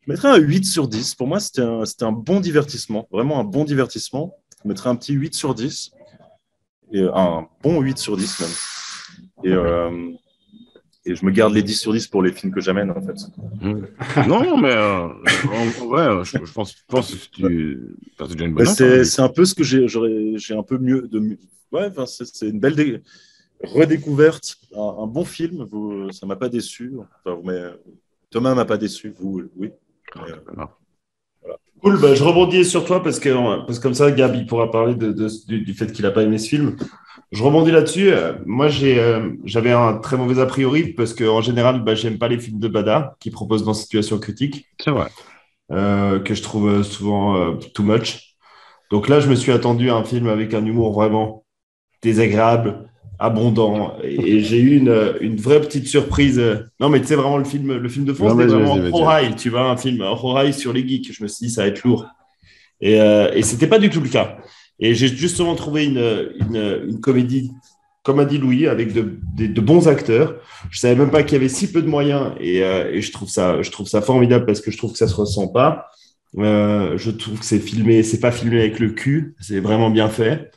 mettrais un 8 sur 10. Pour moi, c'était un bon divertissement. Vraiment un bon divertissement. Je mettrais un petit 8 sur 10. Et un bon 8 sur 10 même. Et et je me garde les 10 sur 10 pour les films que j'amène, en fait. Non, mais en vrai, je pense que c'est déjà une bonne note, C'est un peu ce que j'ai un peu mieux. Ouais, c'est une belle redécouverte, un bon film. Ça m'a pas déçu. Enfin, Thomas m'a pas déçu. Vous, oui. Mais, voilà. Cool, bah, je rebondis sur toi parce que comme ça, Gab, il pourra parler du fait qu'il n'a pas aimé ce film. Je rebondis là-dessus. Moi, j'avais un très mauvais a priori parce qu'en général, bah, j'aime pas les films de Bada qui proposent dans Situation critique, C'est vrai. que je trouve souvent too much. Donc là, je me suis attendu à un film avec un humour vraiment désagréable, abondant, et j'ai eu une vraie petite surprise. Non, mais tu sais, vraiment, le film de fond, Non, c'était vas-y, vraiment vas-y, vas-y. Horai, tu vois, un Horai sur les geeks. Je me suis dit, ça va être lourd. Et c'était pas du tout le cas. Et j'ai justement trouvé une comédie, comme a dit Louis, avec de bons acteurs. Je savais même pas qu'il y avait si peu de moyens, et je trouve ça formidable parce que je trouve que ça se ressent pas. Je trouve que c'est pas filmé avec le cul, c'est vraiment bien fait.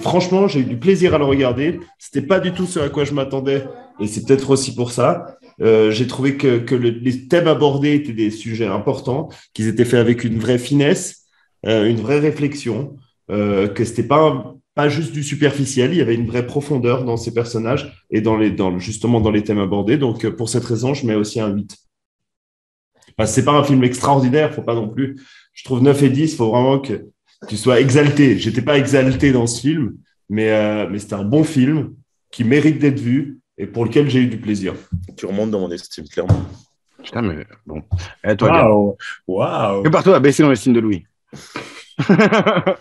Franchement, j'ai eu du plaisir à le regarder. C'était pas du tout ce à quoi je m'attendais, et c'est peut-être aussi pour ça. J'ai trouvé que les thèmes abordés étaient des sujets importants, qu'ils étaient faits avec une vraie finesse, une vraie réflexion, que c'était pas juste du superficiel. Il y avait une vraie profondeur dans ces personnages et justement dans les thèmes abordés. Donc, pour cette raison, je mets aussi un 8. Enfin, c'est pas un film extraordinaire, faut pas non plus. Je trouve 9 et 10, faut vraiment que tu sois exalté. J'étais pas exalté dans ce film, mais c'était un bon film qui mérite d'être vu et pour lequel j'ai eu du plaisir. tu remontes dans mon estime, clairement. Putain, mais bon. Et toi, Gab, Waouh. prépare-toi à baisser dans l'estime de Louis.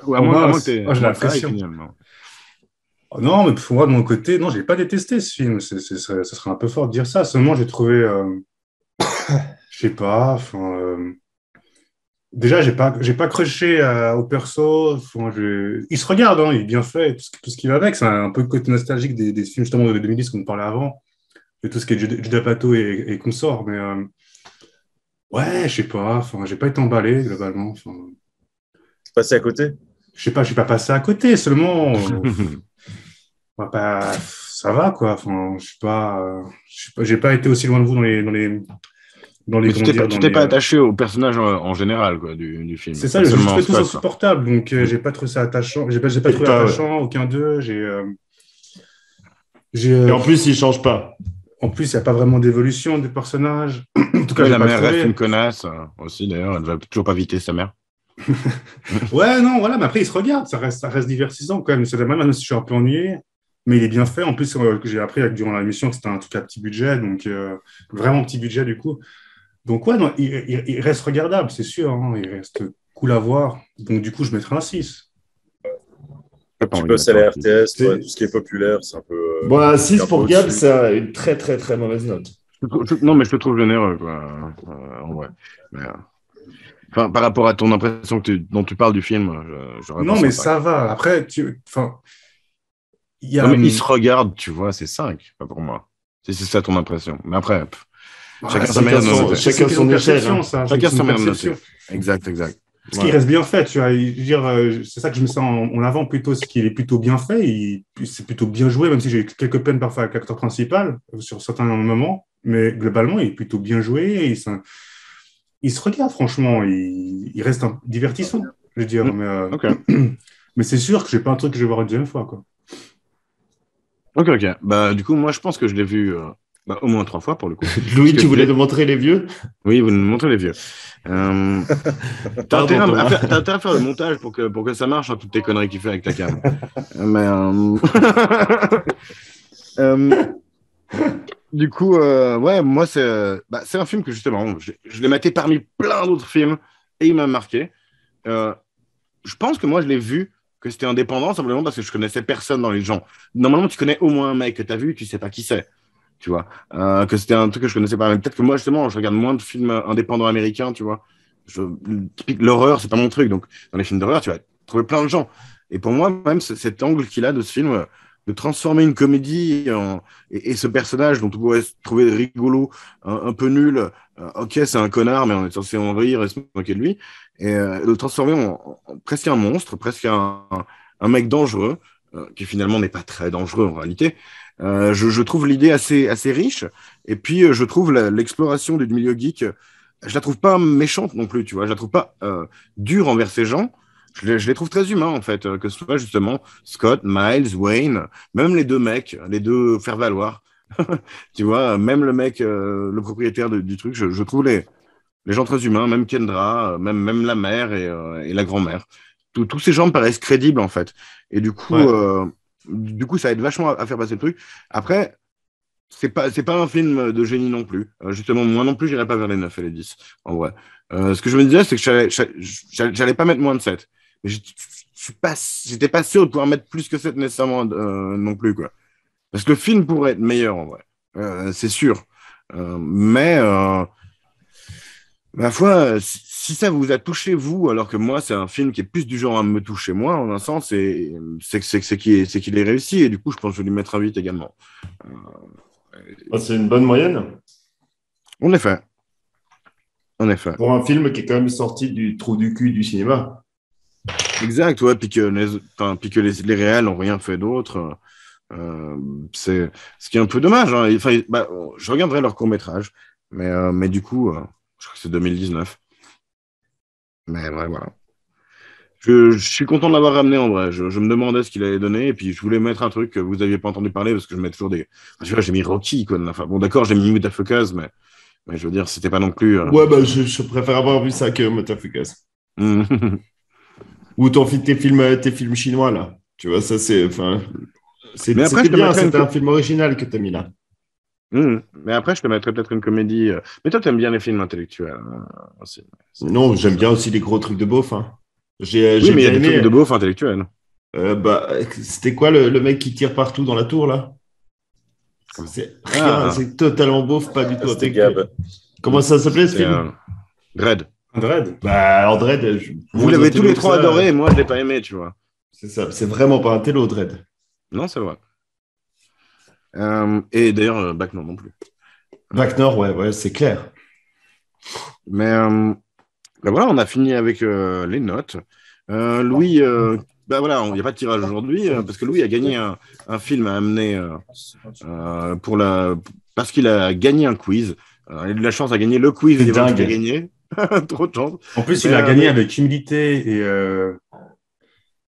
Ou à moins que t'aies j'ai moins l'impression. taille, finalement. Non, mais pour moi, de mon côté, non, j'ai pas détesté ce film. Ce serait un peu fort de dire ça. Seulement, j'ai trouvé, je sais pas, déjà, j'ai pas accroché au perso. Enfin, il se regarde, hein, il est bien fait, tout ce qui va avec. C'est un peu le côté nostalgique des films justement de 2010 qu'on parlait avant, et tout ce qui est Judd Apatow et consorts. Mais ouais, je sais pas. Enfin, j'ai pas été emballé globalement. Enfin, Passer à côté. je sais pas, je suis pas passé à côté. Seulement, ça va quoi. Enfin, j'ai pas été aussi loin de vous dans les Mais comment dire, tu dans t'es les pas attaché au personnage en général quoi, du film. c'est ça, Pas je seulement trouvais tous Scott, quoi. insupportables, donc j'ai pas trouvé ça attachant. J'ai pas trouvé Ouais. attachant aucun d'eux. Et en plus, il change pas. En plus, il n'y a pas vraiment d'évolution des personnages. En tout cas, Ouais, j'ai la pas mère reste trouvé. une connasse aussi, d'ailleurs. Elle ne va toujours pas éviter sa mère. Ouais, non, voilà, mais après, il se regarde, ça reste divertissant quand même. C'est même si je suis un peu ennuyé, mais il est bien fait. En plus, j'ai appris durant la mission que c'était un truc à petit budget, donc vraiment petit budget du coup. Donc, ouais, non, il reste regardable, c'est sûr, hein, il reste cool à voir. Donc, du coup, je mettrai un 6. Tu bosses à la RTS, ouais, tout ce qui est populaire, c'est un peu. Bon, 6 un peu pour Gab, au-dessus. c'est une très très très mauvaise note. Non, mais je te trouve généreux, quoi. En vrai. Mais, enfin, par rapport à ton impression dont tu parles du film, j'aurais Non, pensé mais à ça. ça va. Après, enfin, il y a. Non, mais ils se regardent, tu vois, c'est 5, pas pour moi. C'est ça ton impression. Mais après, chacun sa manière de noter. chacun son échelle, hein. Chacun sa manière de perception. noter. Exact. Ce qui reste bien fait, tu vois. Je veux dire, c'est ça que je me sens en avant plutôt, ce qui est plutôt bien fait. C'est plutôt bien joué, même si j'ai quelques peines parfois avec l'acteur principal sur certains moments. Mais globalement, il est plutôt bien joué. Et il se regarde, franchement. Il reste divertissant, je veux dire. Ok. Mais c'est sûr que c'est pas un truc que je vais voir une deuxième fois, quoi. Ok. Bah, du coup, moi, je pense que je l'ai vu au moins 3 fois pour le coup. Louis, tu voulais nous montrer les vieux? Oui, vous nous montrez les vieux. T'as intérêt à faire le montage pour que ça marche, hein, toutes tes conneries qu'il fait avec ta cam. Mais du coup, ouais, moi, c'est un film que justement, je l'ai maté parmi plein d'autres films et il m'a marqué. Je pense que moi, je l'ai vu que c'était indépendant simplement parce que je connaissais personne dans les gens. Normalement, tu connais au moins un mec que tu as vu, tu sais pas qui c'est. Tu vois, que c'était un truc que je connaissais pas. Mais peut-être que moi, justement, je regarde moins de films indépendants américains, tu vois. L'horreur, c'est pas mon truc. Donc, dans les films d'horreur, tu vas trouver plein de gens. Et pour moi, même cet angle qu'il a de ce film, de transformer une comédie et ce personnage dont on pourrait trouver rigolo, un peu nul, ok, c'est un connard, mais on est censé en rire et se moquer de lui, et de le transformer en presque un monstre, presque un mec dangereux, qui finalement n'est pas très dangereux en réalité, Je trouve l'idée assez riche. Et puis, je trouve l'exploration du milieu geek, je la trouve pas méchante non plus, tu vois. Je la trouve pas dure envers ces gens. Je les trouve très humains, en fait, que ce soit justement Scott, Miles, Wayne, même les deux mecs, les deux faire-valoir. Tu vois, même le mec, le propriétaire du truc, je trouve les gens très humains, même Kendra, même la mère et la grand-mère. Tous ces gens me paraissent crédibles, en fait. Et du coup, ça aide vachement à faire passer le truc. Après, c'est pas un film de génie non plus. Justement, moi non plus, j'irais pas vers les 9 et les 10, en vrai. Ce que je me disais, c'est que j'allais pas mettre moins de 7. Mais j'étais pas sûr de pouvoir mettre plus que 7 nécessairement non plus, quoi. Parce que le film pourrait être meilleur, en vrai. C'est sûr. Mais ma foi, si ça vous a touché, vous, alors que moi, c'est un film qui est plus du genre à me toucher, moi, en un sens, c'est qu'il est réussi. Et du coup, je pense que je vais lui mettre un 8 également. C'est une bonne moyenne. En effet. En effet. Pour un film qui est quand même sorti du trou du cul du cinéma. Exact, ouais. Puis que les réals n'ont rien fait d'autre. C'est ce qui est un peu dommage. Hein. Enfin, je regarderai leur court-métrage. Mais du coup, je crois que c'est 2019. Mais ouais, voilà. Je suis content de l'avoir ramené en vrai. Je me demandais ce qu'il allait donner. Et puis, je voulais mettre un truc que vous n'aviez pas entendu parler parce que je mets toujours des. Enfin, tu vois, j'ai mis Rocky, quoi. Enfin, bon, d'accord, j'ai mis Mutafukaz, mais je veux dire, c'était pas non plus. Ouais, je préfère avoir vu ça que Mutafukaz. Ou tes films chinois, là. Tu vois, ça, c'est. Enfin, c'était bien, c'était un film original que tu as mis là. Mais après, je te mettrais peut-être une comédie. Mais toi, tu aimes bien les films intellectuels aussi. Non, j'aime bien aussi les gros trucs de beauf. Hein. Oui, mais il y a des trucs de beauf intellectuels. C'était quoi le mec qui tire partout dans la tour, là? C'est rien, c'est totalement beauf, pas du tout intellectuel. Comment ça s'appelait ce film? Dredd. Dredd. Alors Dredd, vous l'avez tous les trois adoré, et moi, je l'ai pas aimé, tu vois. C'est ça, c'est vraiment pas un télo, Dredd. Non, c'est vrai. Et d'ailleurs, Bac non plus. Bac Nord, ouais, c'est clair. Mais voilà, on a fini avec les notes. Louis, voilà, il n'y a pas de tirage aujourd'hui parce que Louis a gagné un film à amener parce qu'il a gagné un quiz. Il a eu de la chance à gagner le quiz et il a gagné. Trop de chance. En plus, il a gagné avec humilité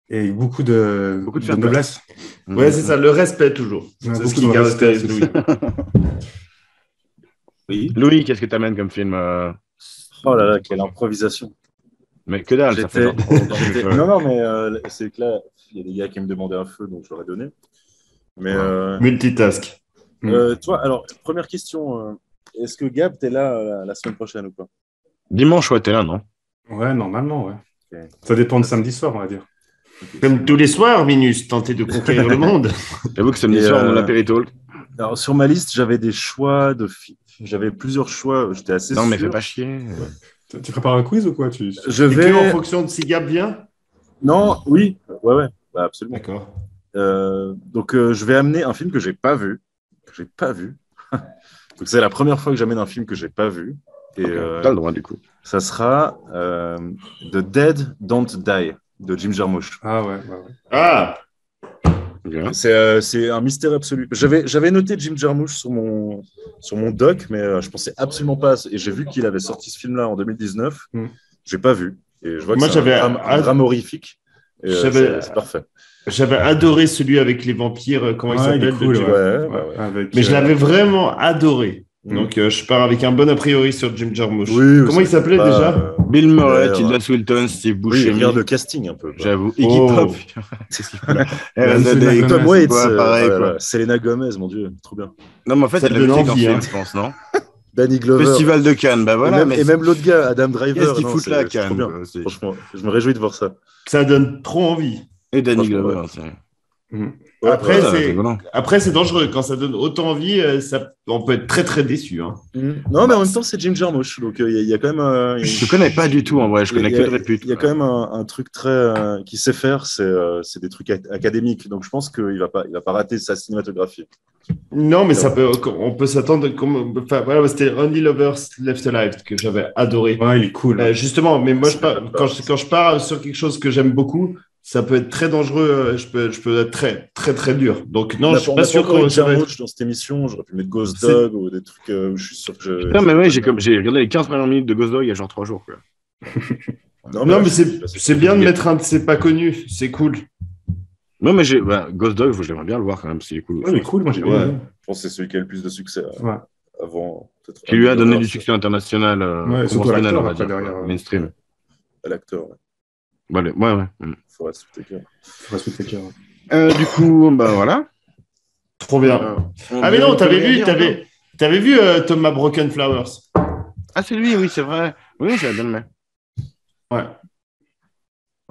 et beaucoup de noblesse. Ouais, c'est ça, le respect toujours. C'est ce qui caractérise Louis. Oui. Louis, qu'est-ce que tu amènes comme film Oh là là, quelle improvisation. Mais que dalle, ça fait longtemps. Non, mais c'est que là, il y a des gars qui me demandaient un feu, donc je leur ai donné. Mais, multitask. Toi, alors, première question. Est-ce que Gab, t'es là la semaine prochaine ou pas? Dimanche, ouais, t'es là, non? Ouais, normalement, ouais. Okay. Ça dépend de samedi soir, on va dire. Comme tous les soirs, Minus, tenter de conquérir le monde. J'avoue que samedi soir, on a l'apéritalk. Alors, sur ma liste, j'avais des choix j'avais plusieurs choix. J'étais assez sûr. Non, mais fais pas chier. Ouais. Tu prépares un quiz ou quoi? Je vais en fonction de si Gab vient? Non, oui. Ouais, bah, absolument. D'accord. Donc, je vais amener un film que j'ai pas vu. Donc, c'est la première fois que j'amène un film que j'ai pas vu. Et t'as le droit, du coup. Ça sera The Dead Don't Die de Jim Jarmusch. Ah ouais. Ah, c'est un mystère absolu. J'avais noté Jim Jarmusch sur mon doc, mais je pensais absolument pas. Et j'ai vu qu'il avait sorti ce film-là en 2019. J'ai pas vu. Et je vois que c'est un drame horrifique. C'est parfait. J'avais adoré celui avec les vampires. Comment il s'appelle? Cool, mais je l'avais vraiment adoré. Donc, je pars avec un bon a priori sur Jim Jarmusch. Oui, comment il s'appelait déjà? Bill Murray, Tilda Swinton, Steve Buscemi. Oui, regarde le casting un peu. J'avoue. Iggy Pop. C'est ce qu'il faut. Tom Waits. Pareil, quoi. Selena Gomez, mon Dieu, trop bien. Non, mais en fait, c'est de la musique en film, je pense, non? Danny Glover. Festival de Cannes, bah voilà. Et même l'autre gars, Adam Driver. Qu'est-ce qu'il fout là à Cannes? Franchement, je me réjouis de voir ça. Ça donne trop envie. Et Danny Glover, Après, c'est dangereux. Quand ça donne autant envie, on peut être très, très déçu. Hein. Non, mais en même temps, c'est Jim Jarmusch. Donc, il y a quand même. Je ne connais pas du tout, en vrai. Je connais que de répute. Il y a quand même un truc très qu'il sait faire, c'est des trucs académiques. Donc, je pense qu'il va pas rater sa cinématographie. Non, mais on peut s'attendre. Voilà, c'était Only Lovers Left Alive que j'avais adoré. Ouais, il est cool. Justement, mais moi, quand je pars sur quelque chose que j'aime beaucoup, ça peut être très dangereux. Je peux être très, très, très dur. Donc, non, je suis On pas a sûr encore que eu ça va être... Roach dans cette émission. J'aurais pu mettre Ghost Dog ou des trucs où je suis sûr que je. Putain, mais ouais, j'ai regardé les 15 premières minutes de Ghost Dog il y a genre 3 jours. Quoi. Non, là, mais je suis c'est bien de mettre un de ces pas connus. C'est cool. Non, mais Ghost Dog, j'aimerais bien le voir quand même, s'il est cool. Ouais, mais cool, moi j'ai bien aimé. Je pense que c'est celui qui a le plus de succès Ouais. avant. Qui lui a donné du succès international, Ouais, surtout à conventionnel, l'acteur, on va après, dire, derrière. mainstream. À l'acteur. Ouais. Ouais. Forest Whitaker. Forest Whitaker. Du coup, bah voilà. Trop bien. Ah, mais non, t'avais vu Thomas Broken Flowers. Ah, c'est lui, oui, c'est vrai. Oui, j'avais bien aimé. Ouais,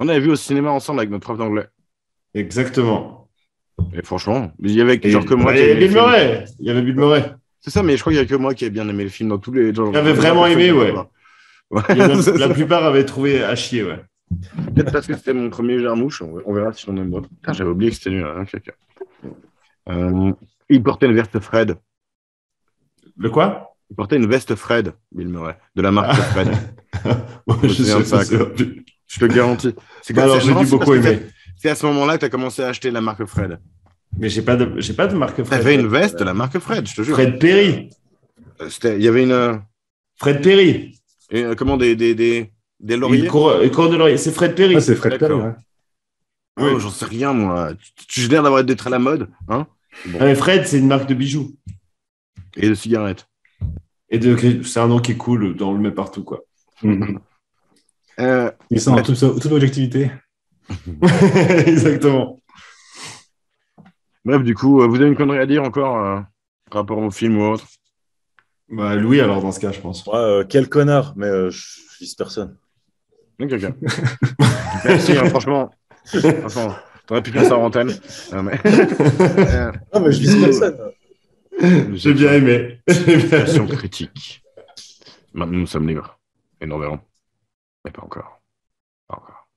On avait vu au cinéma ensemble avec notre prof d'anglais. exactement. Et franchement, il y avait Et, genre que moi bah, qui il y aimais avait le Bill film. Murray. Il y avait Bill Murray. C'est ça, mais je crois qu'il y a que moi qui ai bien aimé le film dans tous les genres. J'avais vraiment aimé, ouais. Ouais. La plupart avaient trouvé à chier, ouais. Peut-être parce que c'était mon premier jarmouche. On verra si j'en aime d'autres. Putain, j'avais oublié que c'était nul. Hein, caca. Il portait une veste Fred. Le quoi? Il portait une veste Fred, Bill Murray, de la marque Fred. Ouais, Je me souviens de ça, quoi. Je te garantis. C'est Alors, j'ai dû beaucoup aimer. C'est à ce moment-là que tu as commencé à acheter la marque Fred. Mais j'ai pas de marque Fred. T'avais une veste de la marque Fred, je te jure. Fred Perry. Il y avait une. Fred Perry. Comment des lauriers. Il court de laurier. C'est Fred Perry. Ah, c'est Fred Perry, D'accord. ouais. Oh, j'en sais rien, moi. Tu as l'air d'avoir d'être à la mode, hein. Bon. Ah, mais Fred, c'est une marque de bijoux. Et de cigarettes. C'est un nom qui est cool, on le met partout, quoi. Mhm. Euh, Et ça, en toute objectivité. Exactement. Bref, du coup, vous avez une connerie à dire encore par rapport au film ou autre? Bah, Louis, alors, dans ce cas, je pense. Ouais, quel connard, mais je vise personne. Ok. Merci, hein, franchement. T'aurais pu faire ça en antenne. Non, mais... Non, mais je vise personne. J'ai bien aimé. Situation critique. Maintenant, nous sommes libres. Et nous verrons. Mais pas encore. Pas encore.